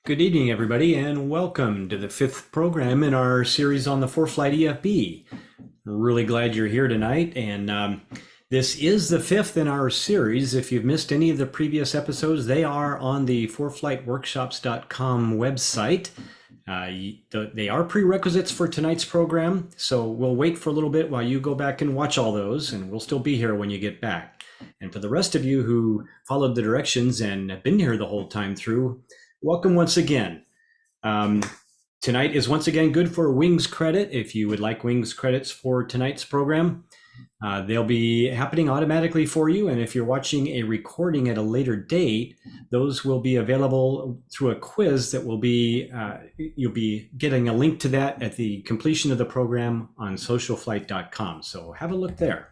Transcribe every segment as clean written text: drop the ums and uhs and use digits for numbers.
Good evening, everybody, and welcome to the fifth program in our series on the ForeFlight EFB. We're really glad you're here tonight, and this is the fifth in our series. If you've missed any of the previous episodes, they are on the ForeFlightWorkshops.com website. They are prerequisites for tonight's program, so we'll wait for a little bit while you go back and watch all those, and we'll still be here when you get back. And for the rest of you who followed the directions and have been here the whole time through, welcome once again. Tonight is once again good for Wings credit. If you would like Wings credits for tonight's program, they'll be happening automatically for you. And if you're watching a recording at a later date, those will be available through a quiz that will be, you'll be getting a link to that at the completion of the program on socialflight.com. So have a look there.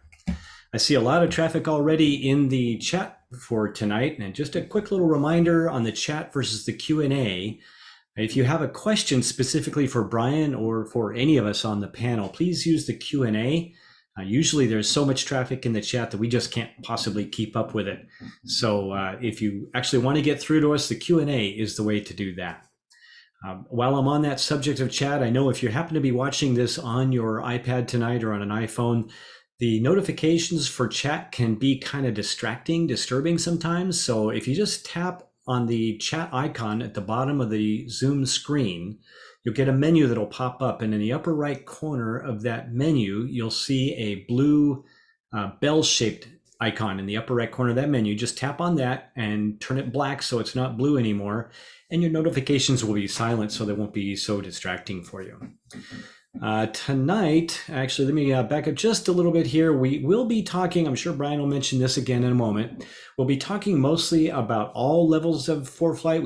I see a lot of traffic already in the chat for tonight. And just a quick little reminder on the chat versus the Q&A. If you have a question specifically for Brian or for any of us on the panel, please use the Q&A. Usually there's so much traffic in the chat that we just can't possibly keep up with it. So if you actually want to get through to us, the Q&A is the way to do that. While I'm on that subject of chat, I know if you happen to be watching this on your iPad tonight or on an iPhone, the notifications for chat can be kind of disturbing sometimes. So if you just tap on the chat icon at the bottom of the Zoom screen, you'll get a menu that'll pop up. And in the upper right corner of that menu, you'll see a blue bell-shaped icon in the upper right corner of that menu. Just tap on that and turn it black so it's not blue anymore. And your notifications will be silent so they won't be so distracting for you. Tonight, actually, let me back up just a little bit here. We will be talking, I'm sure Brian will mention this again in a moment. We'll be talking mostly about all levels of ForeFlight.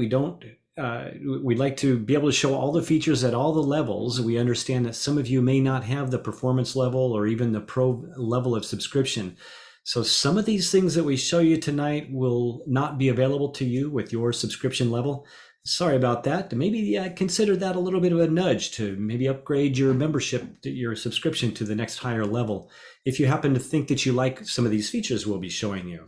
We'd like to be able to show all the features at all the levels. We understand that some of you may not have the performance level or even the pro level of subscription. So some of these things that we show you tonight will not be available to you with your subscription level. Sorry about that. Maybe consider that a little bit of a nudge to maybe upgrade your membership, your subscription to the next higher level, if you happen to think that you like some of these features we'll be showing you.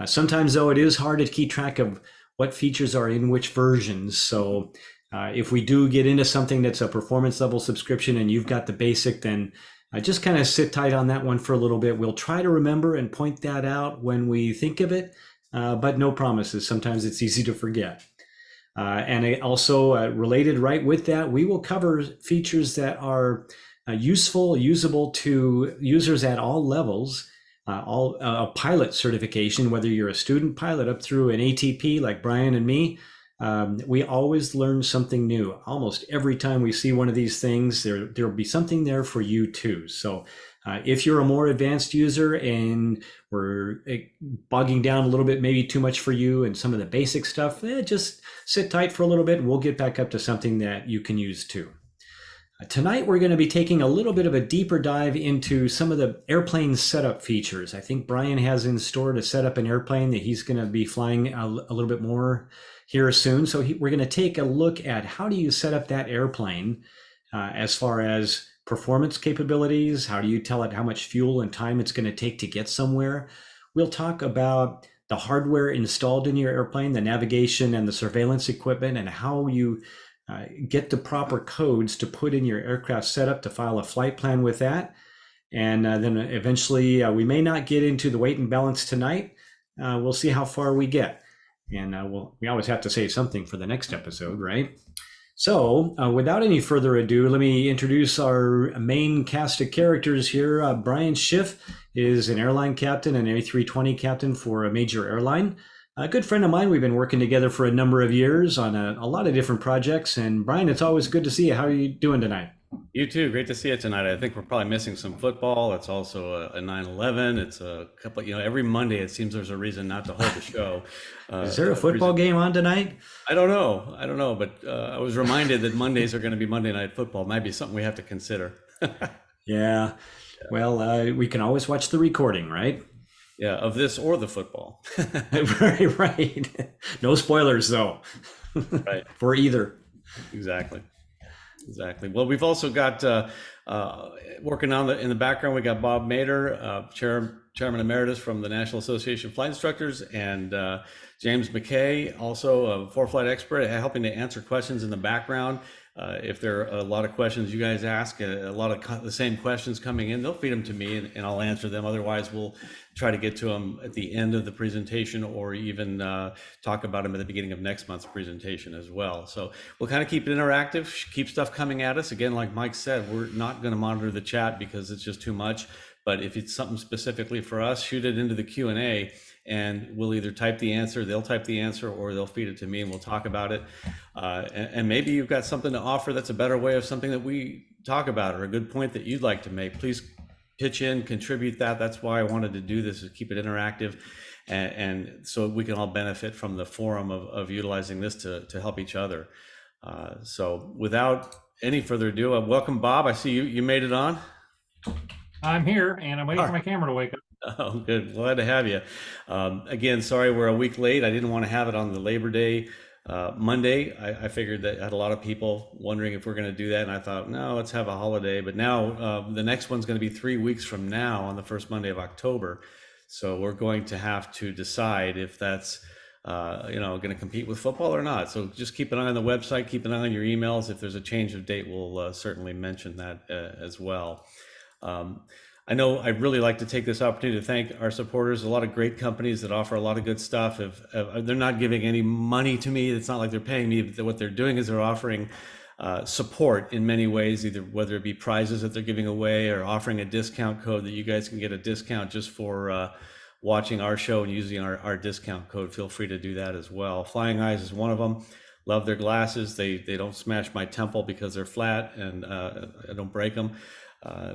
Sometimes, though, it is hard to keep track of what features are in which versions. So if we do get into something that's a performance level subscription and you've got the basic, then just kind of sit tight on that one for a little bit. We'll try to remember and point that out when we think of it, but no promises. Sometimes it's easy to forget. And also related right with that, we will cover features that are usable to users at all levels, a pilot certification, whether you're a student pilot up through an ATP like Brian and me. We always learn something new. Almost every time we see one of these things, there'll be something there for you too. So if you're a more advanced user and we're bogging down a little bit, maybe too much for you and some of the basic stuff, just sit tight for a little bit and we'll get back up to something that you can use too. Tonight, we're going to be taking a little bit of a deeper dive into some of the airplane setup features. I think Brian has in store to set up an airplane that he's going to be flying a little bit more here soon. So we're going to take a look at how do you set up that airplane as far as performance capabilities. How do you tell it how much fuel and time it's going to take to get somewhere? We'll talk about the hardware installed in your airplane, the navigation and the surveillance equipment, and how you get the proper codes to put in your aircraft setup to file a flight plan with that. And then eventually, we may not get into the weight and balance tonight. We'll see how far we get. And we always have to save something for the next episode, right? So without any further ado, let me introduce our main cast of characters here. Brian Schiff is an airline captain, an A320 captain for a major airline. A good friend of mine. We've been working together for a number of years on a lot of different projects. And Brian, it's always good to see you. How are you doing tonight? You too. Great to see you tonight. I think we're probably missing some football. It's also a 9/11. It's a couple, every Monday it seems there's a reason not to hold the show. Is there a football game on tonight? I don't know. But I was reminded that Mondays are going to be Monday Night Football. Might be something we have to consider. Yeah. Well, we can always watch the recording, right? Yeah, of this or the football. Right. No spoilers, though. Right. For either. Exactly. Well, we've also got working on in the background. We got Bob Mader, Chairman Emeritus from the National Association of Flight Instructors, and James McKay, also a ForeFlight expert, helping to answer questions in the background. If there are a lot of questions you guys ask, a lot of the same questions coming in, they'll feed them to me and I'll answer them. Otherwise, we'll try to get to them at the end of the presentation, or even talk about them at the beginning of next month's presentation as well. So we'll kind of keep it interactive, keep stuff coming at us. Again, like Mike said, we're not going to monitor the chat because it's just too much. But if it's something specifically for us, shoot it into the Q&A, and we'll either type the answer, they'll type the answer, or they'll feed it to me and we'll talk about it. And maybe you've got something to offer that's a better way of something that we talk about, or a good point that you'd like to make. Please pitch in, contribute that. That's why I wanted to do this, is keep it interactive. And so we can all benefit from the forum of utilizing this to help each other. So without any further ado, welcome, Bob. I see you made it on. I'm here, and I'm waiting for my camera to wake up. Oh, good. Glad to have you. Again, sorry we're a week late. I didn't want to have it on the Labor Day Monday. I figured that I had a lot of people wondering if we're going to do that, and I thought, no, let's have a holiday. But now the next one's going to be 3 weeks from now on the first Monday of October. So we're going to have to decide if that's going to compete with football or not. So just keep an eye on the website, keep an eye on your emails. If there's a change of date, we'll certainly mention that as well. I know I'd really like to take this opportunity to thank our supporters. A lot of great companies that offer a lot of good stuff. If they're not giving any money to me, it's not like they're paying me, but what they're doing is they're offering support in many ways, either whether it be prizes that they're giving away, or offering a discount code that you guys can get a discount just for watching our show and using our discount code. Feel free to do that as well. Flying Eyes is one of them. Love their glasses. They don't smash my temple because they're flat, and I don't break them.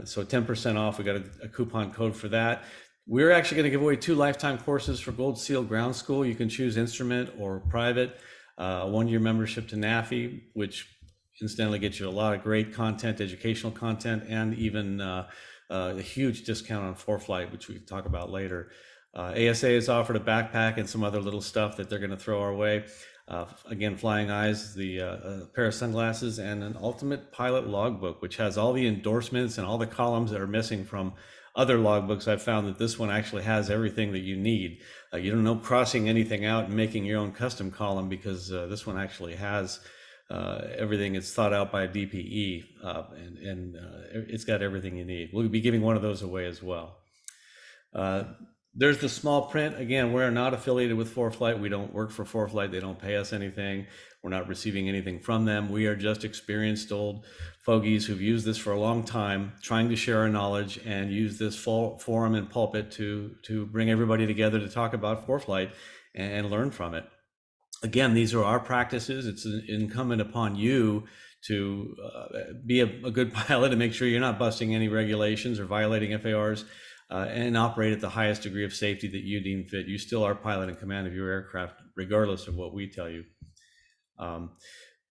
So 10% off. We got a coupon code for that. We're actually going to give away 2 lifetime courses for Gold Seal Ground School. You can choose instrument or private. A 1-year membership to NAFI, which incidentally gets you a lot of great content, educational content, and even a huge discount on ForeFlight, which we can talk about later. ASA has offered a backpack and some other little stuff that they're going to throw our way. Again, Flying Eyes, the pair of sunglasses, and an ultimate pilot logbook, which has all the endorsements and all the columns that are missing from other logbooks. I've found that this one actually has everything that you need. You don't know crossing anything out and making your own custom column, because this one actually has everything. It's thought out by a DPE, and it's got everything you need. We'll be giving one of those away as well. There's the small print. Again, we're not affiliated with ForeFlight. We don't work for ForeFlight. They don't pay us anything. We're not receiving anything from them. We are just experienced old fogies who've used this for a long time, trying to share our knowledge and use this forum and pulpit to bring everybody together to talk about ForeFlight and learn from it. Again, these are our practices. It's incumbent upon you to be a good pilot and make sure you're not busting any regulations or violating FARs. And operate at the highest degree of safety that you deem fit. You still are pilot in command of your aircraft, regardless of what we tell you.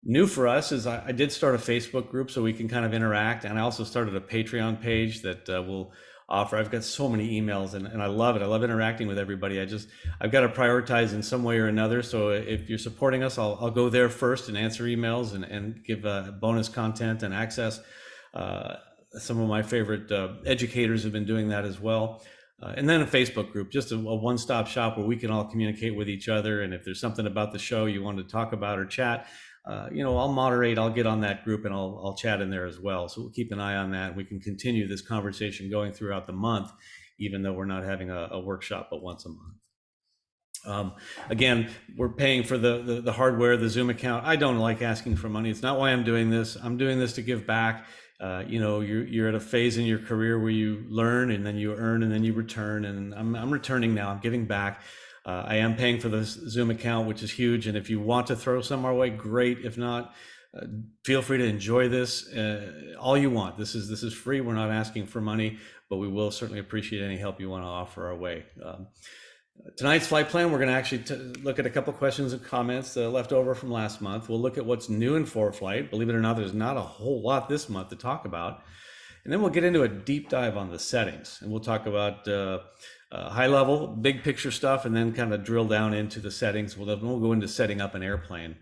New for us is I did start a Facebook group so we can kind of interact, and I also started a Patreon page that will offer. I've got so many emails, and I love it. I love interacting with everybody. I've got to prioritize in some way or another. So if you're supporting us, I'll go there first and answer emails and give bonus content and access. Some of my favorite educators have been doing that as well. And then a Facebook group, just a one-stop shop where we can all communicate with each other. And if there's something about the show you want to talk about or chat, I'll moderate, I'll get on that group and I'll chat in there as well. So we'll keep an eye on that. We can continue this conversation going throughout the month, even though we're not having a workshop but once a month. Again, we're paying for the hardware, the Zoom account. I don't like asking for money. It's not why I'm doing this. I'm doing this to give back. You're at a phase in your career where you learn and then you earn and then you return, and I'm returning now. I'm giving back. I am paying for the Zoom account, which is huge. And if you want to throw some our way, great. If not, feel free to enjoy this all you want. This is free. We're not asking for money, but we will certainly appreciate any help you want to offer our way. Tonight's flight plan, we're going to actually look at a couple questions and comments left over from last month. We'll look at what's new in ForeFlight. Believe it or not, there's not a whole lot this month to talk about. And then we'll get into a deep dive on the settings. And we'll talk about high level, big picture stuff, and then kind of drill down into the settings. We'll go into setting up an airplane.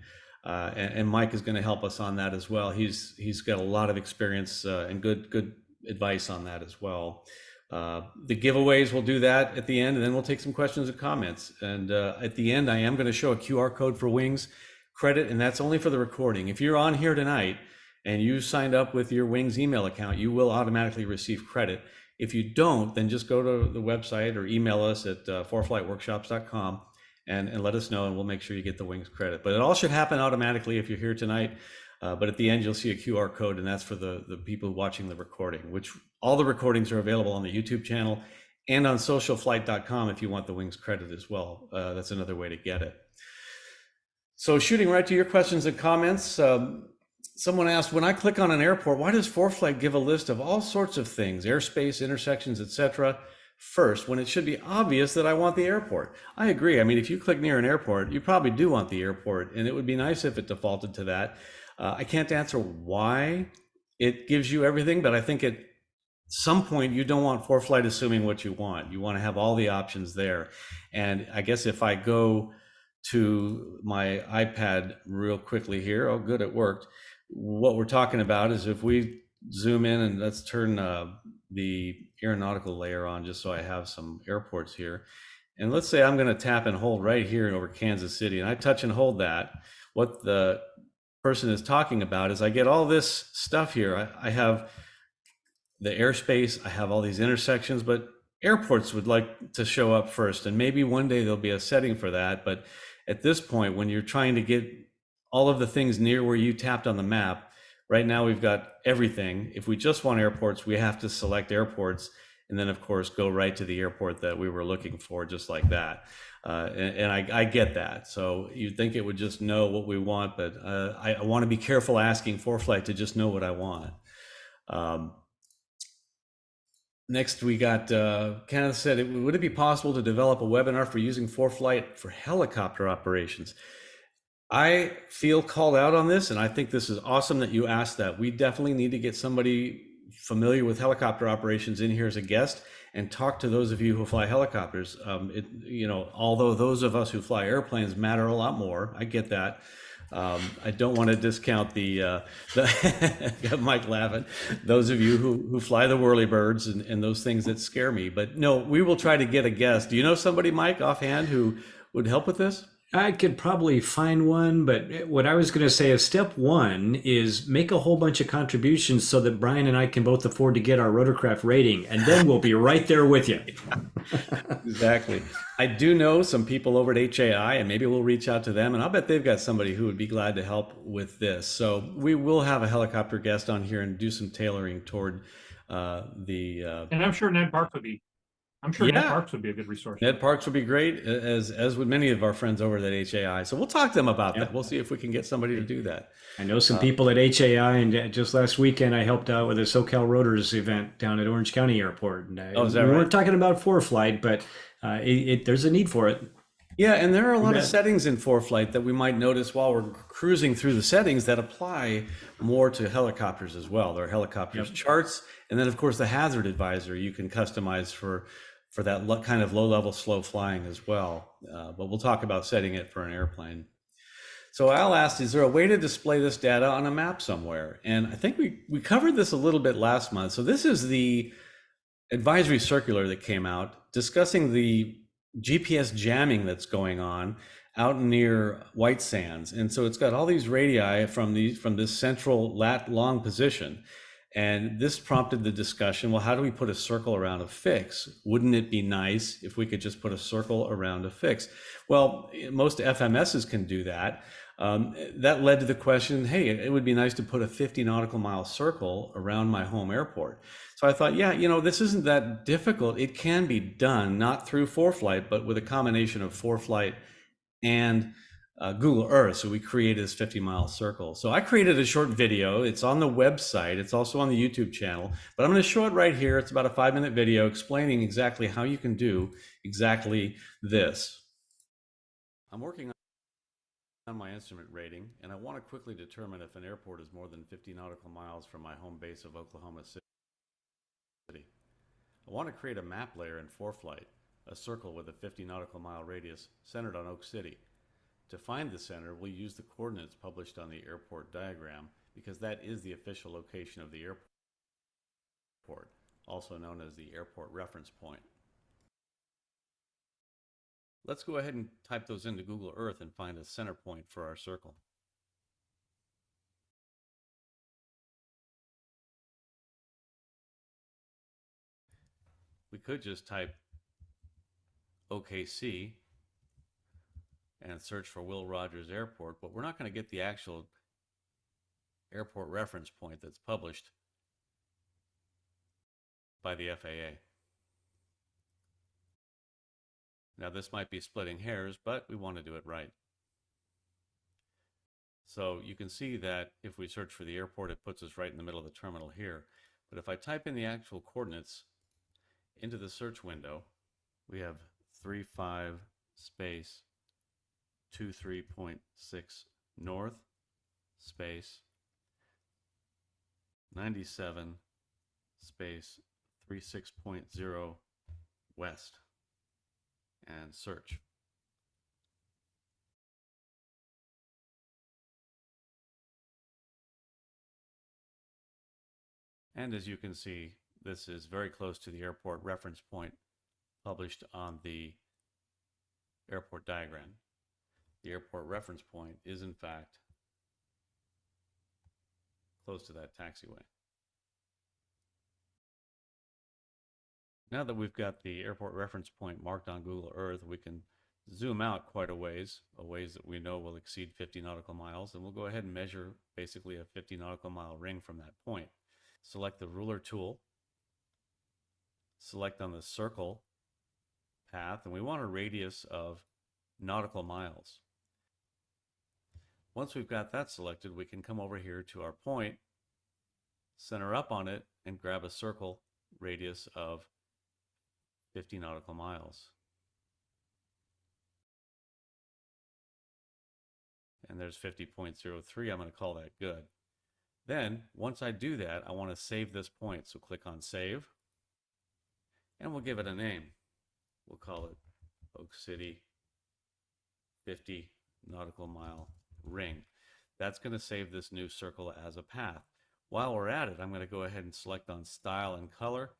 And Mike is going to help us on that as well. He's got a lot of experience and good advice on that as well. The giveaways, we'll do that at the end, and then we'll take some questions and comments. And at the end, I am going to show a QR code for Wings credit, and that's only for the recording. If you're on here tonight and you signed up with your Wings email account, you will automatically receive credit. If you don't, then just go to the website or email us at ForeFlightWorkshops.com and let us know, and we'll make sure you get the Wings credit. But it all should happen automatically if you're here tonight. But at the end, you'll see a QR code, and that's for the people watching the recording, which all the recordings are available on the YouTube channel and on socialflight.com if you want the Wings credit as well. That's another way to get it. So shooting right to your questions and comments, someone asked, when I click on an airport, why does ForeFlight give a list of all sorts of things, airspace, intersections, etc., first, when it should be obvious that I want the airport? I agree. I mean, if you click near an airport, you probably do want the airport, and it would be nice if it defaulted to that. I can't answer why it gives you everything, but I think at some point you don't want ForeFlight assuming what you want. You want to have all the options there. And I guess if I go to my iPad real quickly here, oh, good, it worked. What we're talking about is if we zoom in, and let's turn the aeronautical layer on just so I have some airports here. And let's say I'm going to tap and hold right here over Kansas City, and I touch and hold that. What the person is talking about is I get all this stuff here. I have the airspace, I have all these intersections, but airports would like to show up first. And maybe one day there'll be a setting for that. But at this point, when you're trying to get all of the things near where you tapped on the map, right now we've got everything. If we just want airports, we have to select airports, and then of course go right to the airport that we were looking for, just like that. And I get that. So you'd think it would just know what we want, but I want to be careful asking ForeFlight to just know what I want. Next, we got Kenneth said, would it be possible to develop a webinar for using ForeFlight for helicopter operations? I feel called out on this, and I think this is awesome that you asked that. We definitely need to get somebody familiar with helicopter operations in here as a guest and talk to those of you who fly helicopters. Although those of us who fly airplanes matter a lot more, I get that. I don't want to discount the got Mike laughing, those of you who fly the whirlybirds and those things that scare me. But no, we will try to get a guest. Do you know somebody, Mike, offhand, who would help with this? I could probably find one, but what I was going to say is step one is make a whole bunch of contributions so that Brian and I can both afford to get our rotorcraft rating, and then we'll be right there with you. Exactly. I do know some people over at HAI, and maybe we'll reach out to them, and I'll bet they've got somebody who would be glad to help with this. So we will have a helicopter guest on here and do some tailoring toward And I'm sure Ned Parks would be. I'm sure Ned Parks would be a good resource. Ned Parks would be great, as would many of our friends over at HAI. So we'll talk to them about that. We'll see if we can get somebody to do that. I know some people at HAI, and just last weekend I helped out with a SoCal Rotors event down at Orange County Airport. And is that we right? weren't talking about ForeFlight, but there's a need for it. Yeah, and there are a lot of settings in ForeFlight that we might notice while we're cruising through the settings that apply more to helicopters as well. There are helicopters charts, and then of course the hazard advisor you can customize for that kind of low-level slow flying as well. But we'll talk about setting it for an airplane. So Al asked, is there a way to display this data on a map somewhere? And I think we covered this a little bit last month. So this is the advisory circular that came out discussing the GPS jamming that's going on out near White Sands. And so it's got all these radii from this central lat long position. And this prompted the discussion, well, how do we put a circle around a fix? Wouldn't it be nice if we could just put a circle around a fix? Well, most FMSs can do that. That led to the question, hey, it would be nice to put a 50 nautical mile circle around my home airport. So I thought, this isn't that difficult. It can be done, not through ForeFlight, but with a combination of ForeFlight and Google Earth. So we created this 50-mile circle. So I created a short video. It's on the website. It's also on the YouTube channel, but I'm going to show it right here. It's about a 5-minute video explaining exactly how you can do exactly this. I'm working on my instrument rating, and I want to quickly determine if an airport is more than 50 nautical miles from my home base of Oklahoma City. I want to create a map layer in ForeFlight, a circle with a 50 nautical mile radius centered on Oak City. To find the center, we'll use the coordinates published on the airport diagram because that is the official location of the airport. also known as the airport reference point. Let's go ahead and type those into Google Earth and find a center point for our circle. We could just type OKC and search for Will Rogers Airport, but we're not going to get the actual airport reference point that's published by the FAA. Now this might be splitting hairs, but we want to do it right. So you can see that if we search for the airport, it puts us right in the middle of the terminal here. But if I type in the actual coordinates into the search window, we have 35 space 23.6 north space 97 space 36.0 west and search. And as you can see, this is very close to the airport reference point published on the airport diagram. The airport reference point is in fact close to that taxiway. Now that we've got the airport reference point marked on Google Earth, we can zoom out quite a ways that we know will exceed 50 nautical miles, and we'll go ahead and measure basically a 50 nautical mile ring from that point. Select the ruler tool, select on the circle path, and we want a radius of nautical miles. Once we've got that selected, we can come over here to our point, center up on it, and grab a circle radius of 50 nautical miles. And there's 50.03. I'm going to call that good. Then, once I do that, I want to save this point. So click on Save, and we'll give it a name. We'll call it Oak City 50 nautical mile ring. That's going to save this new circle as a path. While we're at it, I'm going to go ahead and select on Style and Color,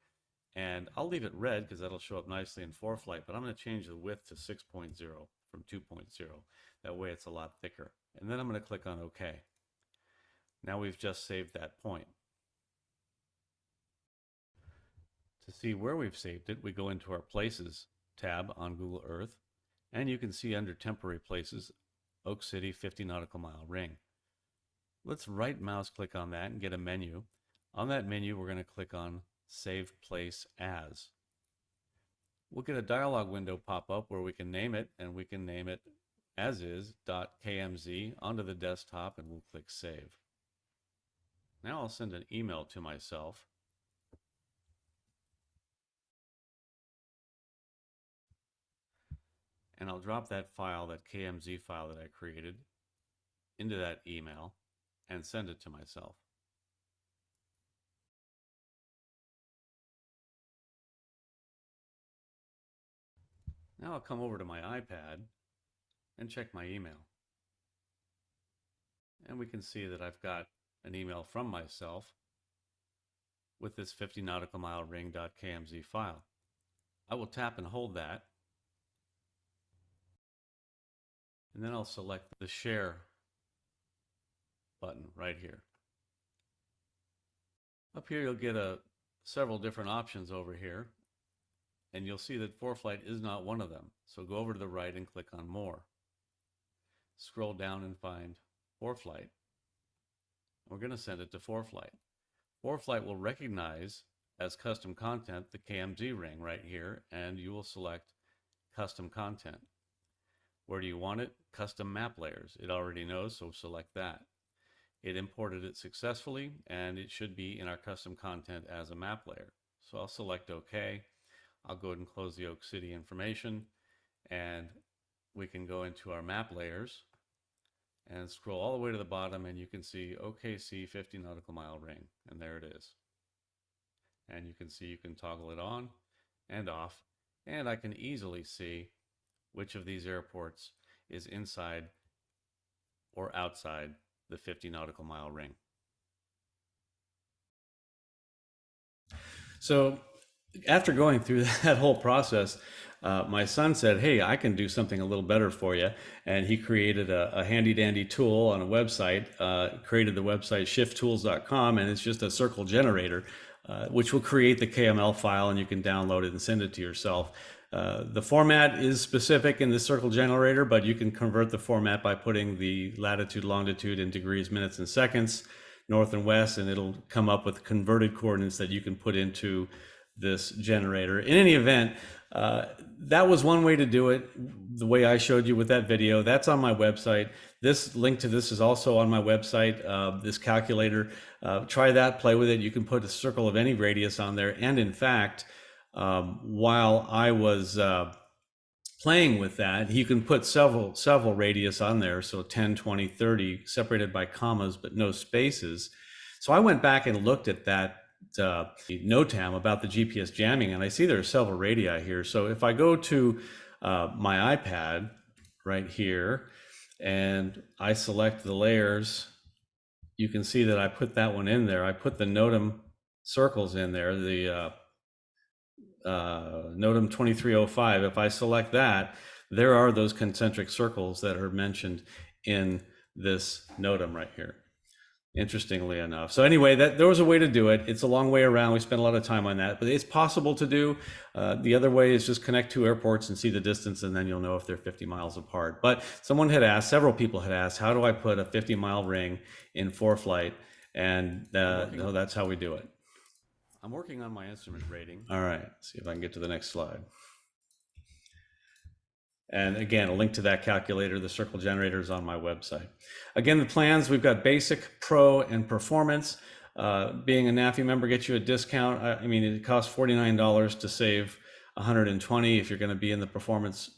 and I'll leave it red because that'll show up nicely in ForeFlight, but I'm going to change the width to 6.0 from 2.0. That way it's a lot thicker. And then I'm going to click on OK. Now we've just saved that point. To see where we've saved it, we go into our Places tab on Google Earth, and you can see under Temporary Places, Oak City 50 nautical mile ring. Let's right mouse click on that and get a menu. On that menu, we're going to click on Save Place As. We'll get a dialog window pop up where we can name it, and we can name it as is .kmz onto the desktop, and we'll click Save. Now I'll send an email to myself. And I'll drop that file, that KMZ file that I created, into that email and send it to myself. Now I'll come over to my iPad and check my email. And we can see that I've got an email from myself with this 50 nautical mile ring.kmz file. I will tap and hold that, and then I'll select the share button right here. Up here you'll get several different options over here, and you'll see that ForeFlight is not one of them. So go over to the right and click on More. Scroll down and find ForeFlight. We're going to send it to ForeFlight. ForeFlight will recognize as custom content the KMZ ring right here, and you will select Custom Content. Where do you want it? Custom Map Layers. It already knows, so select that. It imported it successfully, and it should be in our custom content as a map layer. So I'll select OK. I'll go ahead and close the Oak City information, and we can go into our map layers and scroll all the way to the bottom, and you can see OKC 50 nautical mile ring, and there it is. And you can see you can toggle it on and off, and I can easily see which of these airports is inside or outside the 50 nautical mile ring. So after going through that whole process, my son said, "Hey, I can do something a little better for you," and he created a handy dandy tool on a website. Created the website shifttools.com, and it's just a circle generator, which will create the KML file, and you can download it and send it to yourself. The format is specific in the circle generator, but you can convert the format by putting the latitude, longitude in degrees, minutes, and seconds, north and west, and it'll come up with converted coordinates that you can put into this generator. In any event, that was one way to do it, the way I showed you with that video. That's on my website. This link to this is also on my website, this calculator. Try that, play with it. You can put a circle of any radius on there. And in fact, while I was playing with that, you can put several radius on there. So 10, 20, 30 separated by commas, but no spaces. So I went back and looked at that NOTAM about the GPS jamming, and I see there are several radii here. So if I go to my iPad right here and I select the layers, you can see that I put that one in there. I put the NOTAM circles in there, the NOTAM 2305. If I select that, there are those concentric circles that are mentioned in this NOTAM right here, interestingly enough. So anyway, there was a way to do it. It's a long way around. We spent a lot of time on that, but it's possible to do. The other way is just connect two airports and see the distance, and then you'll know if they're 50 miles apart. But someone had asked, several people had asked, how do I put a 50-mile ring in ForeFlight? And no, that's how we do it. I'm working on my instrument rating. All right, see if I can get to the next slide. And again, a link to that calculator, the circle generator, is on my website. Again, the plans, we've got basic, pro, and performance. Being a NAFI member gets you a discount. I mean, it costs $49 to save $120 if you're going to be in the performance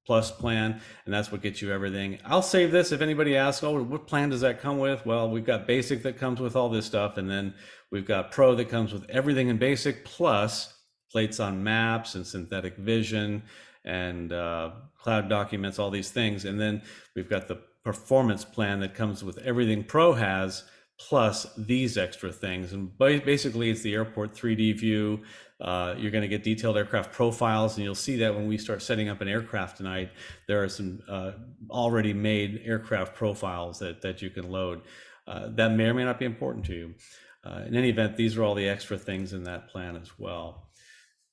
plus plan, and that's what gets you everything. I'll save this if anybody asks, oh, what plan does that come with? Well, we've got basic that comes with all this stuff, and then we've got pro that comes with everything in basic, plus plates on maps and synthetic vision and cloud documents, all these things. And then we've got the performance plan that comes with everything pro has, plus these extra things. And basically it's the airport 3D view. You're going to get detailed aircraft profiles, and you'll see that when we start setting up an aircraft tonight, there are some already made aircraft profiles that you can load. That may or may not be important to you. In any event, these are all the extra things in that plan as well.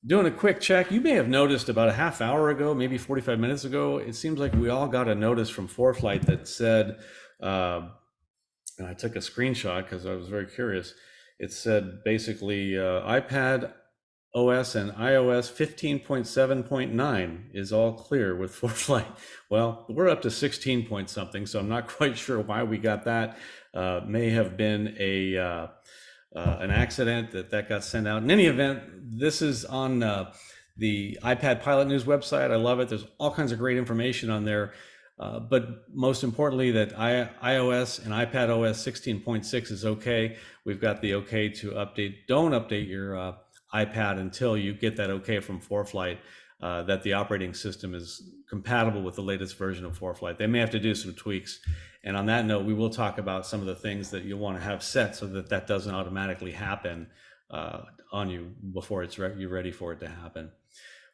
Doing a quick check, you may have noticed about a half hour ago, maybe 45 minutes ago, it seems like we all got a notice from ForeFlight that said, and I took a screenshot because I was very curious. It said basically iPad OS and iOS 15.7.9 is all clear with ForeFlight. Well, we're up to 16 point something, so I'm not quite sure why we got that. May have been an accident that got sent out. In any event, this is on the iPad Pilot News website. I love it. There's all kinds of great information on there. But most importantly, that iOS and iPad OS 16.6 is okay. We've got the okay to update. Don't update your iPad until you get that okay from ForeFlight that the operating system is compatible with the latest version of ForeFlight. They may have to do some tweaks. And on that note, we will talk about some of the things that you'll want to have set so that that doesn't automatically happen on you before you're ready for it to happen.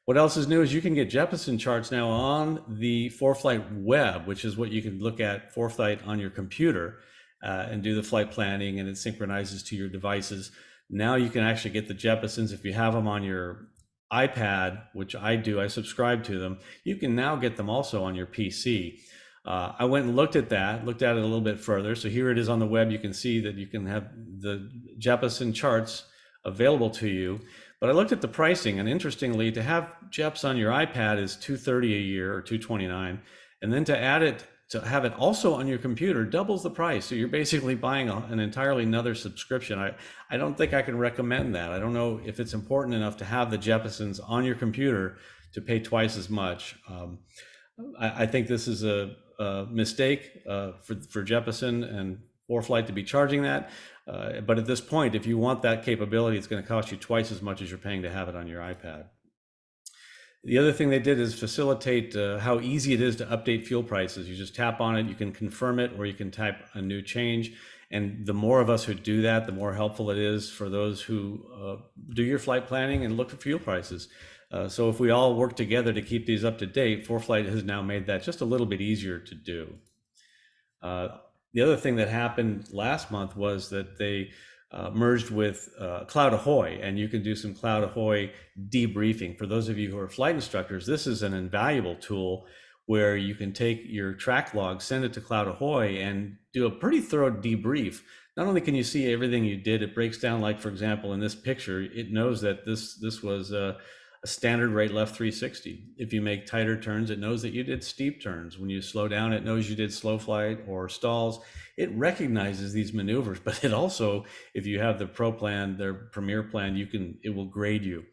What else is new is you can get Jeppesen charts now on the ForeFlight web, which is what you can look at ForeFlight on your computer and do the flight planning, and it synchronizes to your devices. Now you can actually get the Jeppesens if you have them on your iPad, which I do, I subscribe to them. You can now get them also on your PC. I went and looked at it a little bit further. So here it is on the web. You can see that you can have the Jeppesen charts available to you. But I looked at the pricing, and interestingly, to have Jeps on your iPad is $230 a year or $229, and then to have it also on your computer doubles the price. So you're basically buying an entirely another subscription. I don't think I can recommend that. I don't know if it's important enough to have the Jeppesens on your computer to pay twice as much. I think this is a mistake for Jeppesen and ForeFlight to be charging that. But at this point, if you want that capability, it's going to cost you twice as much as you're paying to have it on your iPad. The other thing they did is facilitate how easy it is to update fuel prices. You just tap on it, you can confirm it, or you can type a new change. And the more of us who do that, the more helpful it is for those who do your flight planning and look for fuel prices. So if we all work together to keep these up to date, ForeFlight has now made that just a little bit easier to do. The other thing that happened last month was that they merged with Cloud Ahoy, and you can do some Cloud Ahoy debriefing. For those of you who are flight instructors, this is an invaluable tool where you can take your track log, send it to Cloud Ahoy, and do a pretty thorough debrief. Not only can you see everything you did, it breaks down, like for example, in this picture, it knows that this was a standard rate left 360. If you make tighter turns, it knows that you did steep turns. When you slow down, it knows you did slow flight or stalls. It recognizes these maneuvers, but it also, if you have the Pro plan, their Premier plan, it will grade you.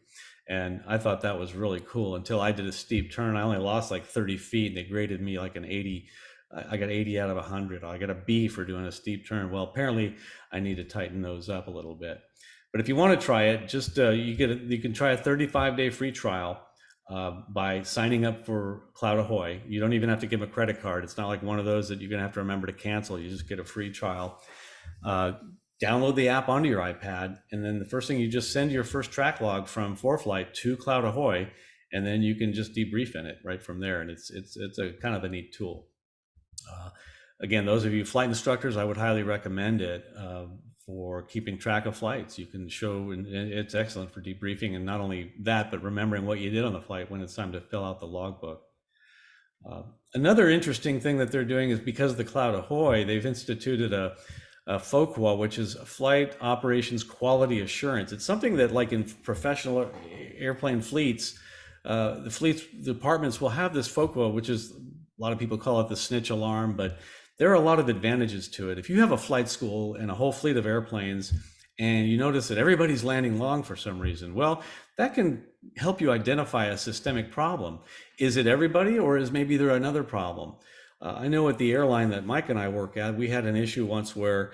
And I thought that was really cool until I did a steep turn. I only lost like 30 feet and they graded me like an 80. I got 80 out of 100. I got a B for doing a steep turn. Well, apparently I need to tighten those up a little bit. But if you want to try it, just you can try a 35-day free trial by signing up for Cloud Ahoy. You don't even have to give them a credit card. It's not like one of those that you're going to have to remember to cancel. You just get a free trial. Download the app onto your iPad, and then the first thing, you just send your first track log from ForeFlight to Cloud Ahoy, and then you can just debrief in it right from there. And it's a kind of a neat tool. Again, those of you flight instructors, I would highly recommend it for keeping track of flights. You can show, and it's excellent for debriefing, and not only that, but remembering what you did on the flight when it's time to fill out the logbook. Another interesting thing that they're doing is, because of the Cloud Ahoy, they've instituted a FOQA, which is Flight Operations Quality Assurance. It's something that, like in professional airplane fleets, the fleet departments will have this FOQA, which is, a lot of people call it the snitch alarm, but there are a lot of advantages to it. If you have a flight school and a whole fleet of airplanes and you notice that everybody's landing long for some reason, well, that can help you identify a systemic problem. Is it everybody, or is maybe there another problem? I know at the airline that Mike and I work at, we had an issue once where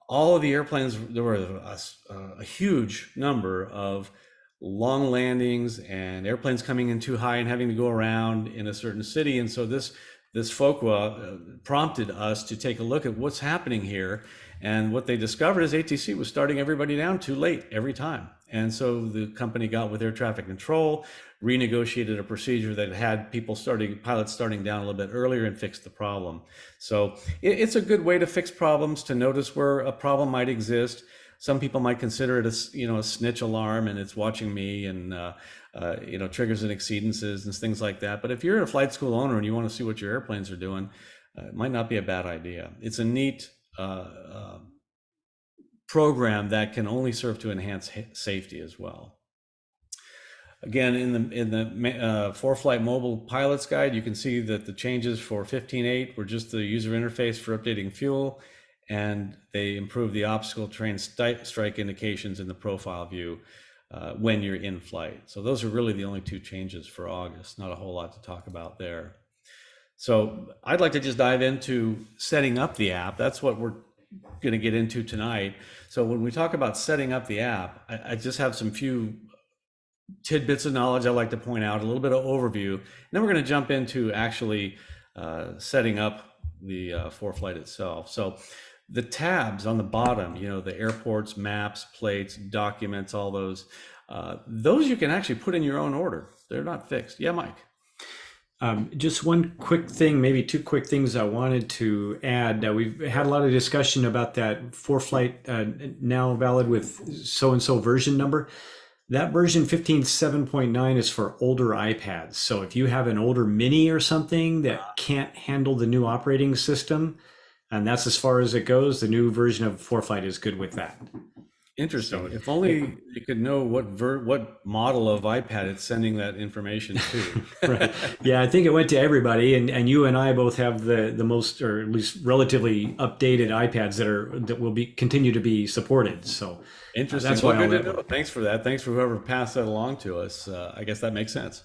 all of the airplanes, there were a huge number of long landings and airplanes coming in too high and having to go around in a certain city. And so this FOQA prompted us to take a look at what's happening here. And what they discovered is ATC was starting everybody down too late every time. And so the company got with air traffic control, renegotiated a procedure that had pilots starting down a little bit earlier, and fixed the problem. So it's a good way to fix problems, to notice where a problem might exist. Some people might consider it a snitch alarm, and it's watching me, and triggers and exceedances and things like that. But if you're a flight school owner and you want to see what your airplanes are doing, it might not be a bad idea. It's a neat program that can only serve to enhance safety as well. Again, in the ForeFlight Mobile Pilot's Guide, you can see that the changes for 15.8 were just the user interface for updating fuel, and they improved the obstacle train strike indications in the profile view when you're in flight. So those are really the only two changes for August. Not a whole lot to talk about there. So I'd like to just dive into setting up the app. That's what we're going to get into tonight. So when we talk about setting up the app, I just have some few tidbits of knowledge I'd like to point out, a little bit of overview, and then we're going to jump into actually setting up the ForeFlight itself. So the tabs on the bottom, the airports, maps, plates, documents, all those you can actually put in your own order. They're not fixed. Yeah, Mike. Just one quick thing, maybe two quick things I wanted to add. We've had a lot of discussion about that ForeFlight now valid with so-and-so version number. That version 15.7.9 is for older iPads. So if you have an older Mini or something that can't handle the new operating system, and that's as far as it goes, the new version of ForeFlight is good with that. Interesting. So, if only you could know what model of iPad it's sending that information to. Right. Yeah, I think it went to everybody, and you and I both have the most, or at least relatively updated iPads that will continue to be supported. So interesting. That's why. Good to know. Thanks for that. Thanks for whoever passed that along to us. I guess that makes sense.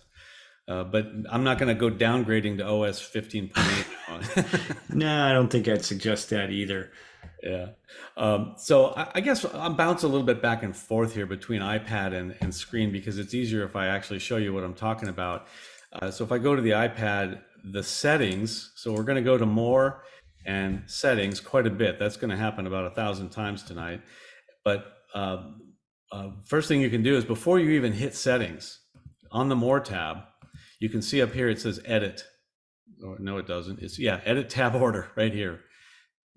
But I'm not going to go downgrading to OS 15.8. No, I don't think I'd suggest that either. Yeah. So I guess I'll bounce a little bit back and forth here between iPad and screen, because it's easier if I actually show you what I'm talking about. So if I go to the iPad, the settings, so we're going to go to more, and settings quite a bit. That's going to happen about 1,000 times tonight. But first thing you can do is before you even hit settings, on the More tab, you can see up here it says Edit. Or no, it doesn't. It's, yeah, Edit Tab Order right here.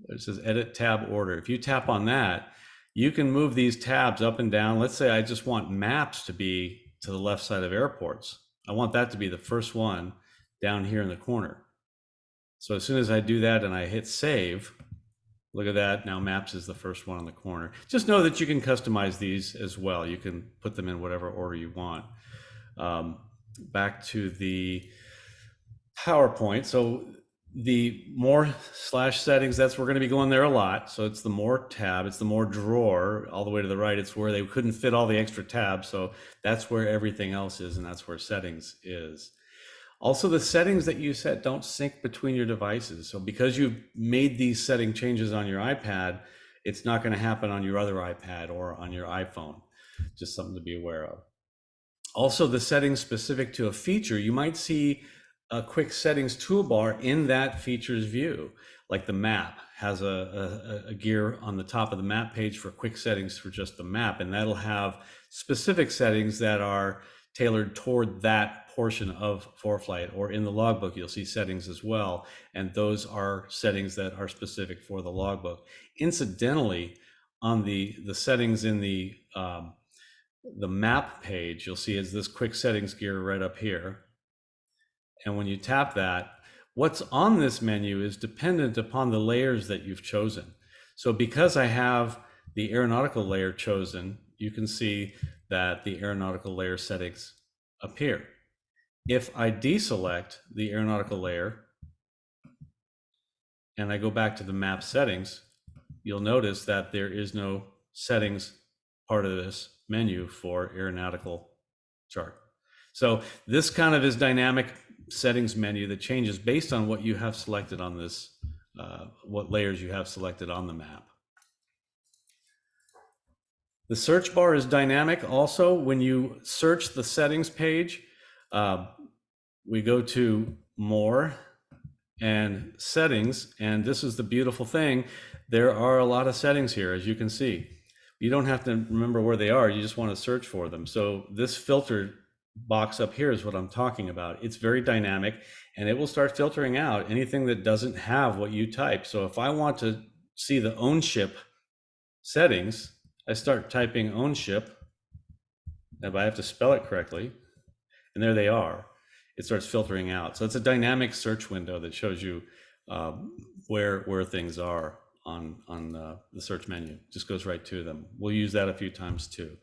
It says Edit Tab Order. If you tap on that, you can move these tabs up and down. Let's say I just want maps to be to the left side of airports. I want that to be the first one down here in the corner. So as soon as I do that and I hit save, look at that, now maps is the first one on the corner. Just know that you can customize these as well. You can put them in whatever order you want. Back to the PowerPoint. So the More/settings, that's, we're going to be going there a lot. So it's the More tab, it's the More drawer all the way to the right. It's where they couldn't fit all the extra tabs. So that's where everything else is, and that's where settings is. Also, the settings that you set don't sync between your devices. So because you've made these setting changes on your iPad, it's not going to happen on your other iPad or on your iPhone. Just something to be aware of. Also, the settings specific to a feature, you might see a quick settings toolbar in that features view. Like the map has a gear on the top of the map page for quick settings for just the map, and that'll have specific settings that are tailored toward that portion of ForeFlight. Or in the logbook, you'll see settings as well, and those are settings that are specific for the logbook. Incidentally, on the settings in the map page, you'll see is this quick settings gear right up here. And when you tap that, what's on this menu is dependent upon the layers that you've chosen. So because I have the aeronautical layer chosen, you can see that the aeronautical layer settings appear. If I deselect the aeronautical layer and I go back to the map settings, you'll notice that there is no settings part of this menu for aeronautical chart. So this kind of is dynamic settings menu that changes based on what you have selected on this, what layers you have selected on the map. The search bar is dynamic also. When you search the settings page, we go to More and Settings, and this is the beautiful thing. There are a lot of settings here, as you can see. You don't have to remember where they are, you just want to search for them. So this filter box up here is what I'm talking about. It's very dynamic, and it will start filtering out anything that doesn't have what you type. So if I want to see the ownership settings, I start typing ownership, but I have to spell it correctly, and there they are. It starts filtering out. So it's a dynamic search window that shows you where things are on the search menu. Just goes right to them. We'll use that a few times too.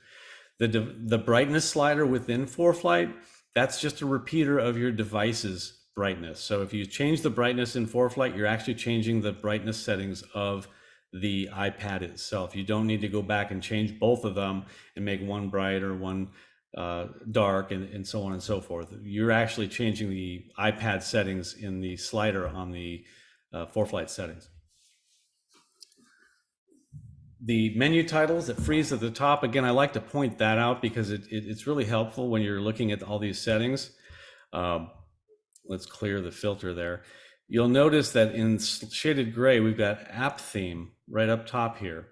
The brightness slider within ForeFlight, that's just a repeater of your device's brightness. So if you change the brightness in ForeFlight, you're actually changing the brightness settings of the iPad itself. You don't need to go back and change both of them and make one bright or one dark and so on and so forth. You're actually changing the iPad settings in the slider on the ForeFlight settings. The menu titles that freeze at the top, again, I like to point that out because it's really helpful when you're looking at all these settings. Let's clear the filter there. You'll notice that in shaded gray, we've got app theme right up top here.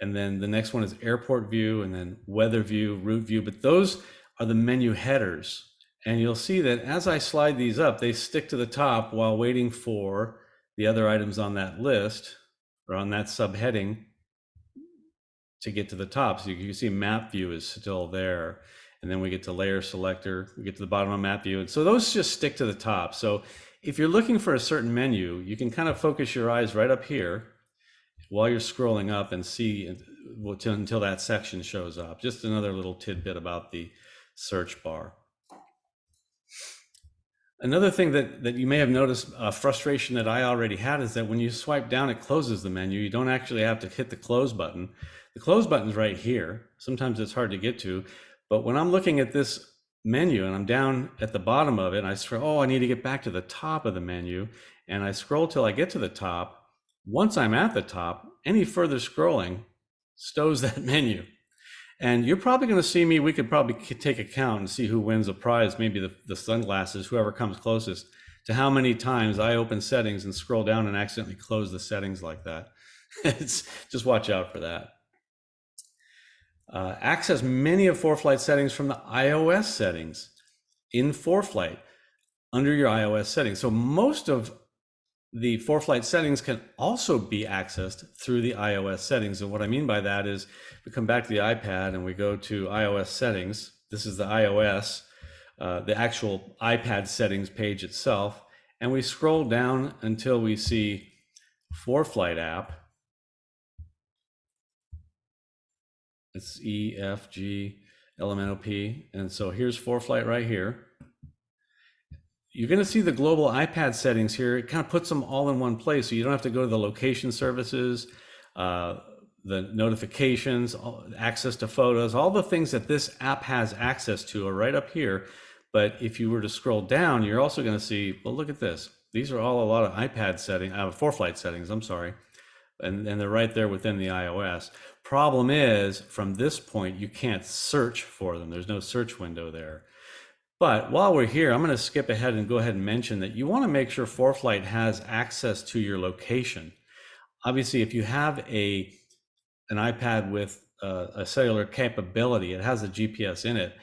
And then the next one is airport view, and then weather view, route view, but those are the menu headers. And you'll see that as I slide these up, they stick to the top while waiting for the other items on that list or on that subheading to get to the top. So you can see map view is still there. And then we get to layer selector, we get to the bottom of map view. And so those just stick to the top. So if you're looking for a certain menu, you can kind of focus your eyes right up here while you're scrolling up and see until that section shows up. Just another little tidbit about the search bar. Another thing that you may have noticed, frustration that I already had, is that when you swipe down, it closes the menu. You don't actually have to hit the close button. The close button's right here. Sometimes it's hard to get to, but when I'm looking at this menu and I'm down at the bottom of it, and I scroll, oh, I need to get back to the top of the menu, and I scroll till I get to the top. Once I'm at the top, any further scrolling stows that menu. And you're probably going to see me, we could probably take a count and see who wins a prize, maybe the sunglasses, whoever comes closest to how many times I open settings and scroll down and accidentally close the settings like that. It's just watch out for that. Access many of ForeFlight settings from the iOS settings in ForeFlight under your iOS settings. So most of the ForeFlight settings can also be accessed through the iOS settings. And what I mean by that is we come back to the iPad and we go to iOS settings. This is the iOS, the actual iPad settings page itself. And we scroll down until we see ForeFlight app. It's E, F, G, L, M, N, O, P. And so here's ForeFlight right here. You're going to see the global iPad settings here. It kind of puts them all in one place, so you don't have to go to the location services, the notifications, access to photos, all the things that this app has access to are right up here. But if you were to scroll down, you're also going to see, well, look at this. These are all a lot of iPad settings, ForeFlight settings, I'm sorry. And they're right there within the iOS. Problem is, from this point, you can't search for them. There's no search window there. But while we're here, I'm going to skip ahead and go ahead and mention that you want to make sure ForeFlight has access to your location. Obviously, if you have an iPad with a cellular capability, it has a GPS in it.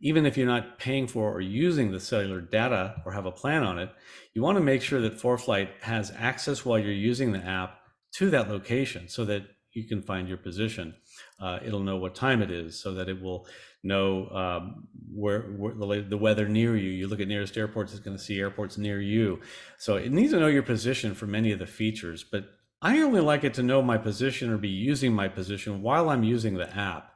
Even if you're not paying for or using the cellular data or have a plan on it, you want to make sure that ForeFlight has access while you're using the app to that location so that you can find your position. It'll know what time it is so that it will know where the weather near you. You look at nearest airports, it's going to see airports near you. So it needs to know your position for many of the features, but I only like it to know my position or be using my position while I'm using the app.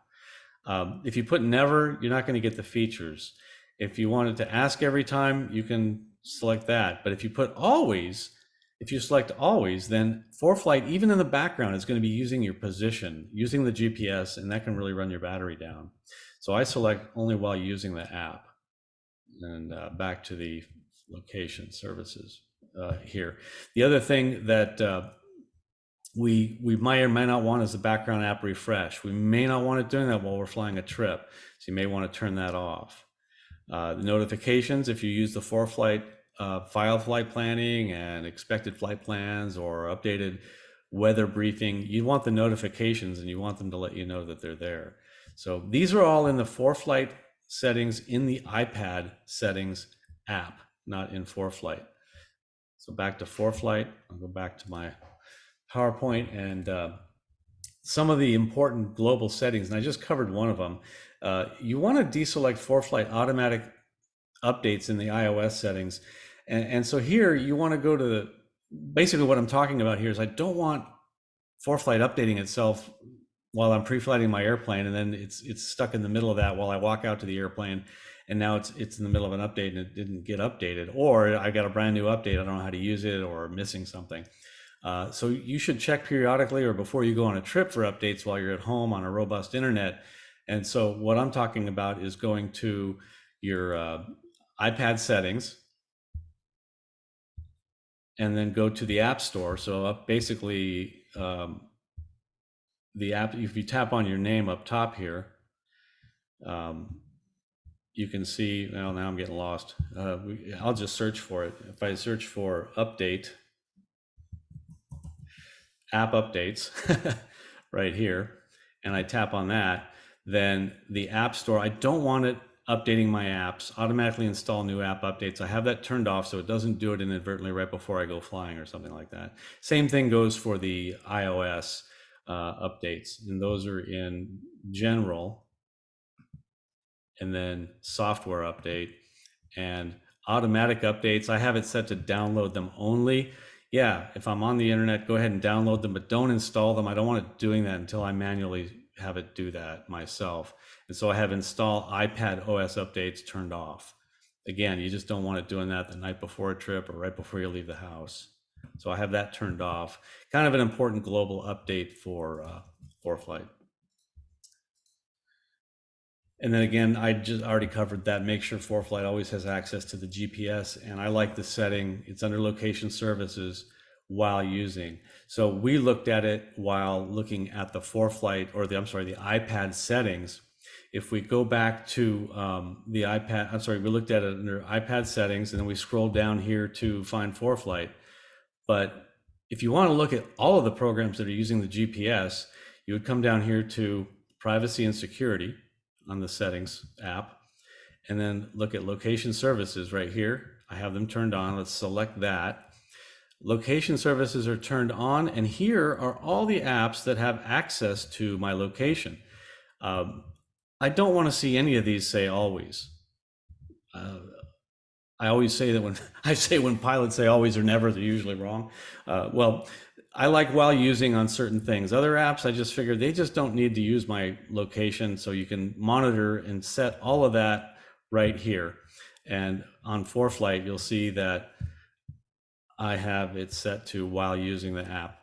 If you put never, you're not going to get the features. If you wanted to ask every time, you can select that. But if you put always, if you select always, then ForeFlight, even in the background, is going to be using your position, using the GPS, and that can really run your battery down. So I select only while using the app. And back to the location services here. The other thing that we may or may not want is the background app refresh. We may not want it doing that while we're flying a trip. So you may want to turn that off. The notifications, if you use the ForeFlight file flight planning and expected flight plans or updated weather briefing, you want the notifications and you want them to let you know that they're there. So these are all in the ForeFlight settings in the iPad settings app, not in ForeFlight. So back to ForeFlight, I'll go back to my PowerPoint and some of the important global settings, and I just covered one of them. You want to deselect ForeFlight automatic updates in the iOS settings. And so here you want to go to basically what I'm talking about here is I don't want ForeFlight updating itself while I'm pre-flighting my airplane, and then it's stuck in the middle of that while I walk out to the airplane, and now it's in the middle of an update and it didn't get updated, or I got a brand new update, I don't know how to use it, or missing something. So you should check periodically or before you go on a trip for updates while you're at home on a robust internet. And so what I'm talking about is going to your iPad settings and then go to the App Store. So basically the app, if you tap on your name up top here, you can see, well, now I'm getting lost. I'll just search for it. If I search for update, app updates right here, and I tap on that, then the App Store, I don't want it updating my apps, automatically install new app updates. I have that turned off so it doesn't do it inadvertently right before I go flying or something like that. Same thing goes for the iOS updates, and those are in general, and then software update and automatic updates. I have it set to download them only. Yeah, if I'm on the internet, go ahead and download them, but don't install them. I don't want it doing that until I manually have it do that myself. And so I have install iPad OS updates turned off. Again, you just don't want it doing that the night before a trip or right before you leave the house. So I have that turned off. Kind of an important global update for ForeFlight. And then again, I just already covered that. Make sure ForeFlight always has access to the GPS. And I like the setting. It's under location services while using. So we looked at it while looking at the ForeFlight, or the iPad settings. If we go back to the iPad, I'm sorry, we looked at it under iPad settings, and then we scrolled down here to find ForeFlight. But if you want to look at all of the programs that are using the GPS, you would come down here to privacy and security on the settings app, and then look at location services right here. I have them turned on. Let's select that. Location services are turned on, and here are all the apps that have access to my location. I don't want to see any of these say always. I always say that when pilots say always or never, they're usually wrong. Well, I like while using on certain things. Other apps, I just figured they just don't need to use my location, so you can monitor and set all of that right here. And on ForeFlight, you'll see that I have it set to while using the app.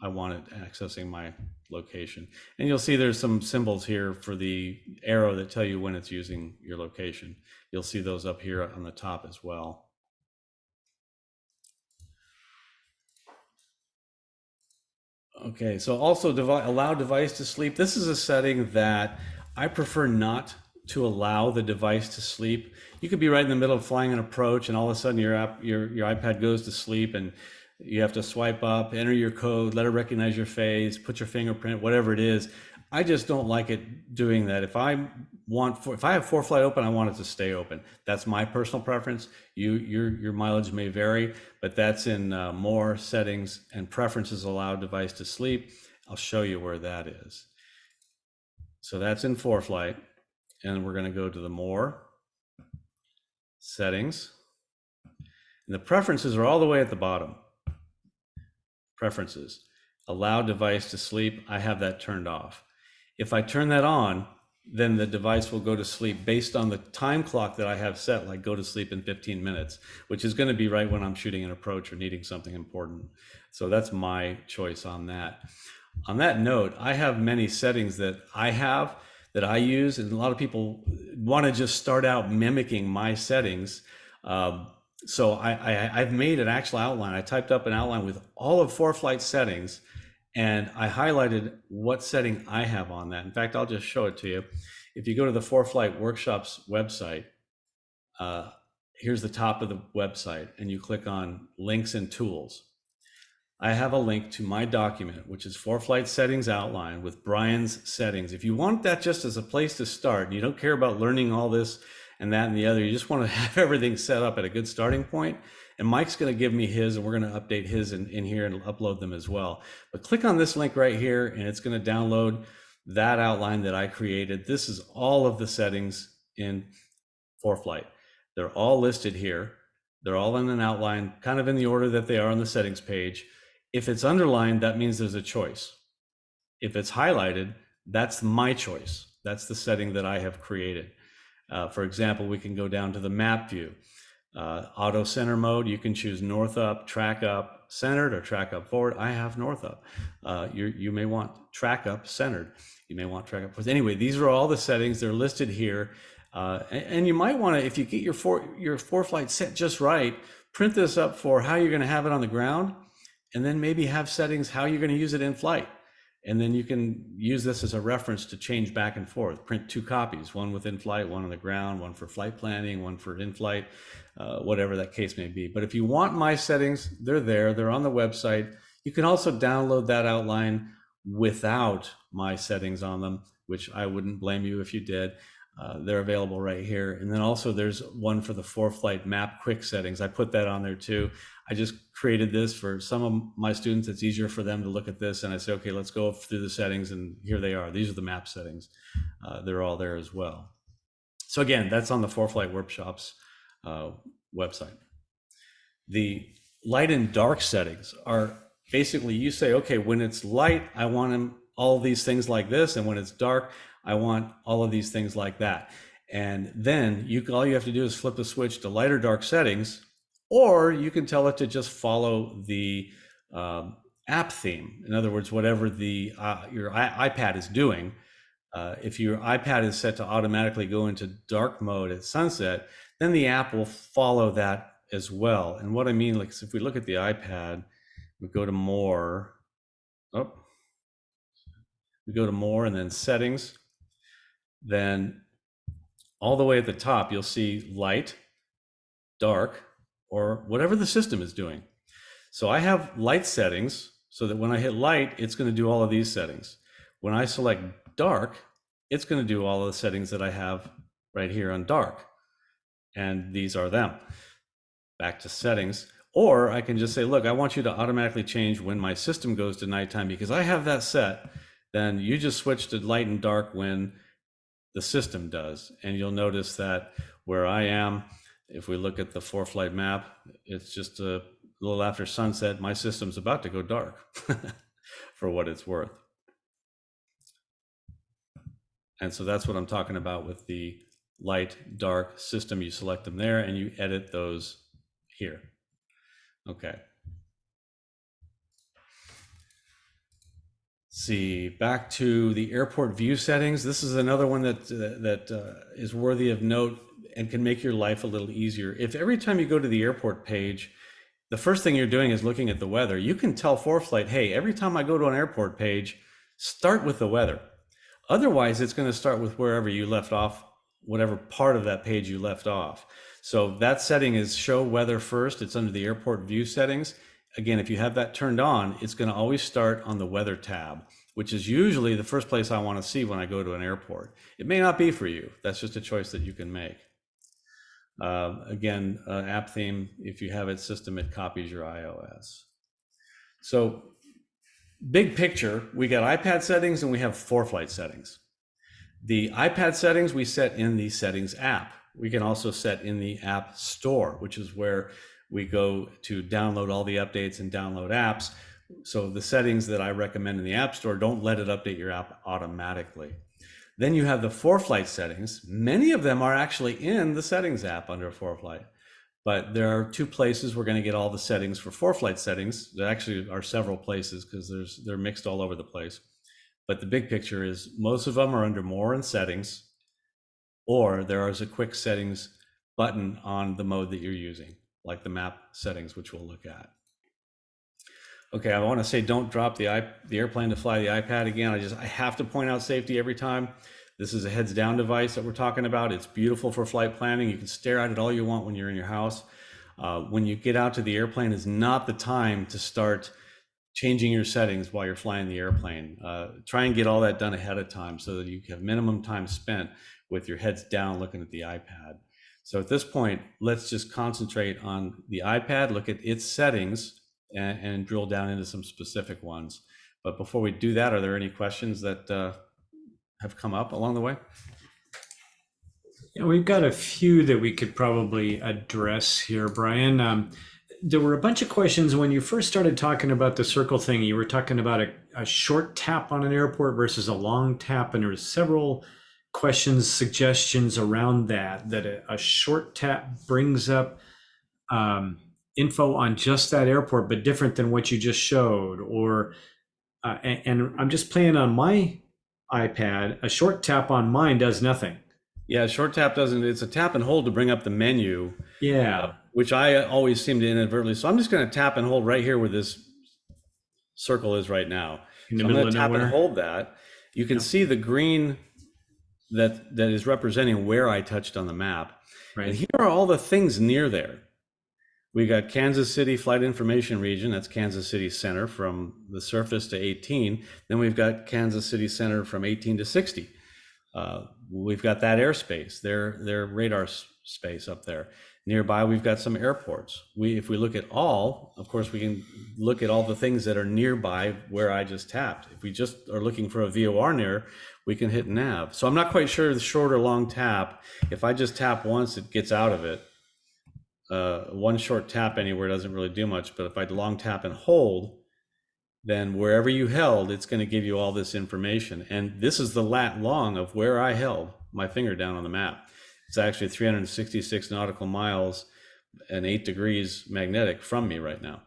I want it accessing my location. And you'll see there's some symbols here for the arrow that tell you when it's using your location. You'll see those up here on the top as well. Okay, so also allow device to sleep. This is a setting that I prefer not to allow the device to sleep. You could be right in the middle of flying an approach, and all of a sudden your iPad goes to sleep, and you have to swipe up, enter your code, let it recognize your face, put your fingerprint, whatever it is. I just don't like it doing that. If I have ForeFlight open, I want it to stay open. That's my personal preference. Your mileage may vary, but that's in more settings and preferences, allow device to sleep. I'll show you where that is. So that's in ForeFlight, and we're going to go to the more settings, and the preferences are all the way at the bottom. Preferences, allow device to sleep. I have that turned off. If I turn that on, then the device will go to sleep based on the time clock that I have set, like go to sleep in 15 minutes, which is going to be right when I'm shooting an approach or needing something important. So that's my choice on that. On that note, I have many settings that I use, and a lot of people want to just start out mimicking my settings. So I've made an actual outline. I typed up an outline with all of ForeFlight settings, and I highlighted what setting I have on that. In fact, I'll just show it to you. If you go to the ForeFlight Workshops website, here's the top of the website, and you click on Links and Tools. I have a link to my document, which is ForeFlight Settings Outline with Brian's settings. If you want that just as a place to start, and you don't care about learning all this and that and the other, you just want to have everything set up at a good starting point. And Mike's going to give me his, and we're going to update his in here and upload them as well. But click on this link right here, and it's going to download that outline that I created. This is all of the settings in ForeFlight. They're all listed here. They're all in an outline, kind of in the order that they are on the settings page. If it's underlined, that means there's a choice. If it's highlighted, that's my choice. That's the setting that I have created. For example, we can go down to the map view. Auto center mode, you can choose north up, track up, centered, or track up forward. I have north up. You may want track up centered. You may want track up forward. Anyway, these are all the settings. They're listed here. And you might want to, if you get your ForeFlight set just right, print this up for how you're going to have it on the ground, and then maybe have settings how you're going to use it in flight. And then you can use this as a reference to change back and forth. Print 2 copies, one within flight, one on the ground, one for flight planning, one for in-flight, whatever that case may be. But if you want my settings, they're there. They're on the website. You can also download that outline without my settings on them, which I wouldn't blame you if you did. They're available right here. And then also there's one for the ForeFlight map quick settings. I put that on there too. I just created this for some of my students. It's easier for them to look at this. And I say, okay, let's go through the settings, and here they are. These are the map settings. They're all there as well. So again, that's on the ForeFlight Workshops website. The light and dark settings are basically, you say, okay, when it's light, I want all these things like this. And when it's dark, I want all of these things like that. And then all you have to do is flip the switch to light or dark settings, or you can tell it to just follow the app theme. In other words, whatever your iPad is doing. If your iPad is set to automatically go into dark mode at sunset, then the app will follow that as well. And what I mean, like, if we look at the iPad, we go to more. We go to more and then settings. then all the way at the top, you'll see light, dark, or whatever the system is doing. So I have light settings so that when I hit light, it's going to do all of these settings. When I select dark, it's going to do all of the settings that I have right here on dark. And these are them. Back to settings. Or I can just say, look, I want you to automatically change when my system goes to nighttime because I have that set. Then you just switch to light and dark when the system does. And you'll notice that where I am, if we look at the ForeFlight map, it's just a little after sunset. My system's about to go dark for what it's worth. And so that's what I'm talking about with the light, dark system. You select them there and you edit those here. Okay. See, back to the airport view settings. This is another one that is worthy of note and can make your life a little easier. If every time you go to the airport page, the first thing you're doing is looking at the weather, you can tell ForeFlight, hey, every time I go to an airport page, start with the weather. Otherwise, it's going to start with wherever you left off, whatever part of that page you left off. So that setting is show weather first. It's under the airport view settings. Again, if you have that turned on, it's going to always start on the weather tab, which is usually the first place I want to see when I go to an airport. It may not be for you. That's just a choice that you can make. Again, app theme, if you have it system, it copies your iOS. So big picture, we got iPad settings and we have ForeFlight settings. The iPad settings we set in the settings app. We can also set in the app store, which is where we go to download all the updates and download apps. So the settings that I recommend in the app store, don't let it update your app automatically. Then you have the ForeFlight settings. Many of them are actually in the settings app under ForeFlight, but there are two places we're going to get all the settings for ForeFlight settings. There actually are several places because they're mixed all over the place. But the big picture is most of them are under more in settings, or there is a quick settings button on the mode that you're using, like the map settings, which we'll look at. Okay, I want to say don't drop the airplane to fly the iPad again. I have to point out safety every time. This is a heads down device that we're talking about. It's beautiful for flight planning. You can stare at it all you want when you're in your house. When you get out to the airplane is not the time to start changing your settings while you're flying the airplane. Try and get all that done ahead of time so that you have minimum time spent with your heads down looking at the iPad. So at this point, let's just concentrate on the iPad, look at its settings, and drill down into some specific ones. But before we do that, are there any questions that have come up along the way? Yeah, we've got a few that we could probably address here, Brian. There were a bunch of questions when you first started talking about the circle thing. You were talking about a short tap on an airport versus a long tap, and there were several questions, suggestions around that a short tap brings up info on just that airport, but different than what you just showed. Or and I'm just playing on my iPad. A short tap on mine does nothing. Yeah, short tap doesn't. It's a tap and hold to bring up the menu. Yeah, which I always seem to inadvertently. So I'm just going to tap and hold right here where this circle is right now. in the So I'm middle going of to tap nowhere. and hold that. You can see the green that is representing where I touched on the map. Right. And here are all the things near there. We got Kansas City Flight Information Region. That's Kansas City Center from the surface to 18. Then we've got Kansas City Center from 18 to 60. We've got that airspace, their radar space up there. Nearby, we've got some airports. If we look at all, of course, we can look at all the things that are nearby where I just tapped. If we just are looking for a VOR near, we can hit nav. So I'm not quite sure the short or long tap. If I just tap once, it gets out of it. One short tap anywhere doesn't really do much, but if I long tap and hold, then wherever you held, it's going to give you all this information. And this is the lat long of where I held my finger down on the map. It's actually 366 nautical miles and 8 degrees magnetic from me right now.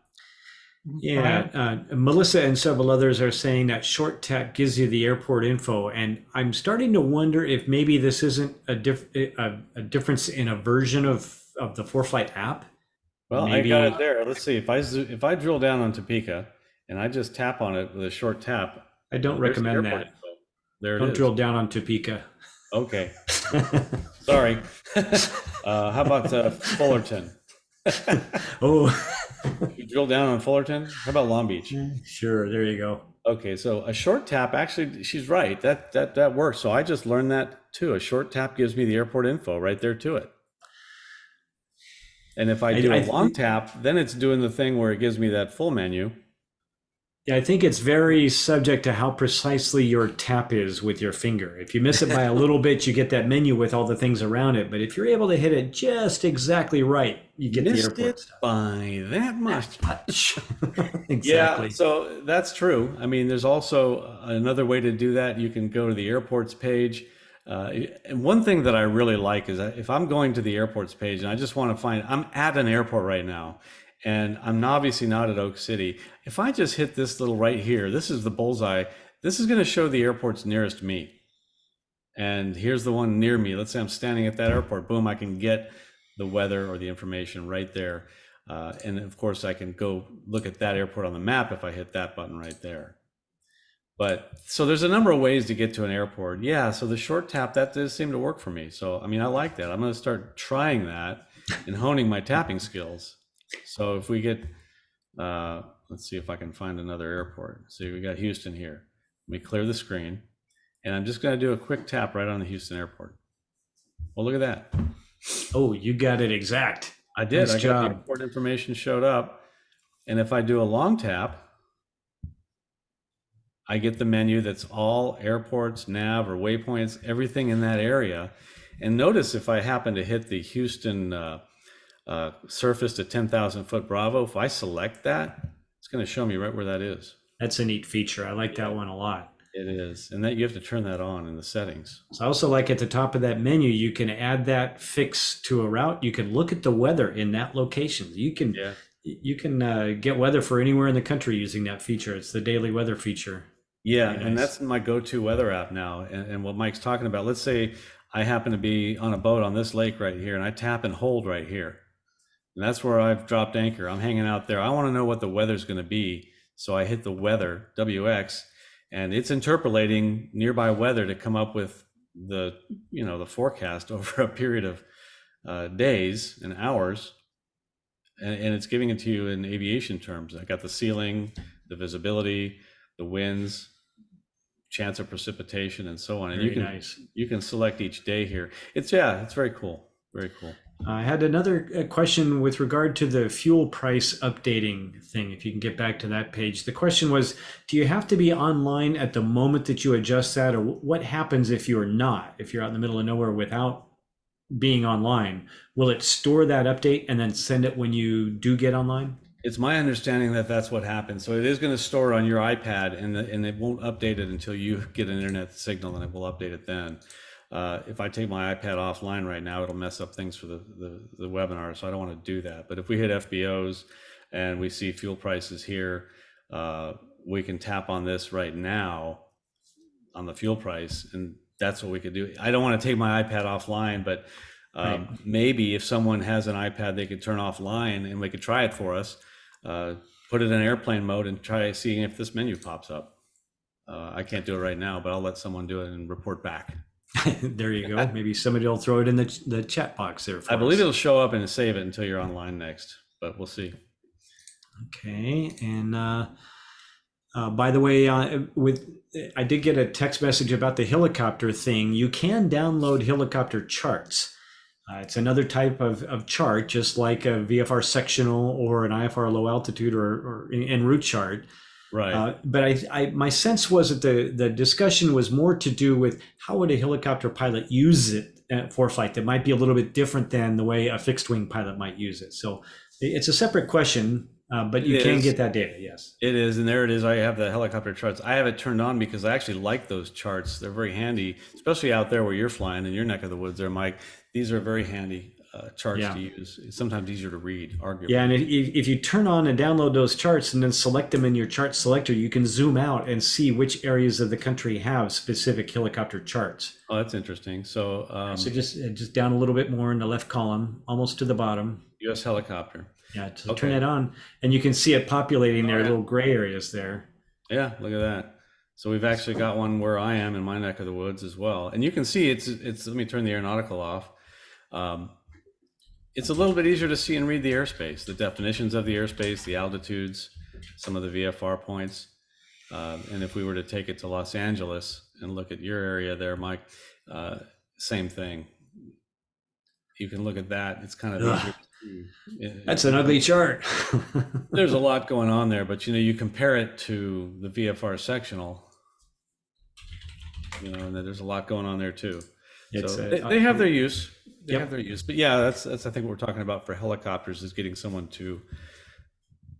Yeah, Melissa and several others are saying that short tap gives you the airport info, and I'm starting to wonder if maybe this isn't a difference in a version of the ForeFlight app. Well, Maybe. I got it there. Let's see if I drill down on Topeka and I just tap on it with a short tap. I don't recommend that. There Don't it is. drill down on Topeka. Okay. Sorry. How about Fullerton? Oh, You drill down on Fullerton? How about Long Beach? sure. There you go. Okay, so a short tap, actually, she's right. That works. So I just learned that too. A short tap gives me the airport info right there to it. And if I do a long tap, then it's doing the thing where it gives me that full menu. Yeah, I think it's very subject to how precisely your tap is with your finger. If you miss it by a little bit, you get that menu with all the things around it. But if you're able to hit it just exactly right, you get the Missed airport it stuff. by that much. Exactly. Yeah, so that's true. I mean, there's also another way to do that. You can go to the airports page. And one thing that I really like is that if I'm going to the airports page and I just want to find, I'm at an airport right now, and I'm obviously not at Oak City. If I just hit this little right here, this is the bullseye. This is going to show the airports nearest me. And here's the one near me. Let's say I'm standing at that airport. Boom, I can get the weather or the information right there. And of course, I can go look at that airport on the map if I hit that button right there. But so there's a number of ways to get to an airport. Yeah, so the short tap, that does seem to work for me. So, I mean, I like that. I'm going to start trying that and honing my tapping skills. So if we get, let's see if I can find another airport. So we got Houston here. Let me clear the screen. And I'm just going to do a quick tap right on the Houston airport. Well, look at that. Oh, you got it exact. I did. Nice I got job. the airport information showed up. And if I do a long tap, I get the menu that's all airports, nav, or waypoints, everything in that area. And notice if I happen to hit the Houston surface to 10,000 foot Bravo, if I select that, it's going to show me right where that is. That's a neat feature. I like that one a lot. It is. And that you have to turn that on in the settings. So I also like at the top of that menu, you can add that fix to a route. You can look at the weather in that location. You can get weather for anywhere in the country using that feature. It's the daily weather feature. Yeah, and that's my go-to weather app now. And what Mike's talking about, let's say I happen to be on a boat on this lake right here, and I tap and hold right here. And that's where I've dropped anchor. I'm hanging out there. I want to know what the weather's going to be. So I hit the weather, WX, and it's interpolating nearby weather to come up with the forecast over a period of days and hours. And it's giving it to you in aviation terms. I got the ceiling, the visibility, the winds, chance of precipitation, and so on. And you can select each day here. It's very cool. Very cool. I had another question with regard to the fuel price updating thing. If you can get back to that page, the question was, do you have to be online at the moment that you adjust that, or what happens if you're not? If you're out in the middle of nowhere without being online, will it store that update and then send it when you do get online? It's my understanding that that's what happens. So it is going to store it on your iPad, and it won't update it until you get an internet signal, and it will update it then. If I take my iPad offline right now, it'll mess up things for the webinar, so I don't want to do that. But if we hit FBOs and we see fuel prices here, we can tap on this right now on the fuel price, and that's what we could do. I don't want to take my iPad offline, but maybe if someone has an iPad, they could turn offline and we could try it for us. Put it in airplane mode and try seeing if this menu pops up. I can't do it right now, but I'll let someone do it and report back. There you go. Maybe somebody will throw it in the chat box there. I believe it'll show up and save it until you're online next, but we'll see. Okay. And by the way, I did get a text message about the helicopter thing. You can download helicopter charts. It's another type of chart, just like a VFR sectional or an IFR low altitude or en route chart. Right. But my sense was that the discussion was more to do with how would a helicopter pilot use it for flight that might be a little bit different than the way a fixed wing pilot might use it. So it's a separate question, but you can get that data. Yes, it is. And there it is. I have the helicopter charts. I have it turned on because I actually like those charts. They're very handy, especially out there where you're flying in your neck of the woods there, Mike. These are very handy charts to use. It's sometimes easier to read, arguably. Yeah, and if you turn on and download those charts and then select them in your chart selector, you can zoom out and see which areas of the country have specific helicopter charts. Oh, that's interesting. So, so just down a little bit more in the left column, almost to the bottom. U.S. helicopter. Yeah, so turn it on, and you can see it populating there, little gray areas there. Yeah, look at that. So we've actually got one where I am in my neck of the woods as well. And you can see it's, let me turn the aeronautical off. It's a little bit easier to see and read the airspace, the definitions of the airspace, the altitudes, some of the VFR points. And if we were to take it to Los Angeles and look at your area there, Mike, same thing. You can look at that. It's kind of easier to see. That's an ugly chart. There's a lot going on there, but you compare it to the VFR sectional, and there's a lot going on there too. So they have their use. They have their use. But yeah, that's I think what we're talking about for helicopters is getting someone to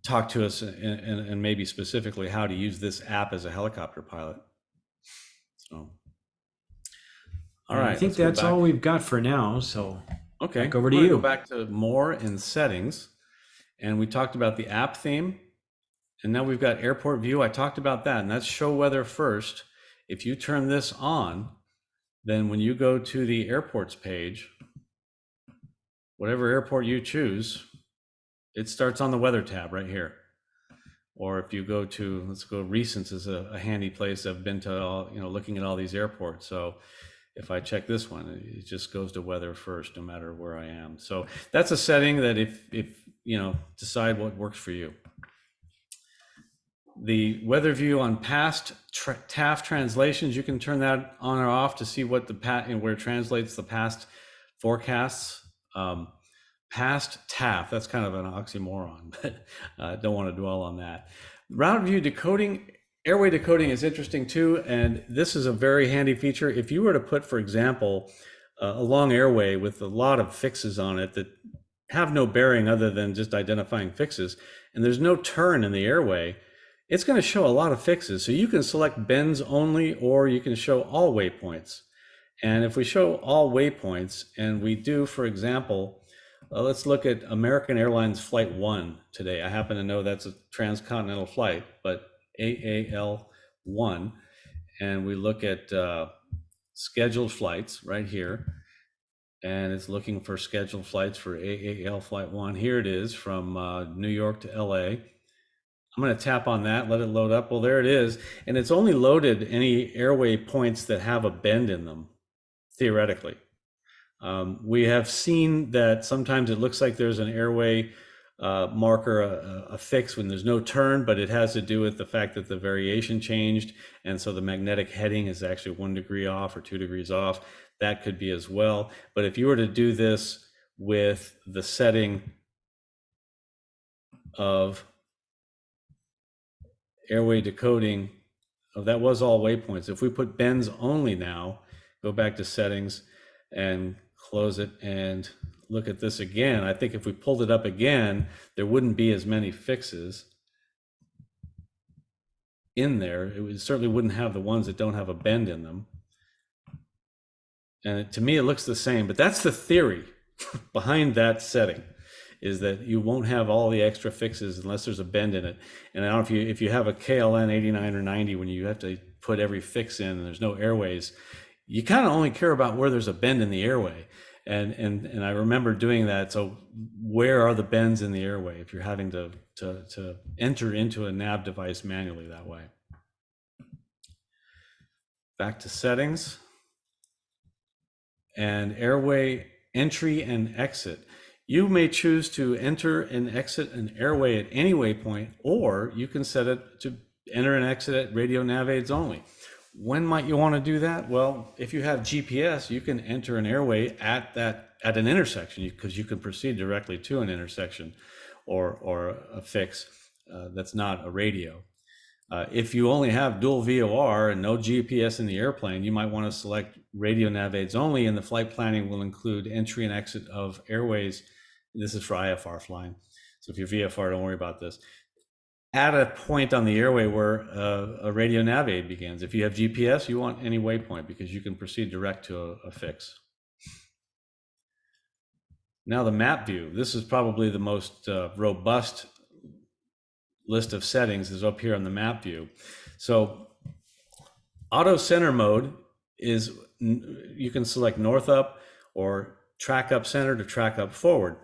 talk to us and maybe specifically how to use this app as a helicopter pilot. So, all right. I think that's all we've got for now. So okay, back over to you. Go back to more in settings, and we talked about the app theme, and now we've got airport view. I talked about that, and that's show weather first. If you turn this on, then when you go to the airports page, whatever airport you choose, it starts on the weather tab right here. Or if you go to, let's go, recents is a handy place. I've been to all, looking at all these airports. So if I check this one, it just goes to weather first, no matter where I am. So that's a setting that if decide what works for you. The weather view on past TAF translations, you can turn that on or off to see what where it translates the past forecasts. Past TAF, that's kind of an oxymoron, but don't want to dwell on that. Route view decoding, airway decoding is interesting too, and this is a very handy feature. If you were to put, for example, a long airway with a lot of fixes on it that have no bearing other than just identifying fixes, and there's no turn in the airway, it's going to show a lot of fixes. So you can select bends only, or you can show all waypoints. And if we show all waypoints, and we do, for example, let's look at American Airlines Flight 1 today. I happen to know that's a transcontinental flight, but AAL1. And we look at scheduled flights right here. And it's looking for scheduled flights for AAL Flight 1. Here it is from New York to LA. I'm going to tap on that, let it load up. Well, there it is. And it's only loaded any airway points that have a bend in them, theoretically. We have seen that sometimes it looks like there's an airway marker, a fix when there's no turn, but it has to do with the fact that the variation changed. And so the magnetic heading is actually 1 degree off or 2 degrees off. That could be as well. But if you were to do this with the setting of airway decoding, that was all waypoints. If we put bends only now, go back to settings and close it and look at this again, I think if we pulled it up again, there wouldn't be as many fixes in there. It certainly wouldn't have the ones that don't have a bend in them. And to me, it looks the same, but that's the theory behind that setting, is that you won't have all the extra fixes unless there's a bend in it. And I don't know if you have a KLN 89 or 90, when you have to put every fix in and there's no airways, you kind of only care about where there's a bend in the airway. And I remember doing that. So where are the bends in the airway if you're having to enter into a nav device manually that way? Back to settings and airway entry and exit. You may choose to enter and exit an airway at any waypoint, or you can set it to enter and exit at radio nav aids only. When might you want to do that? Well, if you have GPS, you can enter an airway at an intersection, because you can proceed directly to an intersection or a fix that's not a radio. If you only have dual VOR and no GPS in the airplane, you might want to select radio nav aids only, and the flight planning will include entry and exit of airways. This is for IFR flying. So if you're VFR, don't worry about this. At a point on the airway where a radio nav aid begins. If you have GPS, you want any waypoint because you can proceed direct to a fix. Now the map view. This is probably the most robust list of settings is up here on the map view. So auto center mode is, you can select north up or track up center to track up forward.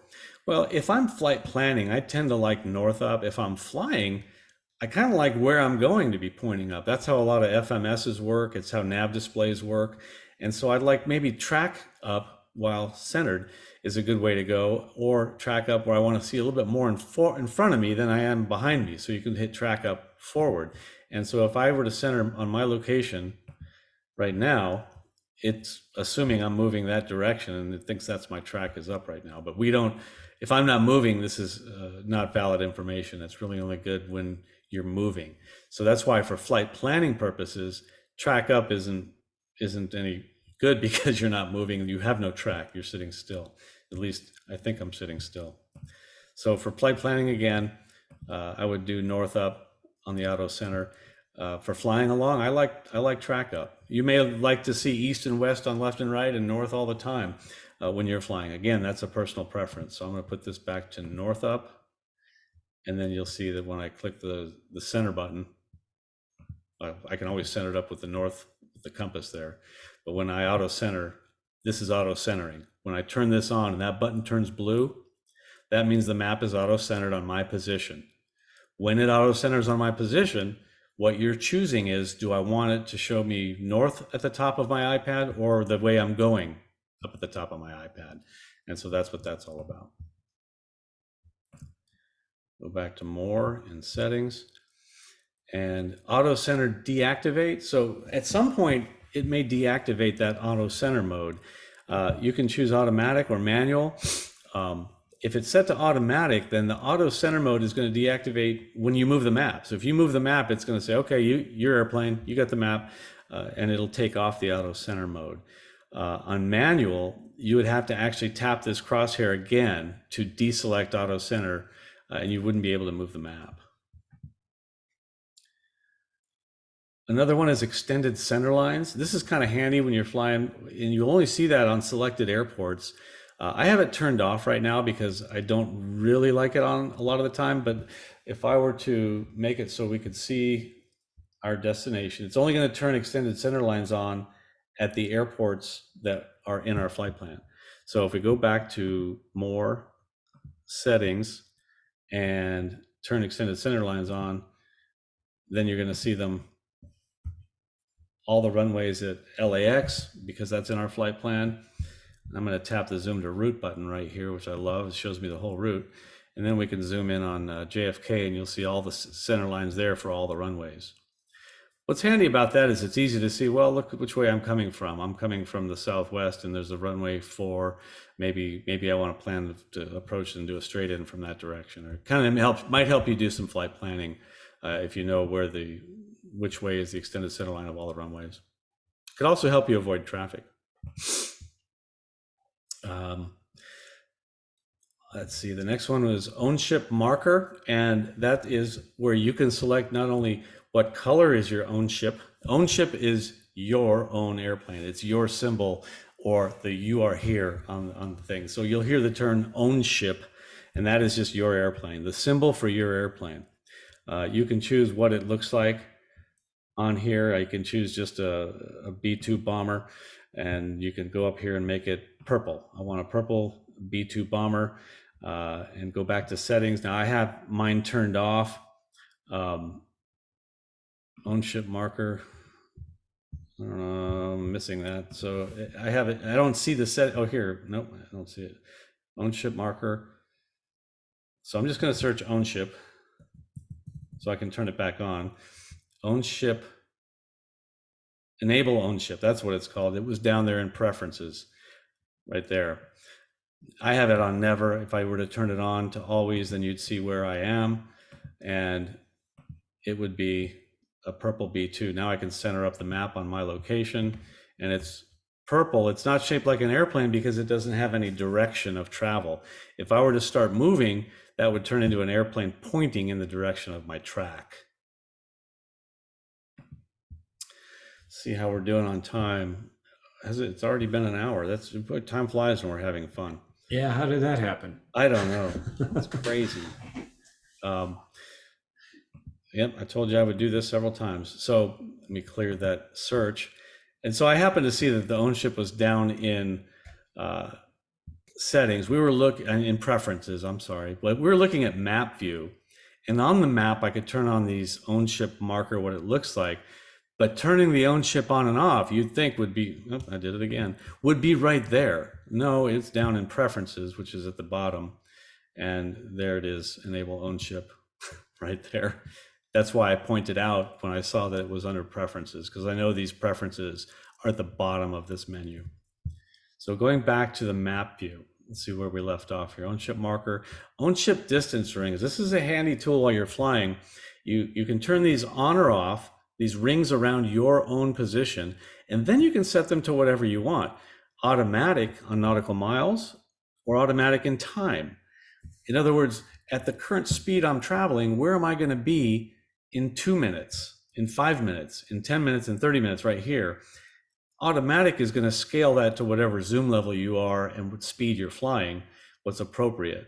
Well, if I'm flight planning, I tend to like north up. If I'm flying, I kind of like where I'm going to be pointing up. That's how a lot of FMSs work. It's how nav displays work. And so I'd like maybe track up while centered is a good way to go, or track up where I want to see a little bit more in front of me than I am behind me. So you can hit track up forward. And so if I were to center on my location right now, it's assuming I'm moving that direction, and it thinks that's my track is up right now. But we don't, if I'm not moving, this is not valid information. It's really only good when you're moving. So that's why for flight planning purposes, track up isn't any good, because you're not moving. You have no track. You're sitting still. At least I think I'm sitting still. So for flight planning, again, I would do north up on the auto center. For flying along, I like track up. You may like to see east and west on left and right and north all the time when you're flying. Again, that's a personal preference. So I'm going to put this back to north up, and then you'll see that when I click the center button, I can always center it up with the north, with the compass there. But when I auto center, this is auto centering. When I turn this on and that button turns blue, that means the map is auto centered on my position. When it auto centers on my position, what you're choosing is, do I want it to show me north at the top of my iPad, or the way I'm going up at the top of my iPad? And so that's what that's all about. Go back to more in settings, and auto center deactivate. So at some point it may deactivate that auto center mode. You can choose automatic or manual. If it's set to automatic, then the auto center mode is going to deactivate when you move the map. So if you move the map, it's going to say, okay, your airplane, you got the map, and it'll take off the auto center mode. On manual, you would have to actually tap this crosshair again to deselect auto center, and you wouldn't be able to move the map. Another one is extended center lines. This is kind of handy when you're flying, and you'll only see that on selected airports. I have it turned off right now because I don't really like it on a lot of the time, but if I were to make it so we could see our destination, it's only going to turn extended center lines on at the airports that are in our flight plan. So if we go back to more settings and turn extended center lines on, then you're going to see them, all the runways at LAX, because that's in our flight plan. I'm going to tap the zoom to route button right here, which I love. It shows me the whole route. And then we can zoom in on JFK, and you'll see all the center lines there for all the runways. What's handy about that is it's easy to see, well, look which way I'm coming from. I'm coming from the southwest, and there's a runway 4. Maybe I want to plan to approach and do a straight in from that direction. Or kind of might help you do some flight planning if you know which way is the extended center line of all the runways. It could also help you avoid traffic. Let's see, the next one was own ship marker, and that is where you can select not only what color is your own ship. Own ship is your own airplane. It's your symbol, or the "you are here" on the thing. So you'll hear the term own ship, and that is just your airplane, the symbol for your airplane. You can choose what it looks like on here. I can choose just a B-2 bomber, and you can go up here and make it purple. I want a purple B-2 bomber, and go back to settings. Now I have mine turned off. Own ship marker. I'm missing that. So I have it. I don't see the set. Oh, here. Nope, I don't see it. Own ship marker. So I'm just going to search own ship so I can turn it back on. Own ship. Enable own ship. That's what it's called. It was down there in preferences right there. I have it on never. If I were to turn it on to always, then you'd see where I am, and it would be a purple B2. Now I can center up the map on my location, and it's purple. It's not shaped like an airplane because it doesn't have any direction of travel. If I were to start moving, that would turn into an airplane pointing in the direction of my track. See how we're doing on time. It's already been an hour. Time flies when we're having fun. Yeah, how did that happen? I don't know. It's crazy. Yep, I told you I would do this several times. So let me clear that search. And so I happened to see that the own ship was down in settings. We were looking in preferences, I'm sorry, but we were looking at map view. And on the map, I could turn on these own ship marker, what it looks like. But turning the own ship on and off, you'd think would be, oh, I did it again, would be right there. No, it's down in preferences, which is at the bottom. And there it is, enable own ship right there. That's why I pointed out when I saw that it was under preferences, because I know these preferences are at the bottom of this menu. So going back to the map view, let's see where we left off here. Own ship marker, own ship distance rings. This is a handy tool while you're flying. You can turn these on or off, these rings around your own position, and then you can set them to whatever you want. Automatic on nautical miles or automatic in time. In other words, at the current speed I'm traveling, where am I going to be in 2 minutes, in 5 minutes, in 10 minutes, in 30 minutes right here? Automatic is going to scale that to whatever zoom level you are and what speed you're flying, what's appropriate.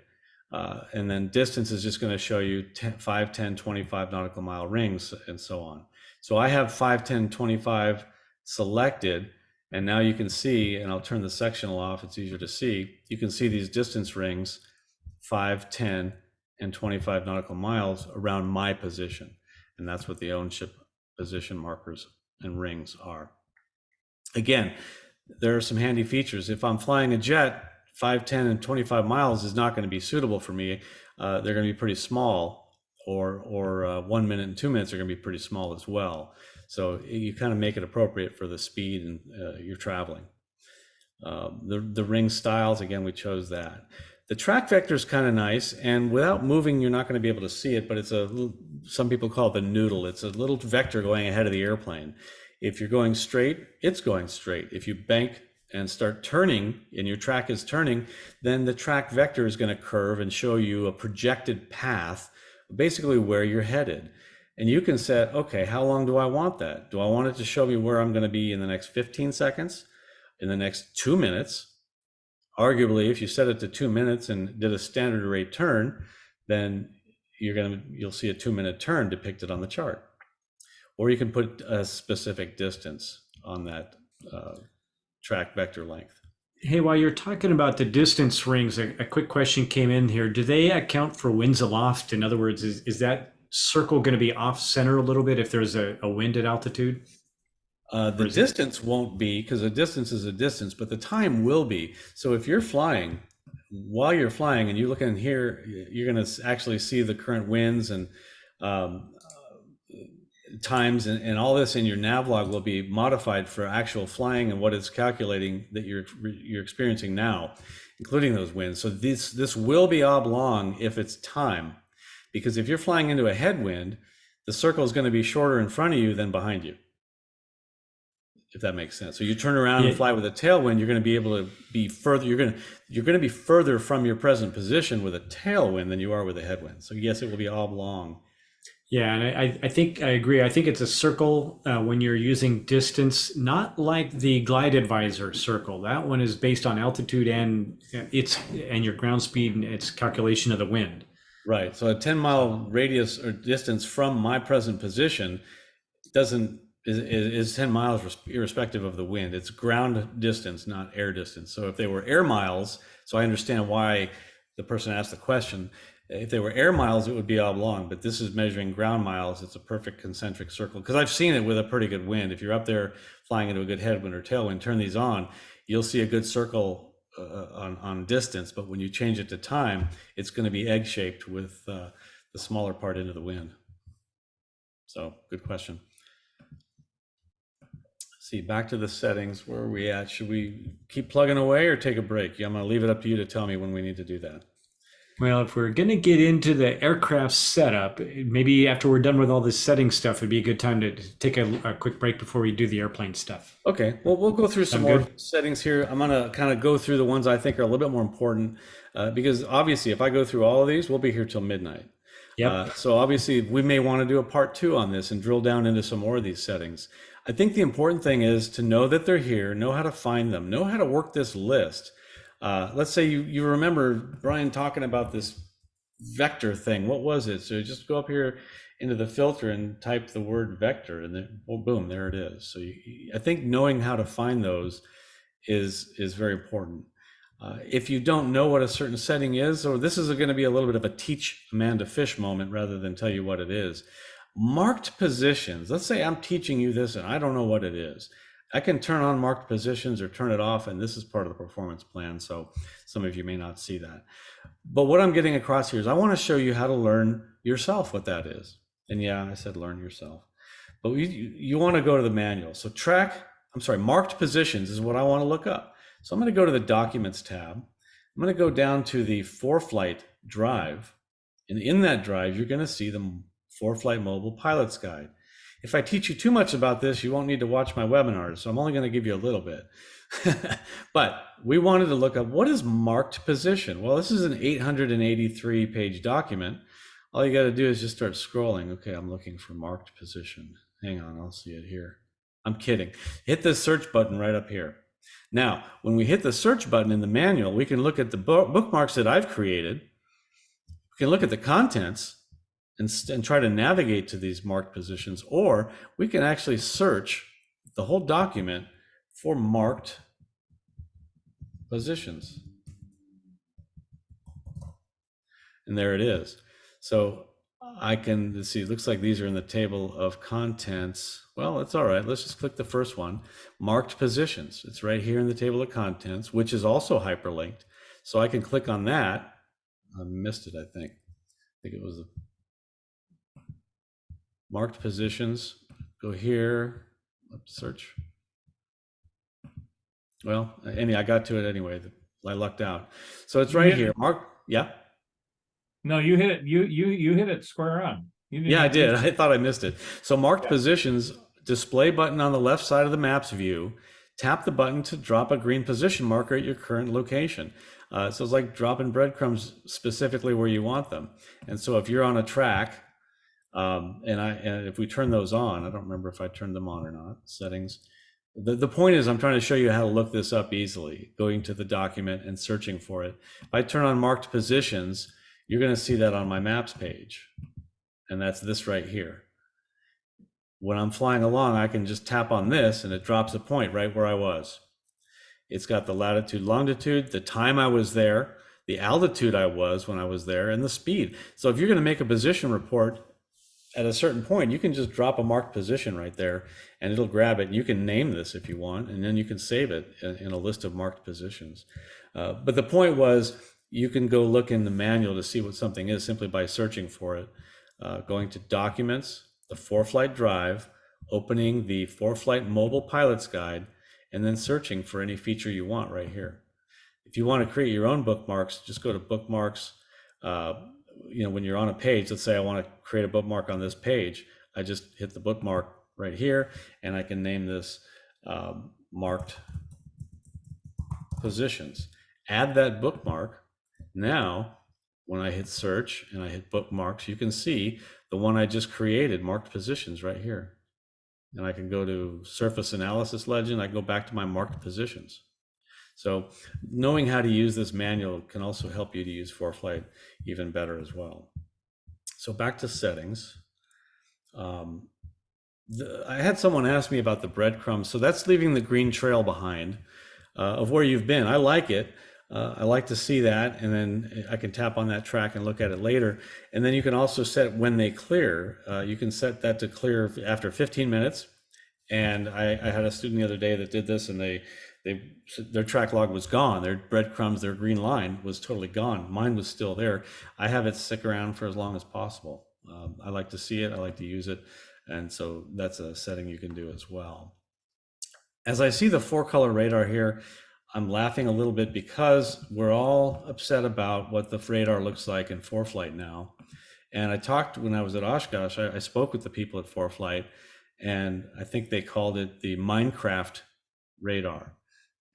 And then distance is just going to show you 5, 10, 25 nautical mile rings and so on. So I have 5, 10, 25 selected, and now you can see, and I'll turn the sectional off, it's easier to see. You can see these distance rings, 5, 10, and 25 nautical miles around my position. And that's what the own ship position markers and rings are. Again, there are some handy features. If I'm flying a jet, 5, 10, and 25 miles is not going to be suitable for me. They're going to be pretty small, or 1 minute and 2 minutes are going to be pretty small as well. So you kind of make it appropriate for the speed and you're traveling. The ring styles, again, we chose that. The track vector is kind of nice, and without moving, you're not going to be able to see it, but it's some people call it the noodle. It's a little vector going ahead of the airplane. If you're going straight, it's going straight. If you bank and start turning and your track is turning, then the track vector is going to curve and show you a projected path, basically where you're headed. And you can set, okay, how long do I want that? Do I want it to show me where I'm going to be in the next 15 seconds, in the next 2 minutes? Arguably, if you set it to 2 minutes and did a standard rate turn, then you'll see a 2-minute turn depicted on the chart. Or you can put a specific distance on that track vector length. Hey, while you're talking about the distance rings, a quick question came in here. Do they account for winds aloft? In other words, is that circle going to be off center a little bit if there's a wind at altitude? The distance won't be, because a distance is a distance, but the time will be. So if you're flying, while you're flying and you look in here, you're going to actually see the current winds and times, and all this in your nav log will be modified for actual flying and what it's calculating that you're experiencing now, including those winds. So this will be oblong if it's time, because if you're flying into a headwind, the circle is going to be shorter in front of you than behind you, if that makes sense. So you turn around and fly with a tailwind, you're going to be able to be further. You're going to be further from your present position with a tailwind than you are with a headwind. So yes, it will be oblong. Yeah, and I think I agree. I think it's a circle when you're using distance, not like the glide advisor circle. That one is based on altitude and your ground speed and its calculation of the wind. Right. So a 10-mile radius or distance from my present position is 10 miles irrespective of the wind. It's ground distance, not air distance. So if they were air miles, so I understand why the person asked the question. If they were air miles, it would be oblong, but this is measuring ground miles. It's a perfect concentric circle, because I've seen it with a pretty good wind. If you're up there flying into a good headwind or tailwind, turn these on, you'll see a good circle on distance, but when you change it to time, it's going to be egg-shaped with the smaller part into the wind. So good question. See, back to the settings. Where are we at? Should we keep plugging away or take a break? I'm going to leave it up to you to tell me when we need to do that. Well, if we're going to get into the aircraft setup, maybe after we're done with all this setting stuff, it'd be a good time to take a quick break before we do the airplane stuff. Okay, well, we'll go through some more settings here. I'm going to kind of go through the ones I think are a little bit more important, because obviously if I go through all of these, we'll be here till midnight. Yep. So obviously we may want to do a part 2 on this and drill down into some more of these settings. I think the important thing is to know that they're here, know how to find them, know how to work this list. Let's say you remember Brian talking about this vector thing. What was it? So just go up here into the filter and type the word vector, and then boom, there it is. So I think knowing how to find those is very important. If you don't know what a certain setting is, or this is going to be a little bit of a teach Amanda Fish moment rather than tell you what it is. Marked positions, let's say I'm teaching you this and I don't know what it is. I can turn on marked positions or turn it off, and this is part of the performance plan, so some of you may not see that. But what I'm getting across here is I want to show you how to learn yourself what that is. And yeah, I said learn yourself. But you want to go to the manual. So marked positions is what I want to look up. So I'm going to go to the Documents tab. I'm going to go down to the ForeFlight drive. And in that drive, you're going to see the ForeFlight Mobile Pilot's Guide. If I teach you too much about this, you won't need to watch my webinars, so I'm only going to give you a little bit. But we wanted to look up, what is marked position? Well, this is an 883 page document. All you got to do is just start scrolling. Okay, I'm looking for marked position. Hang on, I'll see it here. I'm kidding. Hit the search button right up here. Now, when we hit the search button in the manual, we can look at the bookmarks that I've created. We can look at the contents and try to navigate to these marked positions, or we can actually search the whole document for marked positions. And there it is. So I can see, it looks like these are in the table of contents. Well, it's all right. Let's just click the first one, marked positions. It's right here in the table of contents, which is also hyperlinked. So I can click on that. I missed it, I think. I think it was the marked positions. Go here, search. Well, I got to it anyway. I lucked out. So it's right here. Mark, yeah. No, you hit it. You hit it square on. Yeah, I did. I thought I missed it. So marked positions, display button on the left side of the maps view. Tap the button to drop a green position marker at your current location. So it's like dropping breadcrumbs specifically where you want them. And so if you're on a track, and if we turn those on, I don't remember if I turned them on or not, settings. The point is I'm trying to show you how to look this up easily, going to the document and searching for it. If I turn on marked positions, you're going to see that on my maps page. And that's this right here. When I'm flying along, I can just tap on this and it drops a point right where I was. It's got the latitude, longitude, the time I was there, the altitude I was when I was there, and the speed. So if you're going to make a position report at a certain point, you can just drop a marked position right there and it'll grab it. And you can name this if you want, and then you can save it in a list of marked positions. But the point was, you can go look in the manual to see what something is simply by searching for it, going to Documents, the ForeFlight drive, opening the ForeFlight Mobile Pilot's Guide, and then searching for any feature you want right here. If you want to create your own bookmarks, just go to Bookmarks. When you're on a page, let's say I want to create a bookmark on this page, I just hit the bookmark right here, and I can name this marked positions. Add that bookmark. Now, when I hit search and I hit bookmarks, you can see the one I just created, marked positions right here. And I can go to surface analysis legend. I go back to my marked positions. So knowing how to use this manual can also help you to use ForeFlight even better as well. So back to settings. I had someone ask me about the breadcrumbs. So that's leaving the green trail behind of where you've been. I like it. I like to see that, and then I can tap on that track and look at it later. And then you can also set when they clear. You can set that to clear after 15 minutes. And I had a student the other day that did this, and their track log was gone. Their breadcrumbs, their green line was totally gone. Mine was still there. I have it stick around for as long as possible. I like to see it. I like to use it. And so that's a setting you can do as well. As I see the 4-color radar here, I'm laughing a little bit because we're all upset about what the radar looks like in ForeFlight now. And I talked when I was at Oshkosh, I spoke with the people at ForeFlight, and I think they called it the Minecraft radar.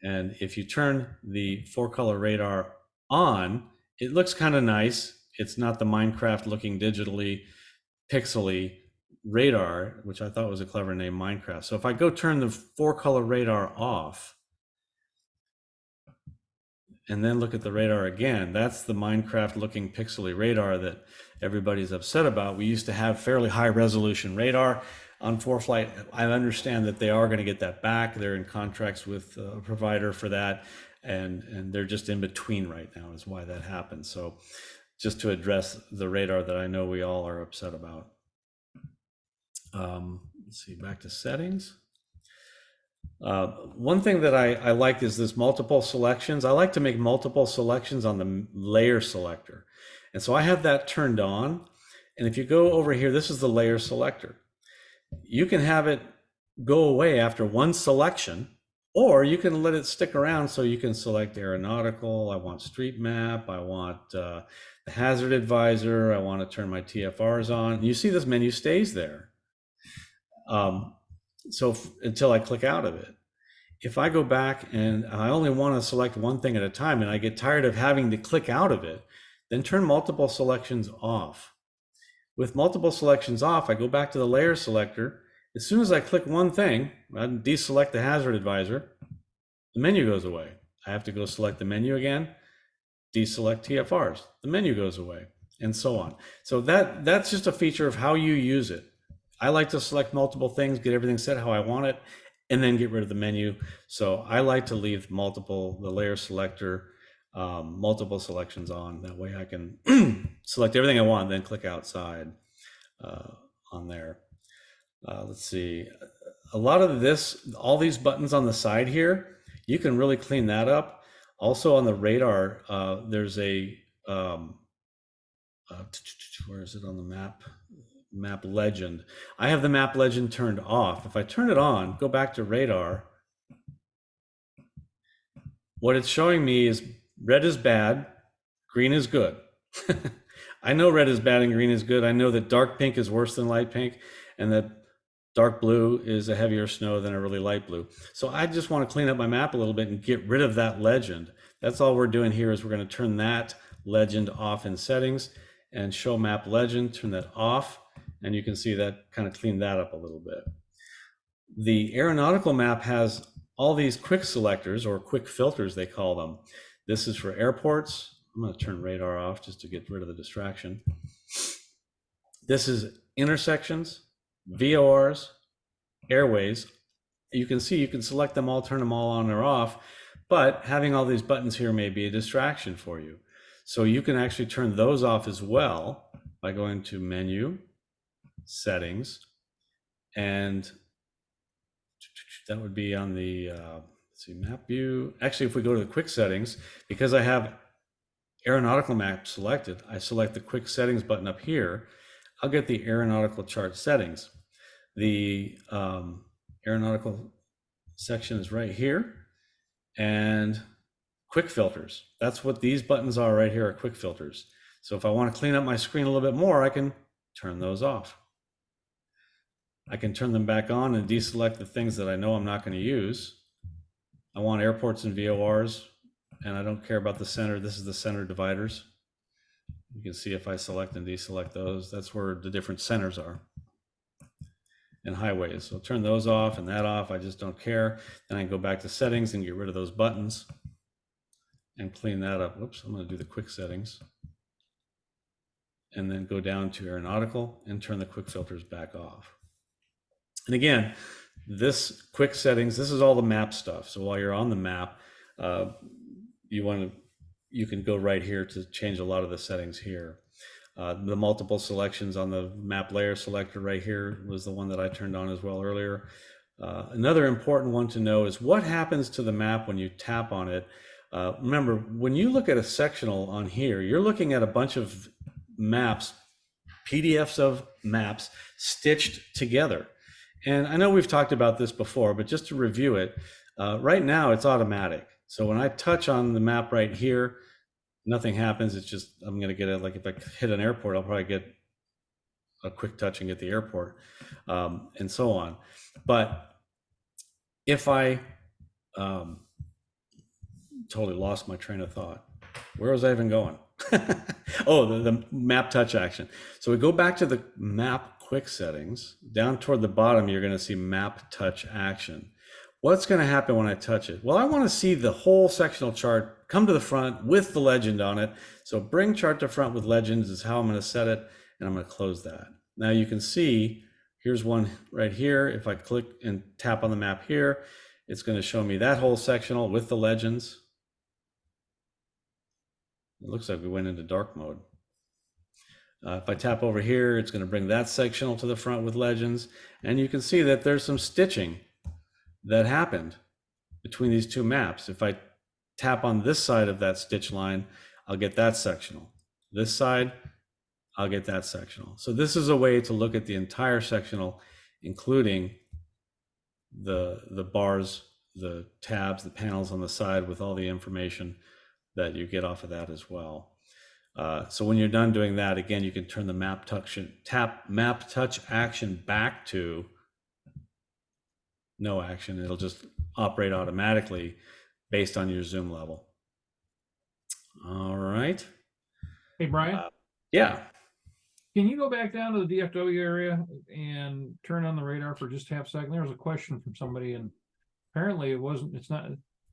And if you turn the 4-color radar on, it looks kind of nice. It's not the Minecraft looking digitally pixely radar, which I thought was a clever name, Minecraft. So if I go turn the 4-color radar off and then look at the radar again, that's the Minecraft looking pixely radar that everybody's upset about. We used to have fairly high resolution radar on ForeFlight. I understand that they are going to get that back. They're in contracts with a provider for that. and they're just in between right now is why that happens. So just to address the radar that I know we all are upset about. Let's see, back to settings. One thing that I like is this multiple selections. I like to make multiple selections on the layer selector. And so I have that turned on. And if you go over here, this is the layer selector. You can have it go away after one selection, or you can let it stick around so you can select aeronautical. I want street map. I want the hazard advisor. I want to turn my TFRs on. You see this menu stays there. So until I click out of it. If I go back and I only want to select one thing at a time and I get tired of having to click out of it, then turn multiple selections off. With multiple selections off, I go back to the layer selector. As soon as I click one thing, I deselect the hazard advisor, the menu goes away. I have to go select the menu again, deselect TFRs, the menu goes away, and so on. So that's just a feature of how you use it. I like to select multiple things, get everything set how I want it, and then get rid of the menu. So I like to leave the layer selector, multiple selections on. That way I can select everything I want, then click outside on there. Let's see. A lot of this, all these buttons on the side here, you can really clean that up. Also on the radar, there's a, where is it on the map? Map legend. I have the map legend turned off. If I turn it on, go back to radar, what it's showing me is red is bad, green is good. I know red is bad and green is good. I know that dark pink is worse than light pink, and that dark blue is a heavier snow than a really light blue. So I just want to clean up my map a little bit and get rid of that legend. That's all we're doing here is we're going to turn that legend off in settings and show map legend, turn that off. And you can see that kind of cleaned that up a little bit. The aeronautical map has all these quick selectors, or quick filters they call them. This is for airports. I'm going to turn radar off just to get rid of the distraction. This is intersections, VORs, airways. You can see you can select them all, turn them all on or off, but having all these buttons here may be a distraction for you. So you can actually turn those off as well by going to menu, settings, and that would be on the let's see, map view. Actually, if we go to the quick settings, because I have aeronautical map selected, I select the quick settings button up here. I'll get the aeronautical chart settings. The aeronautical section is right here, and quick filters. That's what these buttons are right here, are quick filters. So if I want to clean up my screen a little bit more, I can turn those off. I can turn them back on and deselect the things that I know I'm not going to use. I want airports and VORs, and I don't care about the center. This is the center dividers. You can see if I select and deselect those, that's where the different centers are. And highways, so turn those off and that off, I just don't care. Then I can go back to settings and get rid of those buttons and clean that up. Whoops, I'm going to do the quick settings. And then go down to aeronautical and turn the quick filters back off. And again, this quick settings, this is all the map stuff. So while you're on the map, you can go right here to change a lot of the settings here. The multiple selections on the map layer selector right here was the one that I turned on as well earlier. Another important one to know is what happens to the map when you tap on it. Remember, when you look at a sectional on here, you're looking at a bunch of maps, PDFs of maps stitched together. And I know we've talked about this before, but just to review it, right now it's automatic. So when I touch on the map right here, nothing happens. It's just, I'm going to get it. Like if I hit an airport, I'll probably get a quick touch and get the airport, and so on. But if I totally lost my train of thought, where was I even going? Oh, the map touch action. So we go back to the map quick settings. Down toward the bottom, you're going to see map touch action. What's going to happen when I touch it? Well, I want to see the whole sectional chart come to the front with the legend on it. So bring chart to front with legends is how I'm going to set it, and I'm going to close that. Now you can see, here's one right here. If I click and tap on the map here, it's going to show me that whole sectional with the legends. It looks like we went into dark mode. If I tap over here, it's going to bring that sectional to the front with legends. And you can see that there's some stitching that happened between these two maps. If I tap on this side of that stitch line, I'll get that sectional. This side, I'll get that sectional. So this is a way to look at the entire sectional, including the bars, the tabs, the panels on the side with all the information that you get off of that as well. So when you're done doing that, again, you can turn the map touch action back to no action. It'll just operate automatically based on your zoom level. All right. Hey, Brian. Yeah. Can you go back down to the DFW area and turn on the radar for just half a second? There was a question from somebody, and apparently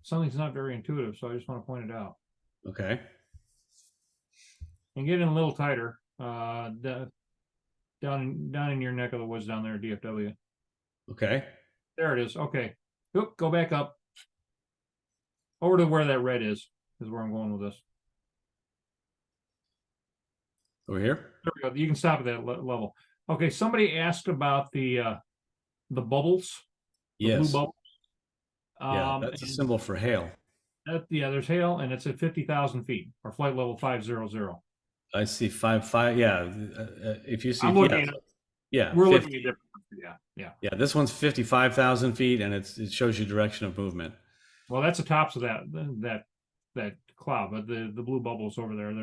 something's not very intuitive, so I just want to point it out. Okay. And get in a little tighter, down in your neck of the woods down there at DFW. Okay. There it is. Okay. Oop, go back up. Over to where that red is where I'm going with this. Over here? There we go. You can stop at that level. Okay, somebody asked about the bubbles. The Yes. blue bubbles. Yeah, that's a symbol for hail. There's hail, and it's at 50,000 feet, or flight level 500. I see 5. Yeah. If you see, I'm looking at it. Yeah. We're 50. looking at different. Yeah. Yeah, this one's 55,000 feet, and it shows you direction of movement. Well, that's the tops of that cloud, but the blue bubbles over there.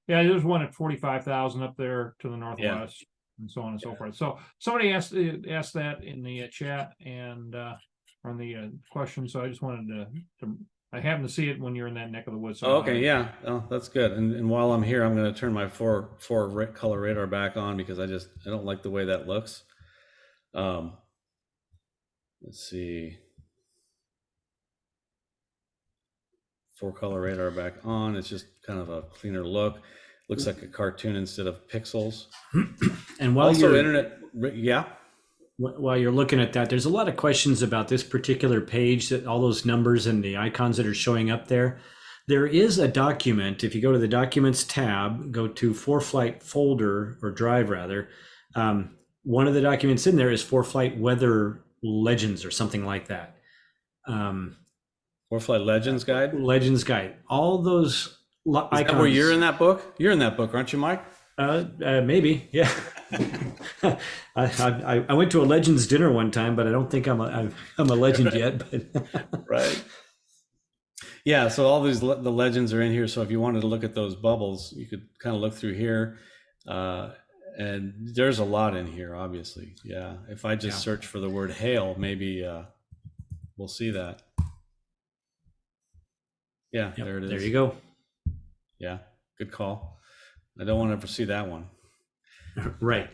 There's one at 45,000 up there to the northwest, and so on and so forth. So somebody asked that in the chat and on the question. So I just wanted to I happened to see it when you're in that neck of the woods. So okay, yeah, oh, that's good. And while I'm here, I'm going to turn my four color radar back on because I don't like the way that looks. Let's see. 4 color radar back on. It's just kind of a cleaner look. Looks like a cartoon instead of pixels. And while also, you're while you're looking at that, there's a lot of questions about this particular page, that all those numbers and the icons that are showing up there. There is a document. If you go to the Documents tab, go to ForeFlight folder or drive rather. One of the documents in there is ForeFlight Weather Legends or something like that. ForeFlight Legends Guide. Legends Guide. All those icons. Is that where you're in that book? You're in that book, aren't you, Mike? Maybe, yeah. I went to a Legends dinner one time, but I don't think I'm a legend yet. But right. Yeah. So all the legends are in here. So if you wanted to look at those bubbles, you could kind of look through here, and there's a lot in here. Obviously, yeah. If I just search for the word hail, maybe we'll see that. Yeah, yep, there it is. There you go. Yeah, good call. I don't want to ever see that one. Right.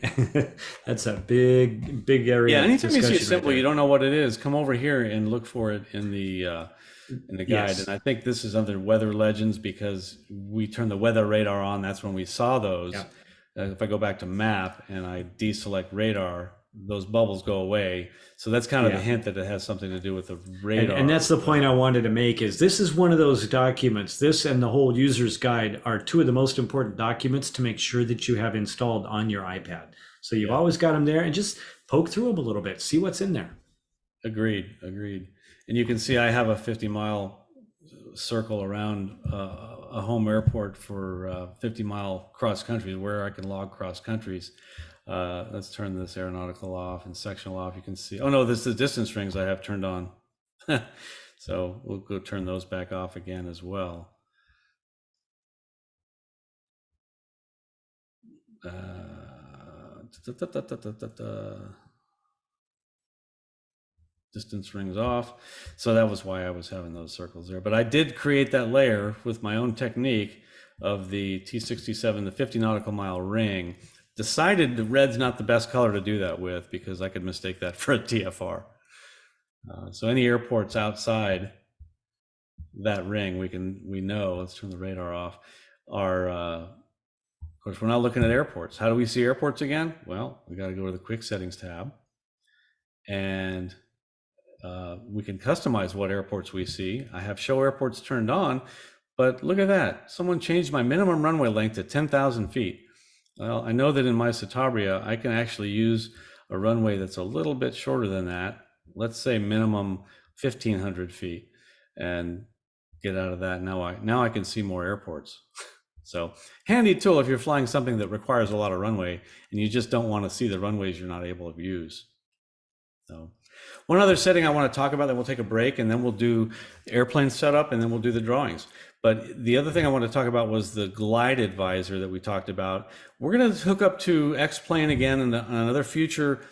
That's a big area. Yeah, anytime you see a symbol, you don't know what it is, come over here and look for it in the guide. Yes. And I think this is under weather legends because we turned the weather radar on. That's when we saw those. Yeah. If I go back to map and I deselect radar, those bubbles go away. So that's kind of the hint that it has something to do with the radar. And that's the point I wanted to make is this is one of those documents. This and the whole user's guide are two of the most important documents to make sure that you have installed on your iPad. So you've always got them there and just poke through them a little bit, see what's in there. Agreed. And you can see I have a 50-mile circle around a home airport for 50-mile cross countries where I can log cross countries. Let's turn this aeronautical off and sectional off. You can see, oh no, this is the distance rings I have turned on. So we'll go turn those back off again as well. Distance rings off. So that was why I was having those circles there. But I did create that layer with my own technique of the T67, the 50 nautical mile ring. Decided the red's not the best color to do that with because I could mistake that for a TFR. So any airports outside that ring, we know, let's turn the radar off, are, of course, we're not looking at airports. How do we see airports again? Well, we got to go to the quick settings tab and we can customize what airports we see. I have show airports turned on, But look at that. Someone changed my minimum runway length to 10,000 feet. Well, I know that in my Citabria, I can actually use a runway that's a little bit shorter than that. Let's say minimum 1,500 feet, and get out of that. Now I can see more airports. So handy tool if you're flying something that requires a lot of runway and you just don't want to see the runways you're not able to use. So one other setting I want to talk about, then we'll take a break, and then we'll do airplane setup, and then we'll do the drawings. But the other thing I want to talk about was the glide advisor that we talked about. We're going to hook up to X-Plane again in another future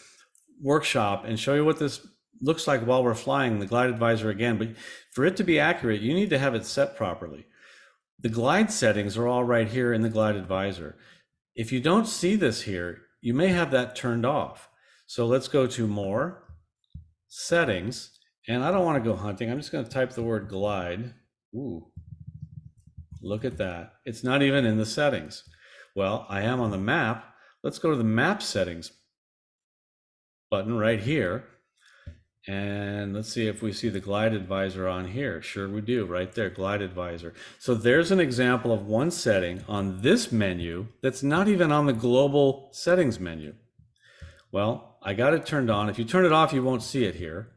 workshop and show you what this looks like while we're flying the glide advisor again. But for it to be accurate, you need to have it set properly. The glide settings are all right here in the glide advisor. If you don't see this here, you may have that turned off. So let's go to more, settings, and I don't want to go hunting. I'm just going to type the word glide. Ooh, look at that. It's not even in the settings. Well, I am on the map. Let's go to the map settings button right here. And let's see if we see the glide advisor on here. Sure we do, right there, glide advisor. So there's an example of one setting on this menu that's not even on the global settings menu. Well, I got it turned on. If you turn it off, you won't see it here.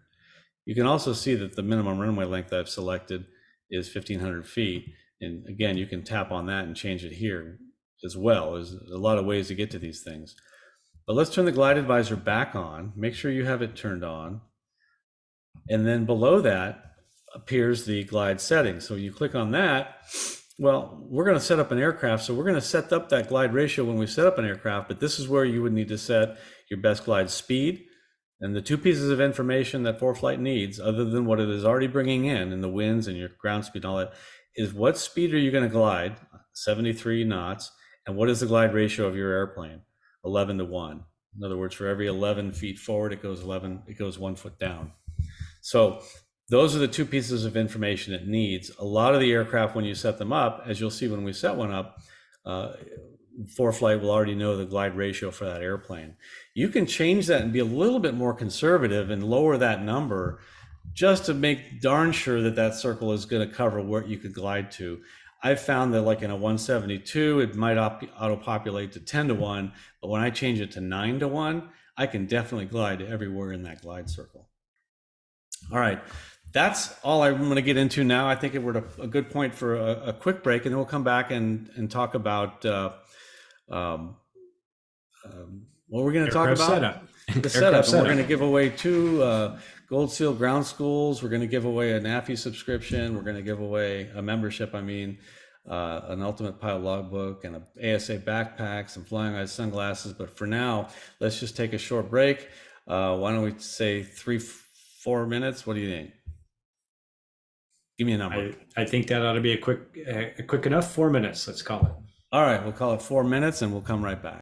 You can also see that the minimum runway length I've selected is 1,500 feet. And again, you can tap on that and change it here as well. There's a lot of ways to get to these things. But let's turn the glide advisor back on. Make sure you have it turned on. And then below that appears the glide settings. So you click on that. Well, we're going to set up an aircraft. So we're going to set up that glide ratio when we set up an aircraft, but this is where you would need to set your best glide speed. And the two pieces of information that ForeFlight needs, other than what it is already bringing in the winds and your ground speed and all that, is what speed are you going to glide, 73 knots, and what is the glide ratio of your airplane, 11 to 1. In other words, for every 11 feet forward, it goes 1 foot down. So those are the two pieces of information it needs. A lot of the aircraft, when you set them up, as you'll see when we set one up, ForeFlight will already know the glide ratio for that airplane. You can change that and be a little bit more conservative and lower that number just to make darn sure that that circle is going to cover where you could glide to. I've found that like in a 172, it might auto-populate to 10 to 1, but when I change it to 9 to 1, I can definitely glide everywhere in that glide circle. All right, that's all I'm going to get into now. I think we're at a good point for a quick break, and then we'll come back and talk about what we're going to talk about. Setup. The setup. And we're going to give away 2 Gold Seal ground schools. We're going to give away a NAFI subscription. We're going to give away a membership. an Ultimate Pilot logbook and an ASA backpack, some Flying Eyes sunglasses. But for now, let's just take a short break. Why don't we say 3-4 minutes? What do you think? Give me a number. I think that ought to be a quick enough 4 minutes. Let's call it. All right, we'll call it 4 minutes, and we'll come right back.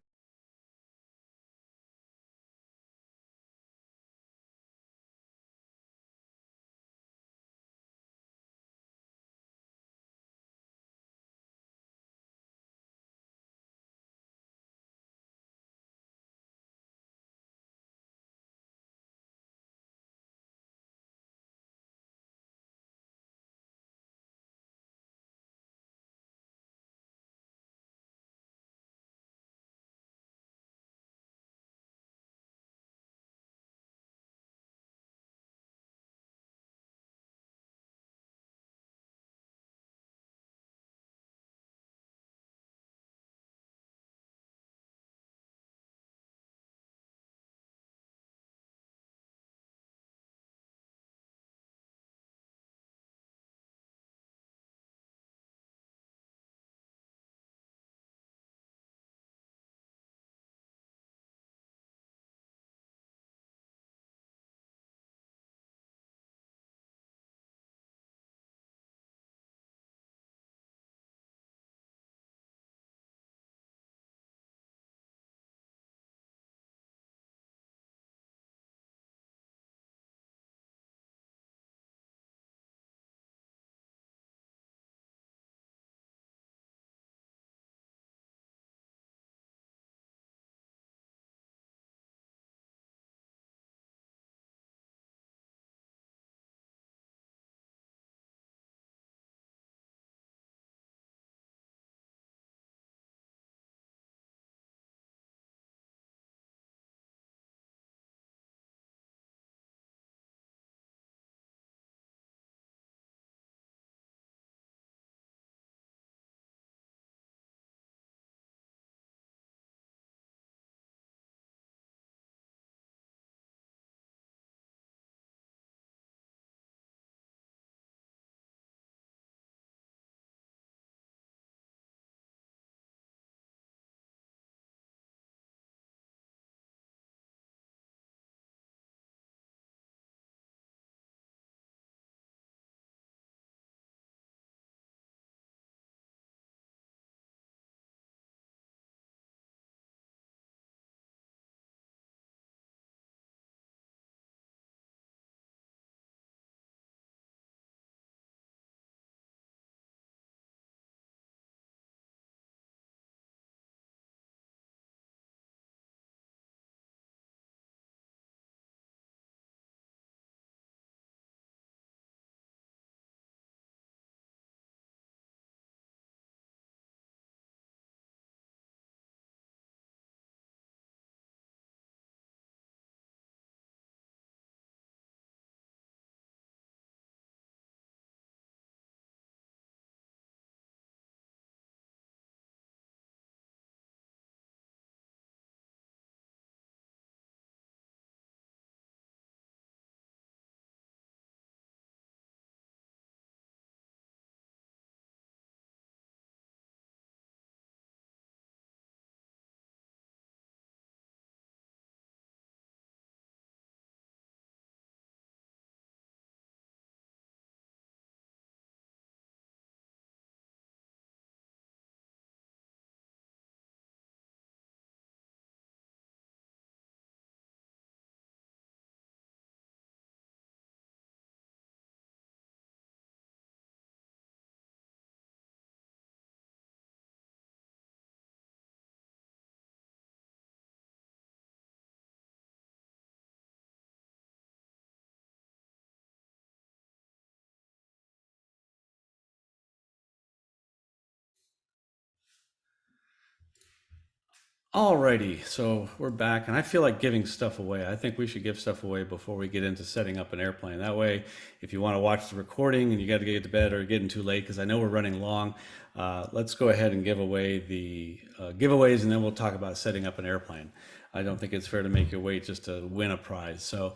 Alrighty, so we're back, and I feel like giving stuff away. I think we should give stuff away before we get into setting up an airplane. That way, if you want to watch the recording and you got to get to bed or getting too late, because I know we're running long, let's go ahead and give away the giveaways, and then we'll talk about setting up an airplane. I don't think it's fair to make you wait just to win a prize. So,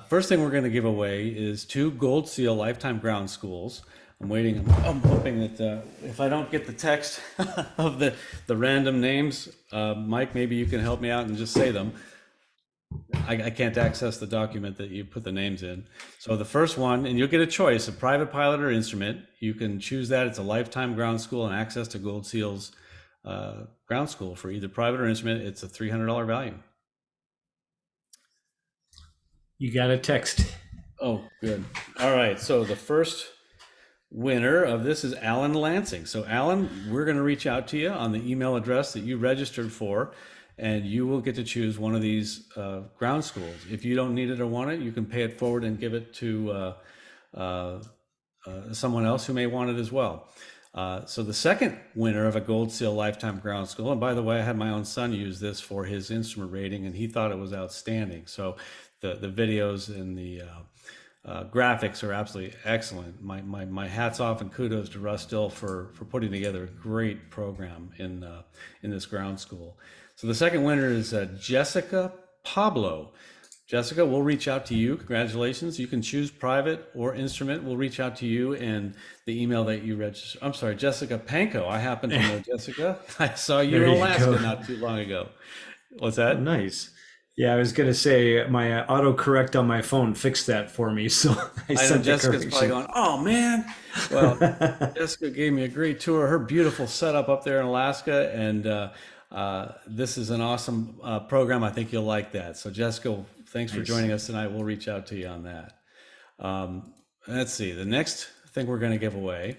first thing we're going to give away is 2 Gold Seal Lifetime Ground Schools. I'm waiting. I'm hoping that if I don't get the text of the random names, Mike, maybe you can help me out and just say them. I can't access the document that you put the names in. So the first one, and you'll get a choice, a private pilot or instrument. You can choose that. It's a lifetime ground school and access to Gold Seal's ground school for either private or instrument. It's a $300 value. You got a text. Oh, good. All right. So the first winner of this is Alan Lansing. So Alan, we're going to reach out to you on the email address that you registered for, and you will get to choose one of these ground schools. If you don't need it or want it, you can pay it forward and give it to someone else who may want it as well. So the second winner of a Gold Seal Lifetime Ground School, and by the way, I had my own son use this for his instrument rating, and he thought it was outstanding. So the videos and the graphics are absolutely excellent. My hats off and kudos to Russ Dill for putting together a great program in this ground school. So the second winner is Jessica Pablo. Jessica, we'll reach out to you. Congratulations. You can choose private or instrument. We'll reach out to you and the email that you register. I'm sorry, Jessica Panko. I happen to know Jessica. I saw you in Alaska not too long ago. What's that? Oh, nice. Yeah, I was going to say my autocorrect on my phone fixed that for me, so I sent the Jessica's probably correction. going, oh man. Well, Jessica gave me a great tour. Her beautiful setup up there in Alaska, and this is an awesome program. I think you'll like that. So Jessica, thanks for joining us tonight. We'll reach out to you on that. Let's see. The next thing we're going to give away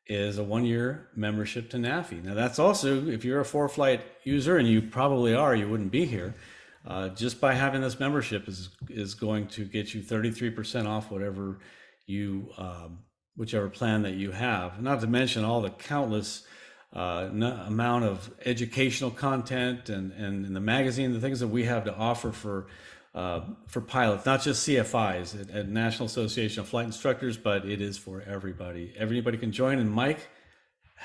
is a 1-year membership to NAFI. Now that's also, if you're a ForeFlight user, and you probably are, you wouldn't be here. Just by having this membership is going to get you 33% off whatever you whichever plan that you have. Not to mention all the countless amount of educational content and the magazine, the things that we have to offer for pilots, not just CFIs at National Association of Flight Instructors, but it is for everybody. Everybody can join. And Mike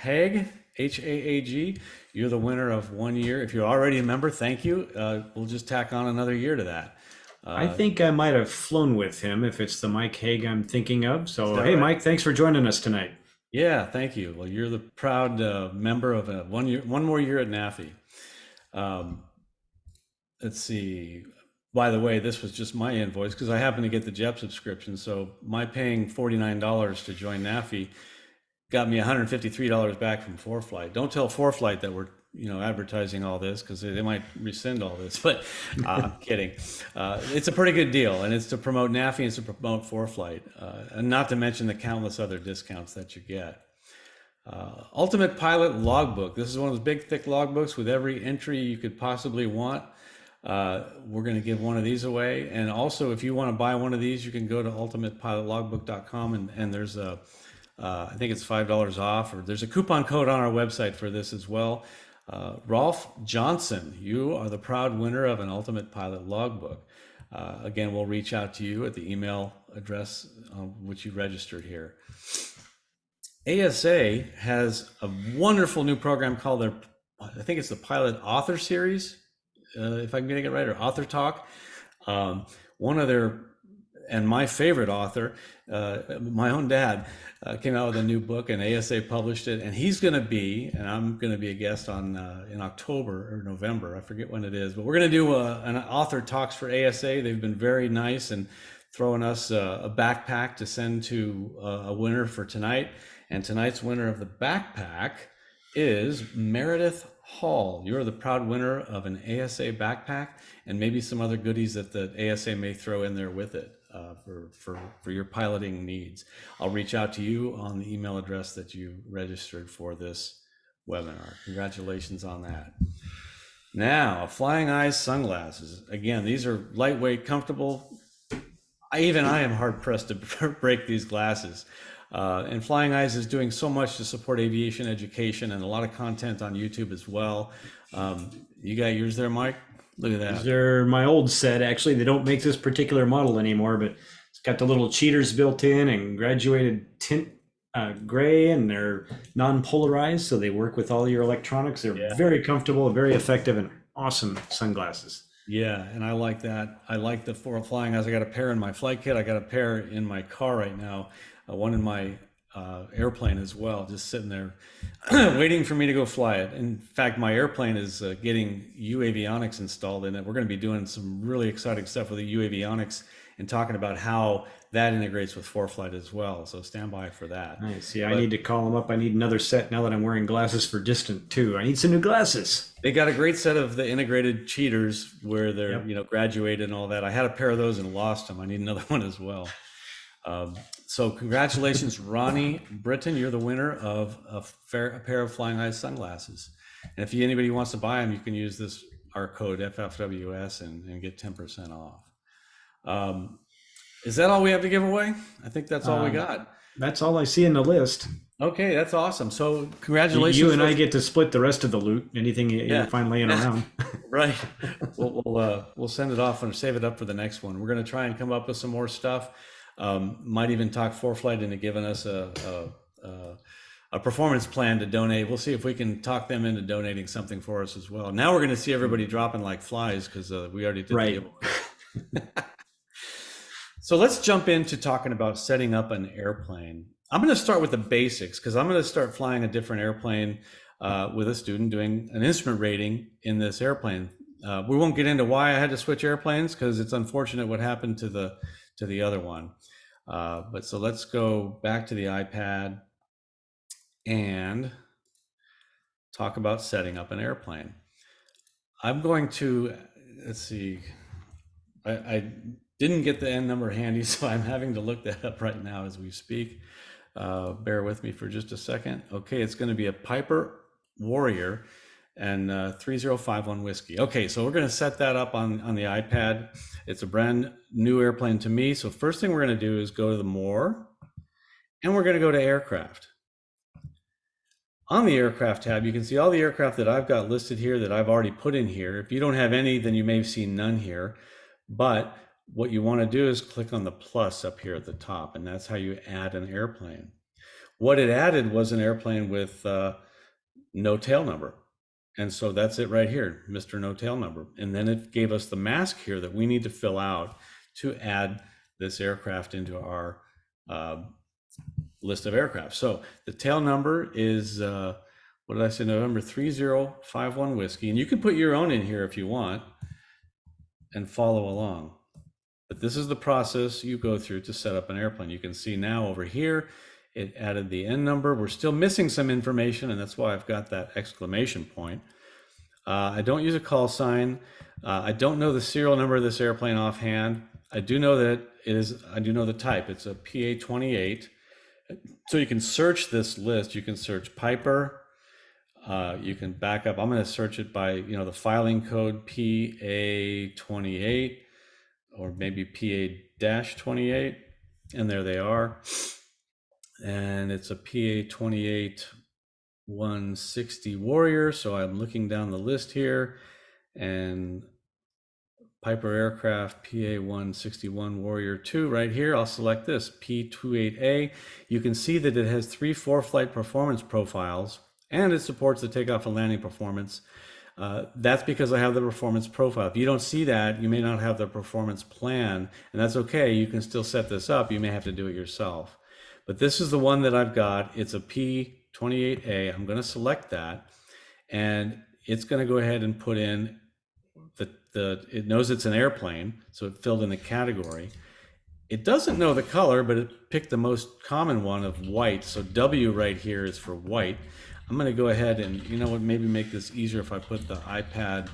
Haag, Haag, you're the winner of 1 year. If you're already a member, thank you. We'll just tack on another year to that. I think I might have flown with him if it's the Mike Haag I'm thinking of. So, hey, right? Mike, thanks for joining us tonight. Yeah, thank you. Well, you're the proud member of one more year at NAFI. Let's see. By the way, this was just my invoice because I happen to get the JEP subscription. So my paying $49 to join NAFI got me $153 back from ForeFlight. Don't tell ForeFlight that we're advertising all this because they might rescind all this, but I'm kidding. It's a pretty good deal, and it's to promote NAFI and it's to promote ForeFlight, and not to mention the countless other discounts that you get. Ultimate Pilot Logbook. This is one of those big, thick logbooks with every entry you could possibly want. We're going to give one of these away, and also if you want to buy one of these, you can go to ultimatepilotlogbook.com, and there's a I think it's $5 off, or there's a coupon code on our website for this as well. Rolf Johnson, you are the proud winner of an Ultimate Pilot Logbook. Again, we'll reach out to you at the email address which you registered here. ASA has a wonderful new program called I think it's the Pilot Author Series, if I'm getting it right, or Author Talk. One of their, and my favorite author, my own dad, came out with a new book, and ASA published it, and he's going to be, and I'm going to be a guest on in October or November, I forget when it is, but we're going to do an author talks for ASA. They've been very nice and throwing us a backpack to send to a winner for tonight, and tonight's winner of the backpack is Meredith Hall. You're the proud winner of an ASA backpack and maybe some other goodies that the ASA may throw in there with it. For your piloting needs. I'll reach out to you on the email address that you registered for this webinar. Congratulations on that. Now, Flying Eyes sunglasses. Again, these are lightweight, comfortable. I am hard pressed to break these glasses. And Flying Eyes is doing so much to support aviation education and a lot of content on YouTube as well. You got yours there, Mike? Look at These that. are my old set. Actually, they don't make this particular model anymore, but it's got the little cheaters built in and graduated tint gray, and they're non-polarized, so they work with all your electronics. They're Yeah. very comfortable, very effective, and awesome sunglasses. Yeah, and I like that. I like the Flying Eyes. I got a pair in my flight kit. I got a pair in my car right now. One in my airplane as well, just sitting there waiting for me to go fly it. In fact, my airplane is getting UAvionics installed in it. We're going to be doing some really exciting stuff with the UAvionics and talking about how that integrates with ForeFlight as well. So stand by for that. Nice. Yeah, I need to call them up. I need another set now that I'm wearing glasses for distant too. I need some new glasses. They got a great set of the integrated cheaters where they're, graduated and all that. I had a pair of those and lost them. I need another one as well. So congratulations, Ronnie Britton. You're the winner of a pair of Flying Eyes sunglasses. And if anybody wants to buy them, you can use our code FFWS and get 10% off. Is that all we have to give away? I think that's all we got. That's all I see in the list. Okay, that's awesome. So congratulations. You and I get to split the rest of the loot. Anything you find laying around. Right. We'll send it off and save it up for the next one. We're going to try and come up with some more stuff. Might even talk ForeFlight into giving us a performance plan to donate. We'll see if we can talk them into donating something for us as well. Now we're going to see everybody dropping like flies because we already did the giveaway. So let's jump into talking about setting up an airplane. I'm going to start with the basics because I'm going to start flying a different airplane with a student doing an instrument rating in this airplane. We won't get into why I had to switch airplanes because it's unfortunate what happened to the other one. But so let's go back to the iPad and talk about setting up an airplane. I'm going to, let's see, I didn't get the N number handy, so I'm having to look that up right now as we speak. Bear with me for just a second. Okay, it's going to be a Piper Warrior and 3051 Whiskey. Okay, so we're going to set that up on the iPad. It's a brand new airplane to me. So first thing we're going to do is go to the More, and we're going to go to Aircraft. On the Aircraft tab, you can see all the aircraft that I've got listed here that I've already put in here. If you don't have any, then you may have seen none here. But what you want to do is click on the plus up here at the top, and that's how you add an airplane. What it added was an airplane with no tail number. And so that's it right here, Mr. No Tail Number. And then it gave us the mask here that we need to fill out to add this aircraft into our list of aircraft. So the tail number is, what did I say, November 3051 Whiskey. And you can put your own in here if you want and follow along. But this is the process you go through to set up an airplane. You can see now over here, it added the N number. We're still missing some information, and that's why I've got that exclamation point. I don't use a call sign. I don't know the serial number of this airplane offhand. I do know that I do know the type. It's a PA-28. So you can search this list. You can search Piper. You can back up. I'm going to search it by, the filing code PA-28 or maybe PA-28. And there they are. And it's a PA-28 160 Warrior. So I'm looking down the list here, and Piper Aircraft PA-161 Warrior 2 right here. I'll select this P-28A. You can see that it has 3 ForeFlight performance profiles, and it supports the takeoff and landing performance. That's because I have the performance profile. If you don't see that, you may not have the performance plan, and that's okay. You can still set this up. You may have to do it yourself. But this is the one that I've got. It's a P-28A. I'm going to select that, and it's going to go ahead and put in it knows it's an airplane, so it filled in the category. It doesn't know the color, but it picked the most common one of white. So W right here is for white. I'm going to go ahead and, maybe make this easier if I put the iPad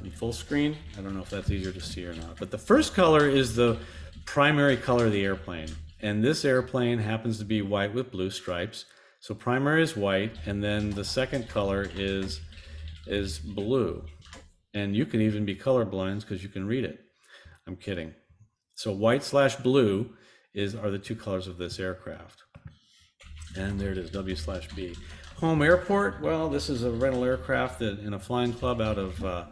in full screen. I don't know if that's easier to see or not. But the first color is the primary color of the airplane. And this airplane happens to be white with blue stripes. So primary is white, and then the second color is blue. And you can even be colorblind because you can read it. I'm kidding. So white/blue are the 2 colors of this aircraft. And there it is, W/B. Home airport, well, this is a rental aircraft in a flying club out of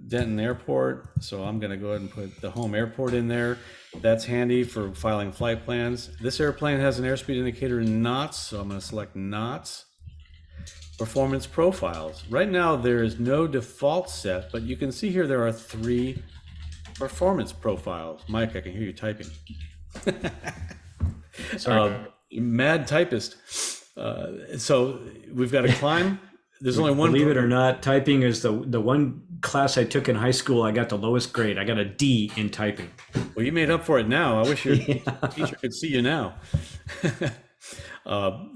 Denton Airport. So I'm going to go ahead and put the home airport in there. That's handy for filing flight plans. This airplane has an airspeed indicator in knots, so I'm going to select knots. Performance profiles. Right now there is no default set, but you can see here there are 3 performance profiles. Mike, I can hear you typing. Sorry. Mad typist. So we've got to climb. There's only one. Believe it or not, typing is the one class I took in high school. I got the lowest grade. I got a D in typing. Well, you made up for it now. I wish your teacher could see you now.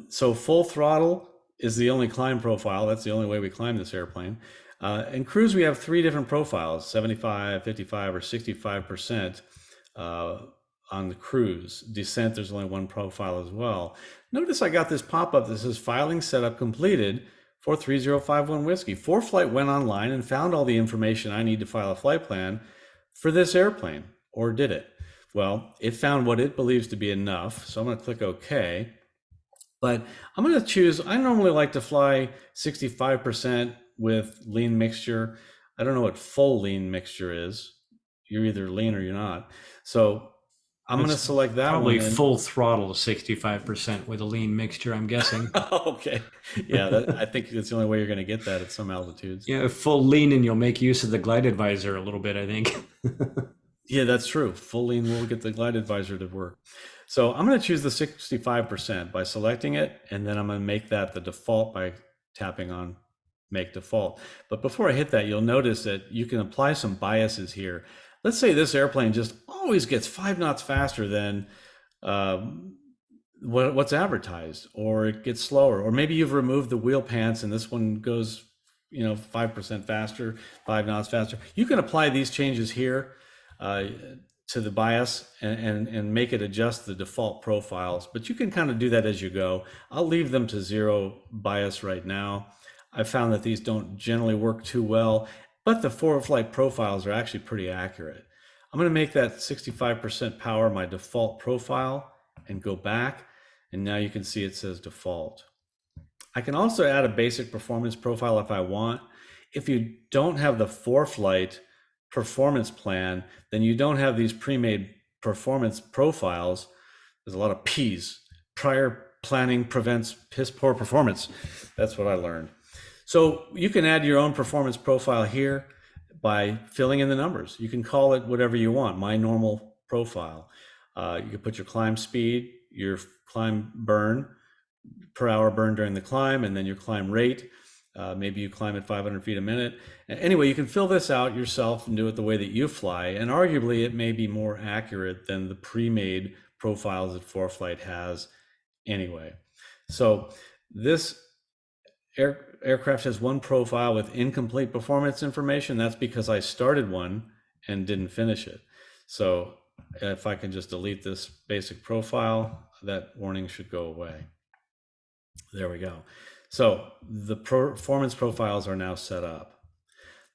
So full throttle is the only climb profile. That's the only way we climb this airplane. In cruise, we have 3 different profiles, 75, 55, or 65%. On the cruise. Descent, there's only one profile as well. Notice I got this pop-up that says filing setup completed for 3051 Whiskey. ForeFlight went online and found all the information I need to file a flight plan for this airplane, or did it? Well, it found what it believes to be enough, so I'm going to click OK. But I'm going to choose, I normally like to fly 65% with lean mixture. I don't know what full lean mixture is. You're either lean or you're not. So I'm going to select that probably one. Full throttle 65% with a lean mixture, I'm guessing. Okay. Yeah, I think that's the only way you're going to get that at some altitudes. Yeah, full lean and you'll make use of the glide advisor a little bit, I think. Yeah, that's true. Full lean will get the glide advisor to work. So I'm going to choose the 65% by selecting it, and then I'm going to make that the default by tapping on make default. But before I hit that, you'll notice that you can apply some biases here. Let's say this airplane just always gets 5 knots faster than what's advertised, or it gets slower, or maybe you've removed the wheel pants and this one goes 5% faster, 5 knots faster. You can apply these changes here to the bias and make it adjust the default profiles, but you can kind of do that as you go. I'll leave them to 0 bias right now. I found that these don't generally work too well, but the ForeFlight profiles are actually pretty accurate. I'm going to make that 65% power my default profile and go back. And now you can see it says default. I can also add a basic performance profile if I want. If you don't have the ForeFlight performance plan, then you don't have these pre-made performance profiles. There's a lot of P's. Prior planning prevents piss poor performance. That's what I learned. So you can add your own performance profile here by filling in the numbers. You can call it whatever you want, my normal profile. You can put your climb speed, your climb burn, per hour burn during the climb, and then your climb rate. Maybe you climb at 500 feet a minute. Anyway, you can fill this out yourself and do it the way that you fly. And arguably, it may be more accurate than the pre-made profiles that ForeFlight has anyway. So this aircraft has one profile with incomplete performance information. That's because I started one and didn't finish it. So if I can just delete this basic profile, that warning should go away. There we go. So the performance profiles are now set up.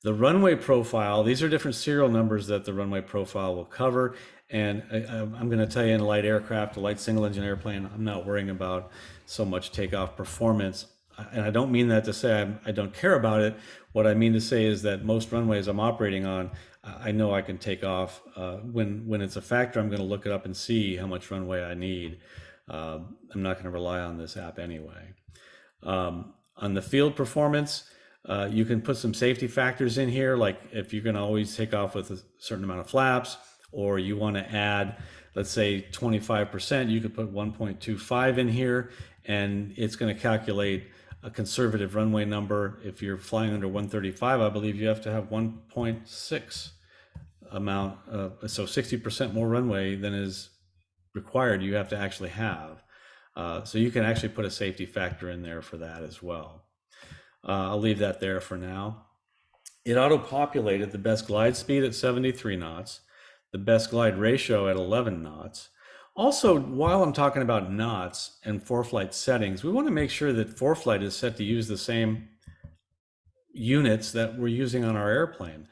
The runway profile, these are different serial numbers that the runway profile will cover. And I'm going to tell you, in a light aircraft, a light single engine airplane, I'm not worrying about so much takeoff performance. And I don't mean that to say I don't care about it. What I mean to say is that most runways I'm operating on, I know I can take off. When it's a factor, I'm going to look it up and see how much runway I need. I'm not going to rely on this app anyway. On the field performance, you can put some safety factors in here, like if you're going to always take off with a certain amount of flaps, or you want to add, let's say 25%, you could put 1.25 in here, and it's going to calculate a conservative runway number. If you're flying under 135, I believe you have to have 1.6 amount, so 60% more runway than is required you have to actually have. So you can actually put a safety factor in there for that as well. I'll leave that there for now. It auto-populated the best glide speed at 73 knots, the best glide ratio at 11 knots. Also, while I'm talking about knots and ForeFlight settings, we want to make sure that ForeFlight is set to use the same units that we're using on our airplane.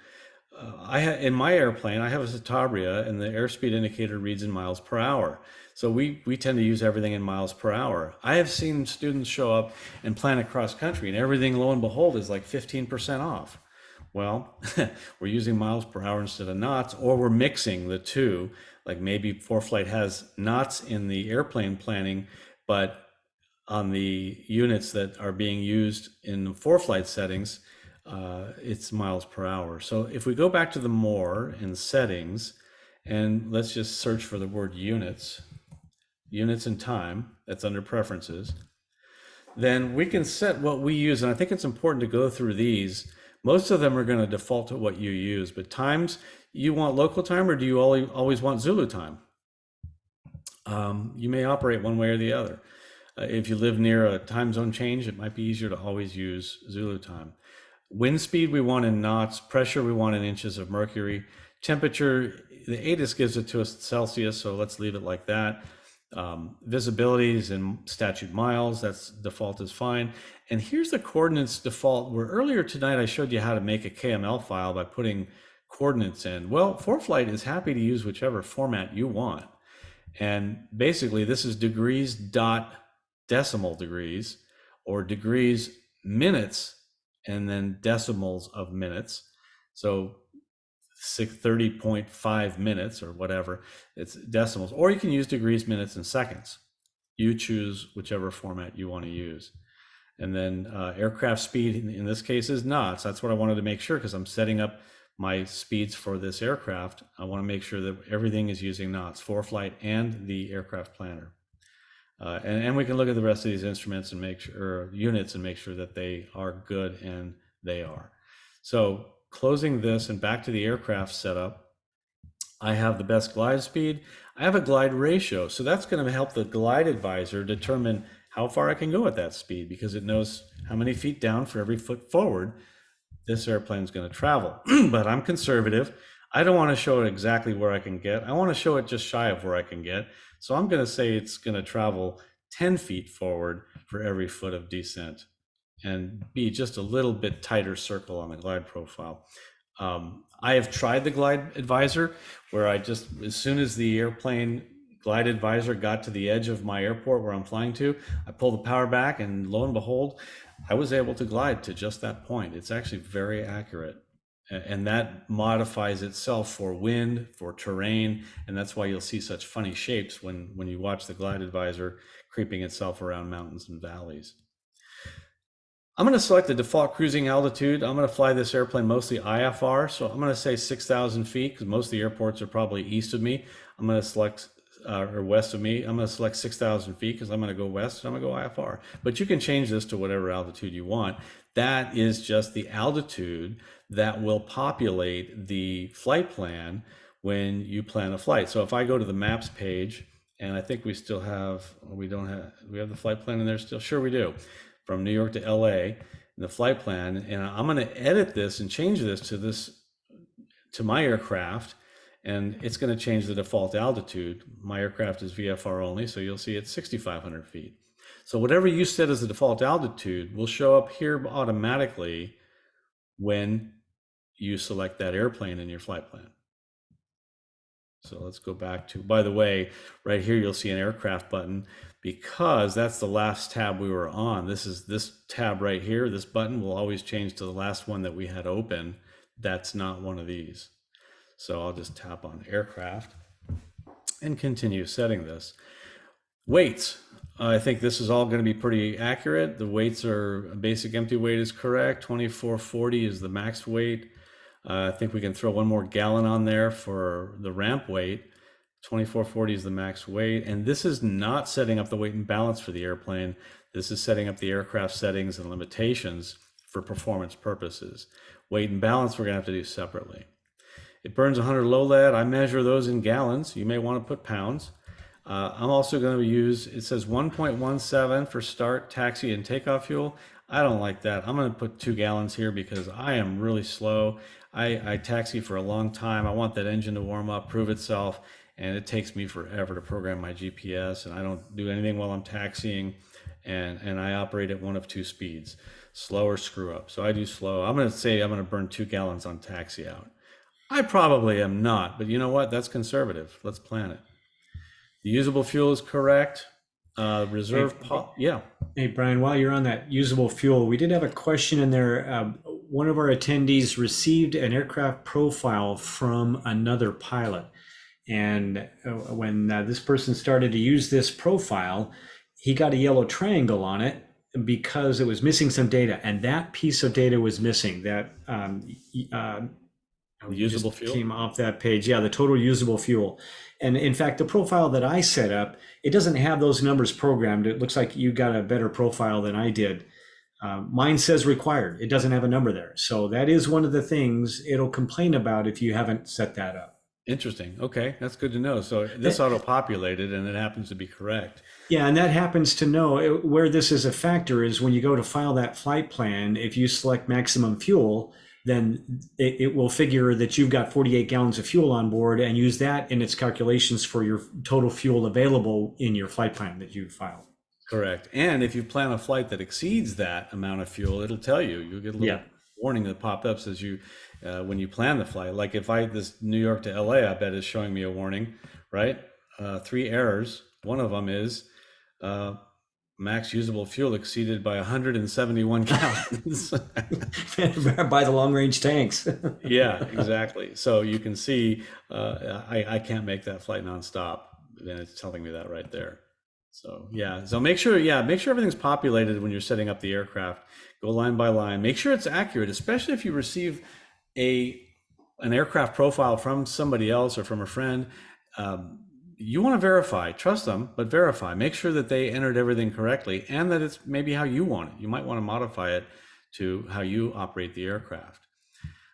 in my airplane, I have a Citabria, and the airspeed indicator reads in miles per hour. So we tend to use everything in miles per hour. I have seen students show up and plan across country, and everything, lo and behold, is like 15% off. Well, we're using miles per hour instead of knots, or we're mixing the two. Like maybe ForeFlight has knots in the airplane planning, but on the units that are being used in the ForeFlight settings, it's miles per hour. So if we go back to the more in settings, and let's just search for the word units and time, that's under preferences, then we can set what we use. And I think it's important to go through these. Most of them are going to default to what you use, but times, you want local time, or do you always want Zulu time? You may operate one way or the other. If you live near a time zone change, it might be easier to always use Zulu time. Wind speed we want in knots, pressure we want in inches of mercury, temperature, the ATIS gives it to us in Celsius, so let's leave it like that. Visibility is in statute miles, that's default is fine. And here's the coordinates default, where earlier tonight I showed you how to make a KML file by putting coordinates in. Well, ForeFlight is happy to use whichever format you want. And basically this is degrees dot decimal degrees, or degrees minutes and then decimals of minutes. So 30.5 minutes or whatever, it's decimals. Or you can use degrees, minutes, and seconds. You choose whichever format you want to use. And then aircraft speed in this case is knots. That's what I wanted to make sure, because I'm setting up my speeds for this aircraft. I want to make sure that everything is using knots, ForeFlight and the aircraft planner. And we can look at the rest of these instruments and make sure, or units, and make sure that they are good, and they are. So closing this and back to the aircraft setup, I have the best glide speed. I have a glide ratio. So that's going to help the glide advisor determine how far I can go at that speed, because it knows how many feet down for every foot forward this airplane is going to travel. But I'm conservative. I don't want to show it exactly where I can get. I want to show it just shy of where I can get. So I'm going to say it's going to travel 10 feet forward for every foot of descent, and be just a little bit tighter circle on the glide profile. I have tried the glide advisor, where I just, as soon as the airplane glide advisor got to the edge of my airport where I'm flying to, I pull the power back, and lo and behold, I was able to glide to just that point. It's actually very accurate. And that modifies itself for wind, for terrain, and that's why you'll see such funny shapes when you watch the glide advisor creeping itself around mountains and valleys. I'm going to select the default cruising altitude. I'm going to fly this airplane mostly IFR, so I'm going to say 6,000 feet, because most of the airports are probably east of me. I'm going to select, or west of me. I'm going to select 6,000 feet because I'm going to go west, and I'm going to go IFR. But you can change this to whatever altitude you want. That is just the altitude that will populate the flight plan when you plan a flight. So if I go to the maps page, and I think we still have, we have the flight plan in there still? Sure we do. From New York to LA, the flight plan, and I'm going to edit this and change this to my aircraft, and it's going to change the default altitude. My aircraft is VFR only, so you'll see it's 6,500 feet. So whatever you set as the default altitude will show up here automatically when you select that airplane in your flight plan. So let's go back to, by the way, right here you'll see an aircraft button, because that's the last tab we were on. This tab right here, this button will always change to the last one that we had open. That's not one of these. So I'll just tap on aircraft and continue setting this. Weights. I think this is all going to be pretty accurate. The weights are, basic empty weight is correct. 2440 is the max weight. I think we can throw one more gallon on there for the ramp weight. 2440 is the max weight. And this is not setting up the weight and balance for the airplane. This is setting up the aircraft settings and limitations for performance purposes. Weight and balance we're going to have to do separately. It burns 100 low lead. I measure those in gallons. You may want to put pounds. I'm also going to use, it says 1.17 for start, taxi, and takeoff fuel. I don't like that. I'm going to put 2 gallons here because I am really slow. I taxi for a long time. I want that engine to warm up, prove itself, and it takes me forever to program my GPS, and I don't do anything while I'm taxiing, and I operate at one of 2 speeds, slow or screw up. So I do slow. I'm going to say I'm going to burn 2 gallons on taxi out. I probably am not, but you know what? That's conservative. Let's plan it. The usable fuel is correct. Hey, Yeah. hey, Brian, while you're on that usable fuel, we did have a question in there. One of our attendees received an aircraft profile from another pilot. And when this person started to use this profile, he got a yellow triangle on it because it was missing some data. And that piece of data was missing. That you Usable just fuel. came off that page. Yeah, the total usable fuel. And in fact, the profile that I set up, it doesn't have those numbers programmed. It looks like you got a better profile than I did. Mine says required. It doesn't have a number there. So that is one of the things it'll complain about if you haven't set that up. Interesting. Okay, that's good to know. So this auto-populated and it happens to be correct. Yeah, and that happens to know where this is a factor is when you go to file that flight plan, if you select maximum fuel, then it will figure that you've got 48 gallons of fuel on board and use that in its calculations for your total fuel available in your flight plan that you filed. Correct. And if you plan a flight that exceeds that amount of fuel, it'll tell you. You'll get a little warning that pop up as you when you plan the flight. Like if this New York to LA, I bet is showing me a warning, right? 3 errors. One of them is max usable fuel exceeded by 171 gallons. By the long range tanks. Yeah, exactly. So you can see I can't make that flight nonstop. And it's telling me that right there. So yeah, so make sure everything's populated when you're setting up the aircraft. Go line by line. Make sure it's accurate, especially if you receive an aircraft profile from somebody else or from a friend. You want to verify, trust them, but verify. Make sure that they entered everything correctly and that it's maybe how you want it. You might want to modify it to how you operate the aircraft.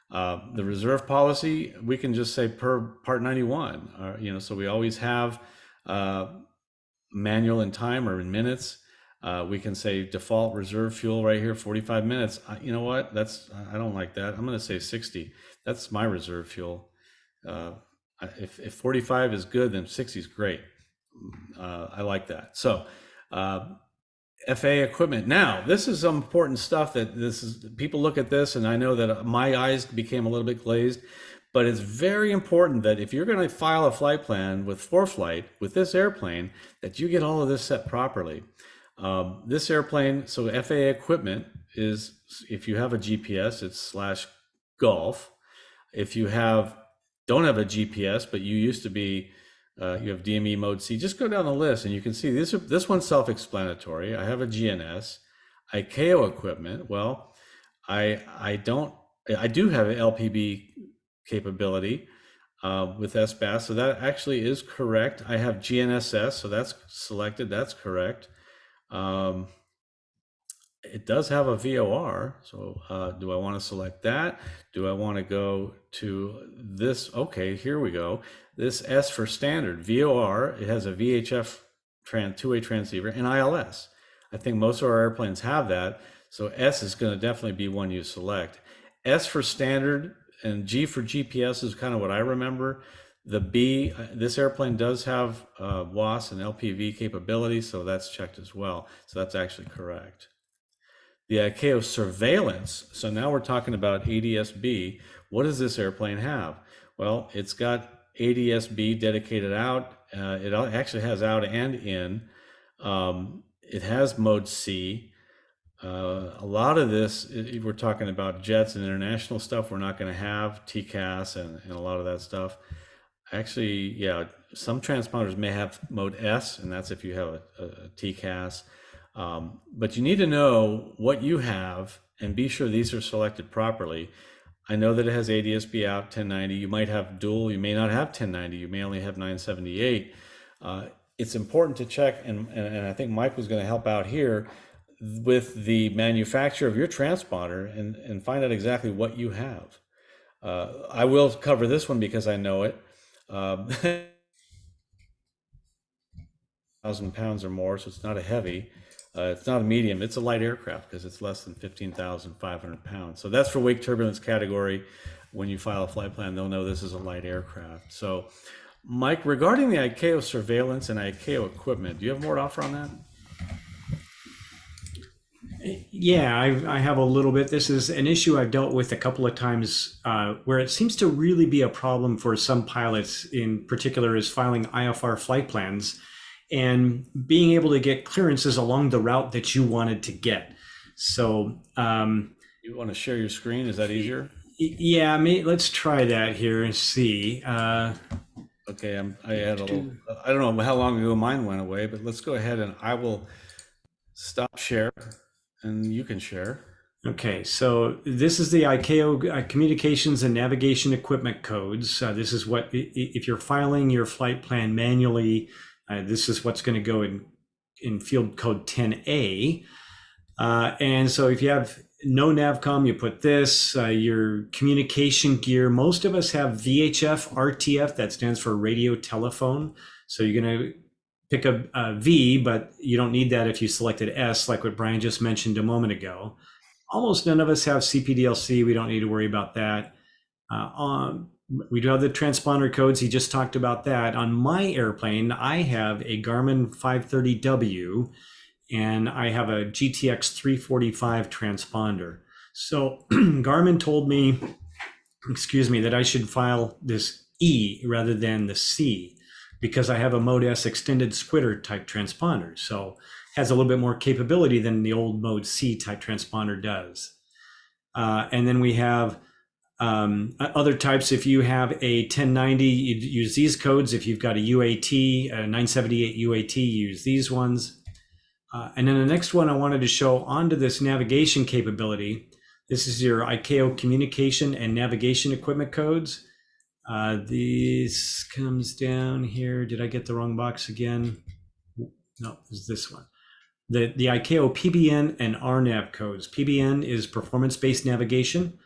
The reserve policy, we can just say per Part 91. So we always have manual in time or in minutes. We can say default reserve fuel right here, 45 minutes. You know what? I don't like that. I'm going to say 60. That's my reserve fuel. If 45 is good, then 60 is great. I like that. So FAA equipment. Now, this is some important stuff people look at this, and I know that my eyes became a little bit glazed, but it's very important that if you're going to file a flight plan with ForeFlight, with this airplane, that you get all of this set properly. This airplane, so FAA equipment is, if you have a GPS, it's /golf. If you don't have a GPS, but you used to be, you have DME mode C, just go down the list and you can see this one's self-explanatory. I have a GNS, ICAO equipment. Well, I do have an LPB capability with SBAS, so that actually is correct. I have GNSS, so that's selected, that's correct. It does have a VOR, so do I want to select that? Do I want to go to this? Okay, here we go. This S for standard, VOR, it has a VHF two-way transceiver and ILS. I think most of our airplanes have that, so S is going to definitely be one you select. S for standard and G for GPS is kind of what I remember. The B, this airplane does have WAS and LPV capability, so that's checked as well. So that's actually correct. The ICAO surveillance, so now we're talking about ADS-B. What does this airplane have? Well, it's got ADS-B dedicated out. It actually has out and in. It has mode C. A lot of this, we're talking about jets and international stuff, we're not going to have TCAS and a lot of that stuff. Actually, yeah, some transponders may have mode S, and that's if you have a TCAS. But you need to know what you have and be sure these are selected properly. I know that it has ADS-B out 1090. You might have dual, you may not have 1090, you may only have 978. It's important to check, and I think Mike was going to help out here with the manufacturer of your transponder and find out exactly what you have. I will cover this one because I know it. 1,000 pounds or more, so it's not a heavy. It's not a medium, it's a light aircraft because it's less than 15,500 pounds. So that's for wake turbulence category. When you file a flight plan, they'll know this is a light aircraft. So Mike, regarding the ICAO surveillance and ICAO equipment, do you have more to offer on that? Yeah, I have a little bit. This is an issue I've dealt with a couple of times where it seems to really be a problem for some pilots in particular is filing IFR flight plans and being able to get clearances along the route that you wanted to get. So, You want to share your screen? Is that easier? yeah, let's try that here and see. Okay, I had a little, I don't know how long ago mine went away, but let's go ahead and I will stop share and you can share. Okay, so this is the ICAO Communications and Navigation Equipment Codes. This is what, if you're filing your flight plan manually, this is what's going to go in field code 10A. And so if you have no NavCom, you put this, your communication gear. Most of us have VHF, RTF, that stands for radio telephone. So you're going to pick a V, but you don't need that if you selected S, like what Brian just mentioned a moment ago. Almost none of us have CPDLC. We don't need to worry about that. We do have the transponder codes. He just talked about that. On my airplane, I have a Garmin 530W and I have a GTX 345 transponder. So Garmin told me, that I should file this E rather than the C because I have a Mode S extended squitter type transponder. So has a little bit more capability than the old Mode C type transponder does. And then we have other types. If you have a 1090, you use these codes. If you've got a UAT, a 978 UAT, you use these ones. And then the next one I wanted to show onto this navigation capability. This is your ICAO communication and navigation equipment codes. These comes down here. Did I get the wrong box again? No, it's this one. The ICAO PBN and RNAV codes. PBN is performance-based navigation,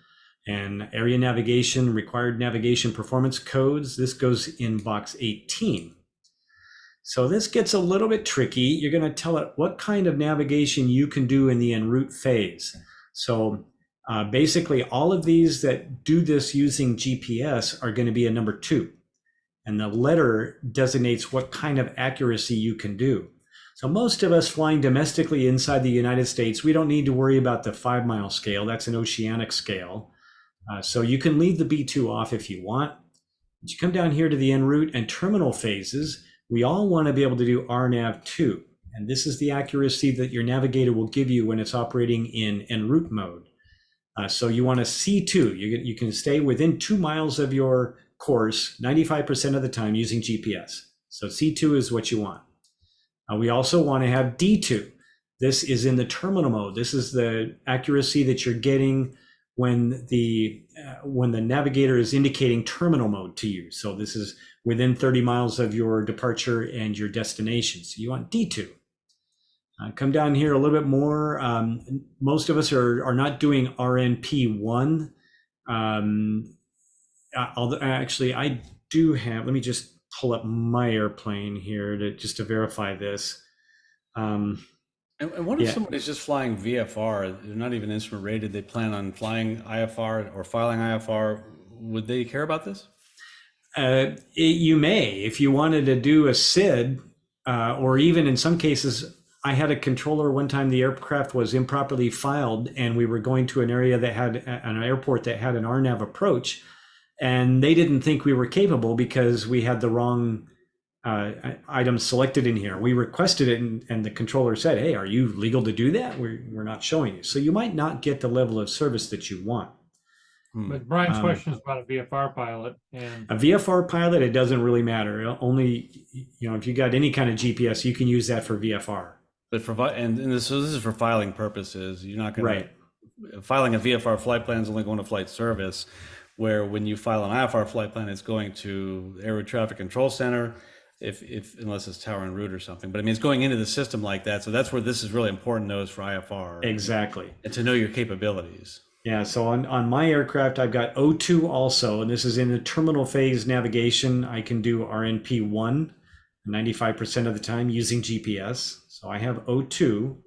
and area navigation, required navigation performance codes. This goes in box 18. So this gets a little bit tricky. You're going to tell it what kind of navigation you can do in the en route phase. So basically all of these that do this using GPS are going to be a number 2. And the letter designates what kind of accuracy you can do. So most of us flying domestically inside the United States, we don't need to worry about the 5-mile scale. That's an oceanic scale. So you can leave the B2 off if you want. But you come down here to the en route and terminal phases. We all want to be able to do RNAV2. And this is the accuracy that your navigator will give you when it's operating in en route mode. So you want a C2. You can stay within 2 miles of your course 95% of the time using GPS. So C2 is what you want. We also want to have D2. This is in the terminal mode. This is the accuracy that you're getting when the navigator is indicating terminal mode to you. So this is within 30 miles of your departure and your destination. So you want D2. Come down here a little bit more. Most of us are not doing RNP1. Although actually I do have, let me just pull up my airplane here to verify this. And what if someone is just flying VFR? They're not even instrument rated. They plan on flying IFR or filing IFR. Would they care about this? You may, if you wanted to do a SID, or even in some cases, I had a controller one time, the aircraft was improperly filed and we were going to an area that had an airport that had an RNAV approach. And they didn't think we were capable because we had the wrong items selected in here. We requested it and the controller said, hey, are you legal to do that? We're not showing you. So you might not get the level of service that you want. But Brian's question is about a VFR pilot. And a VFR pilot, it doesn't really matter. Only, if you got any kind of GPS, you can use that for VFR. But this is for filing purposes. You're not going right. to, filing a VFR flight plan is only going to flight service, where when you file an IFR flight plan, it's going to Air Route Traffic Control Center, unless it's tower en route or something. But I mean, it's going into the system like that. So that's where this is really important, though, is for IFR. Exactly. And to know your capabilities. Yeah, so on my aircraft, I've got O2 also, and this is in the terminal phase navigation. I can do RNP1 95% of the time using GPS. So I have O2.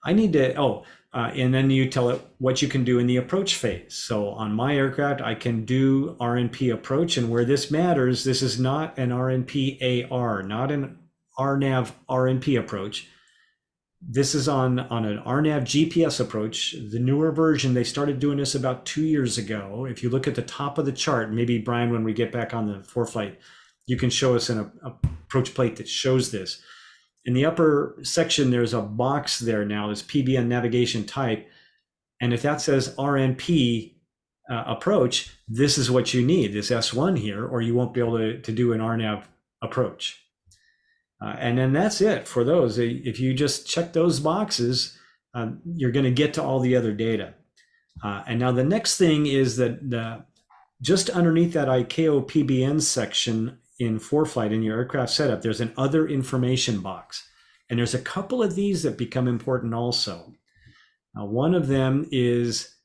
I need to, and then you tell it what you can do in the approach phase. So on my aircraft, I can do RNP approach. And where this matters, this is not an RNP AR, not an RNAV RNP approach. This is on an RNAV GPS approach. The newer version, they started doing this about 2 years ago. If you look at the top of the chart, maybe Brian, when we get back on the ForeFlight, you can show us an approach plate that shows this. In the upper section, there's a box there now, this PBN navigation type. And if that says RNP approach, this is what you need, this S1 here, or you won't be able to do an RNAV approach. And then that's it for those. If you just check those boxes, you're going to get to all the other data. And now the next thing is that just underneath that ICAO PBN section in ForeFlight in your aircraft setup, there's an other information box. And there's a couple of these that become important also. One of them is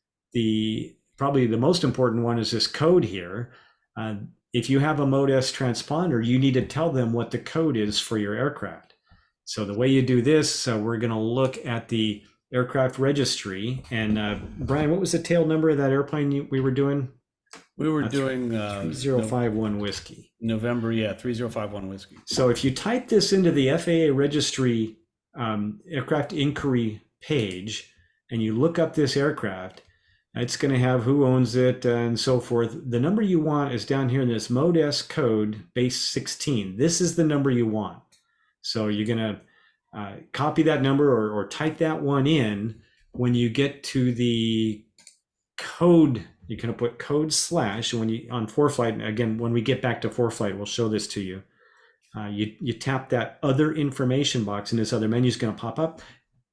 probably the most important one is this code here. If you have a Mode S transponder, you need to tell them what the code is for your aircraft. So the way you do this, we're going to look at the aircraft registry. And Brian, what was the tail number of that airplane we were doing? We were doing 3051 whiskey. November, yeah, 3051 whiskey. So if you type this into the FAA registry aircraft inquiry page, and you look up this aircraft, it's going to have who owns it and so forth. The number you want is down here in this Mode S code base 16. This is the number you want. So you're going to copy that number or type that one in. When you get to the code, you're going to put code / when you on ForeFlight. Again, when we get back to ForeFlight, we'll show this to you. You tap that other information box, and this other menu is going to pop up.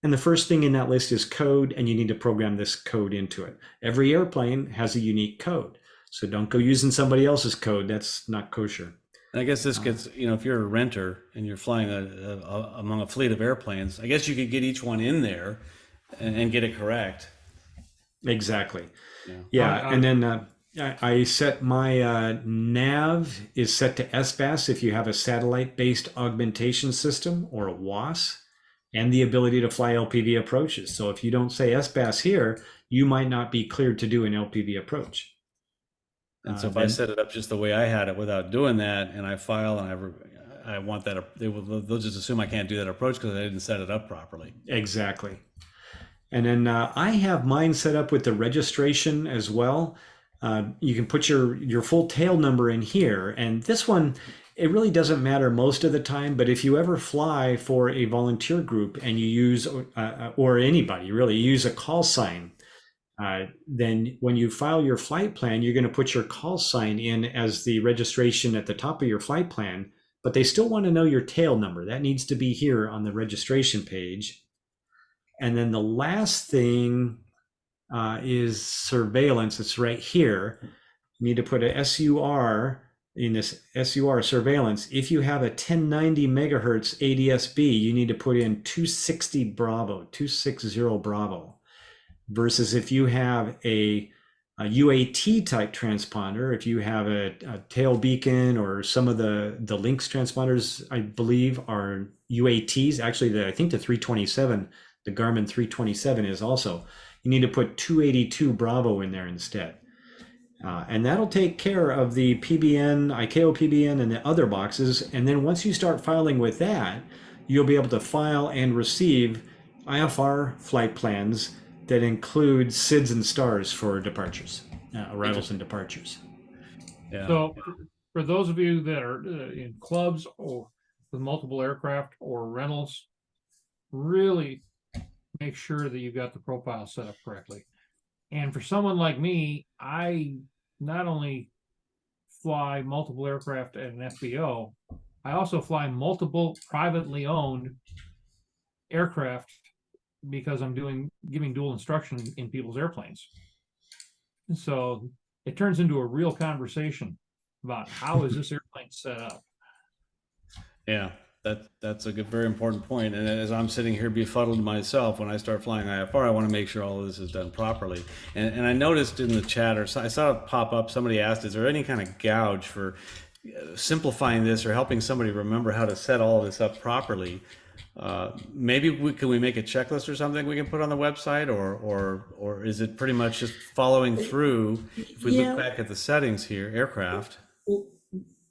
And the first thing in that list is code, and you need to program this code into it. Every airplane has a unique code. So don't go using somebody else's code. That's not kosher. And I guess this gets, if you're a renter and you're flying among a fleet of airplanes, I guess you could get each one in there and get it correct. Exactly. Yeah. And then I set my nav is set to SBAS if you have a satellite-based augmentation system or a WAS. And the ability to fly LPV approaches. So if you don't say SBAS here, you might not be cleared to do an LPV approach. And so if I set it up just the way I had it without doing that, and I file and I want that, they'll just assume I can't do that approach because I didn't set it up properly. Exactly. And then I have mine set up with the registration as well. You can put your full tail number in here. And this one, it really doesn't matter most of the time, but if you ever fly for a volunteer group and you use, or anybody really, you use a call sign, then when you file your flight plan, you're going to put your call sign in as the registration at the top of your flight plan, but they still want to know your tail number. That needs to be here on the registration page. And then the last thing is surveillance. It's right here. You need to put a SUR in this SUR surveillance. If you have a 1090 megahertz ADS-B, you need to put in 260 Bravo, versus if you have a UAT type transponder, if you have a tail beacon or some of the Lynx transponders, I believe are UATs. Actually, I think the 327, the Garmin 327 is also, you need to put 282 Bravo in there instead. And that'll take care of the PBN, ICAO PBN, and the other boxes. And then once you start filing with that, you'll be able to file and receive IFR flight plans that include SIDS and stars for departures, arrivals and departures. Yeah. So for those of you that are in clubs or with multiple aircraft or rentals, really make sure that you've got the profile set up correctly. And for someone like me, I not only fly multiple aircraft at an FBO, I also fly multiple privately owned aircraft because I'm giving dual instruction in people's airplanes. And so it turns into a real conversation about how is this airplane set up. Yeah. That's a good, very important point. And as I'm sitting here befuddled myself, when I start flying IFR, I want to make sure all of this is done properly. And I noticed in the chat, or I saw it pop up, somebody asked, is there any kind of gouge for simplifying this or helping somebody remember how to set all of this up properly? Maybe can we make a checklist or something we can put on the website, or is it pretty much just following through? If we look back at the settings here, aircraft.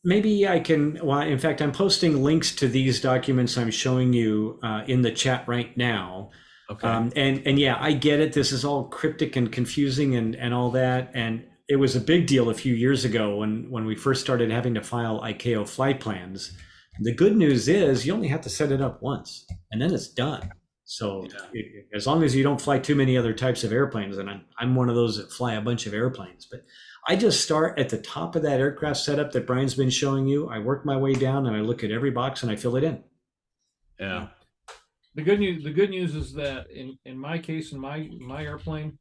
maybe I can, well, in fact, I'm posting links to these documents I'm showing you in the chat right now. Okay. And yeah, I get it. This is all cryptic and confusing and all that. And it was a big deal a few years ago when we first started having to file ICAO flight plans. The good news is you only have to set it up once and then it's done. So as long as you don't fly too many other types of airplanes, and I'm one of those that fly a bunch of airplanes, but I just start at the top of that aircraft setup that Brian's been showing you. I work my way down and I look at every box and I fill it in. Yeah. The good news is that in my case, in my airplane,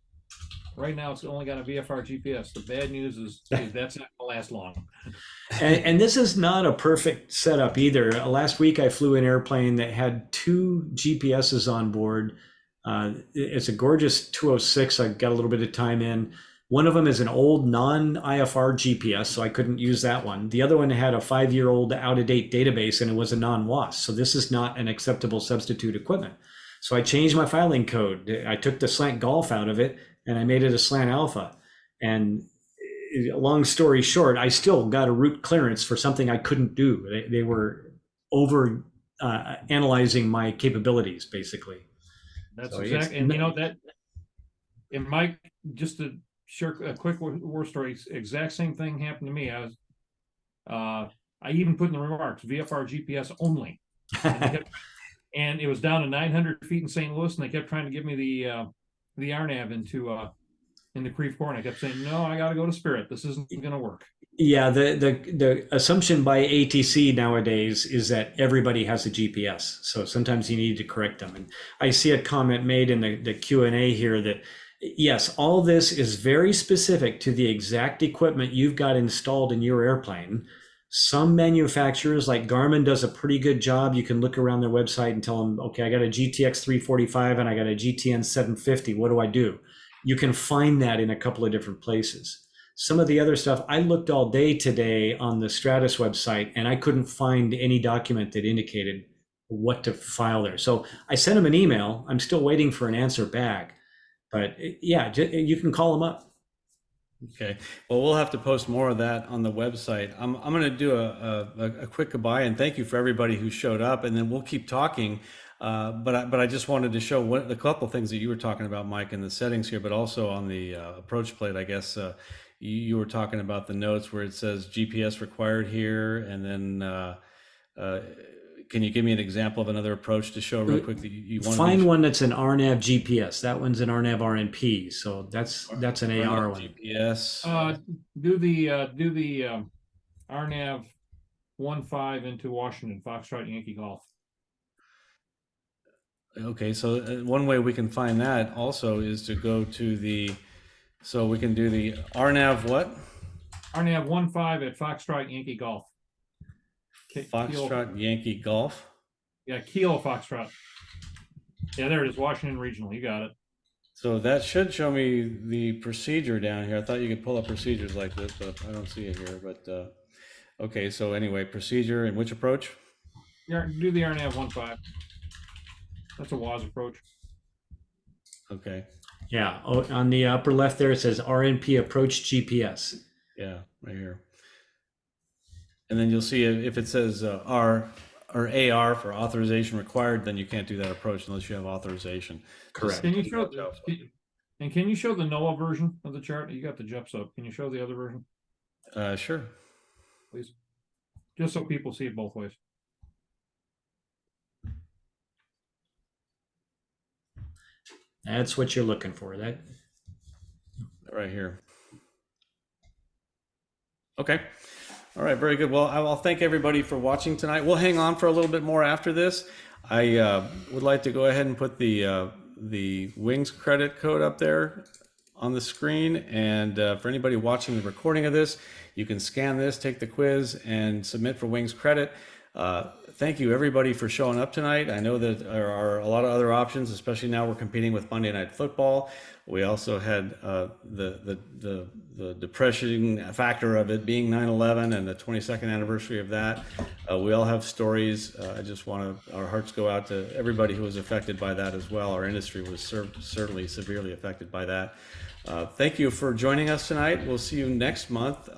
right now it's only got a VFR GPS. The bad news is that's not gonna last long. And this is not a perfect setup either. Last week I flew an airplane that had 2 GPSs on board. It's a gorgeous 206. I got a little bit of time in. One of them is an old non-IFR GPS, so I couldn't use that one. The other one had a 5-year-old out-of-date database, and it was a non-WAS. So this is not an acceptable substitute equipment. So I changed my filing code. I took the slant golf out of it, and I made it a slant alpha. And long story short, I still got a route clearance for something I couldn't do. They were over analyzing my capabilities, basically. That's so exactly, and you know that. In my, just to share a quick war story, exact same thing happened to me. I was, I even put in the remarks VFR GPS only, and it was down to 900 feet in St. Louis, and they kept trying to give me the RNAV into Creve Coeur. I kept saying, no, I got to go to Spirit. This isn't going to work. Yeah, the assumption by ATC nowadays is that everybody has a GPS. So sometimes you need to correct them. And I see a comment made in the Q&A here that, yes, all this is very specific to the exact equipment you've got installed in your airplane. Some manufacturers like Garmin does a pretty good job. You can look around their website and tell them, okay, I got a GTX 345 and I got a GTN 750. What do I do? You can find that in a couple of different places. Some of the other stuff, I looked all day today on the Stratus website and I couldn't find any document that indicated what to file there. So I sent them an email. I'm still waiting for an answer back. But yeah, you can call them up. Okay. Well, we'll have to post more of that on the website. I'm going to do a quick goodbye and thank you for everybody who showed up, and then we'll keep talking. But I just wanted to show a couple of things that you were talking about, Mike, in the settings here, but also on the approach plate, I guess you were talking about the notes where it says GPS required here, and then can you give me an example of another approach to show real quick that you want to find one that's an RNAV GPS? That one's an RNAV RNP, so that's an AR one. GPS. Do the RNAV 15 into Washington, Foxtrot Yankee Golf. Okay, so one way we can find that also is to go to so we can do the RNAV what? RNAV 15 at Foxtrot Yankee Golf. Foxtrot Yankee Golf. Yeah, Kilo Foxtrot. Yeah, there it is, Washington Regional. You got it. So that should show me the procedure down here. I thought you could pull up procedures like this, but I don't see it here. But okay, so anyway, procedure and which approach? Yeah, do the RNAV 15. That's a WAS approach. Okay. Yeah, on the upper left there it says RNP approach GPS. Yeah, right here. And then you'll see if it says R or AR for authorization required, then you can't do that approach unless you have authorization. Correct. Can you show can you show the NOAA version of the chart? You got the JEPs up. Can you show the other version? Sure. Please. Just so people see it both ways. That's what you're looking for. That right here. Okay. All right, very good. Well, I'll thank everybody for watching tonight. We'll hang on for a little bit more after this. I would like to go ahead and put the Wings credit code up there on the screen. And for anybody watching the recording of this, you can scan this, take the quiz, and submit for Wings credit. Thank you, everybody, for showing up tonight. I know that there are a lot of other options, especially now we're competing with Monday Night Football. We also had the depressing factor of it being 9/11 and the 22nd anniversary of that. We all have stories. I just our hearts go out to everybody who was affected by that as well. Our industry was certainly severely affected by that. Thank you for joining us tonight. We'll see you next month.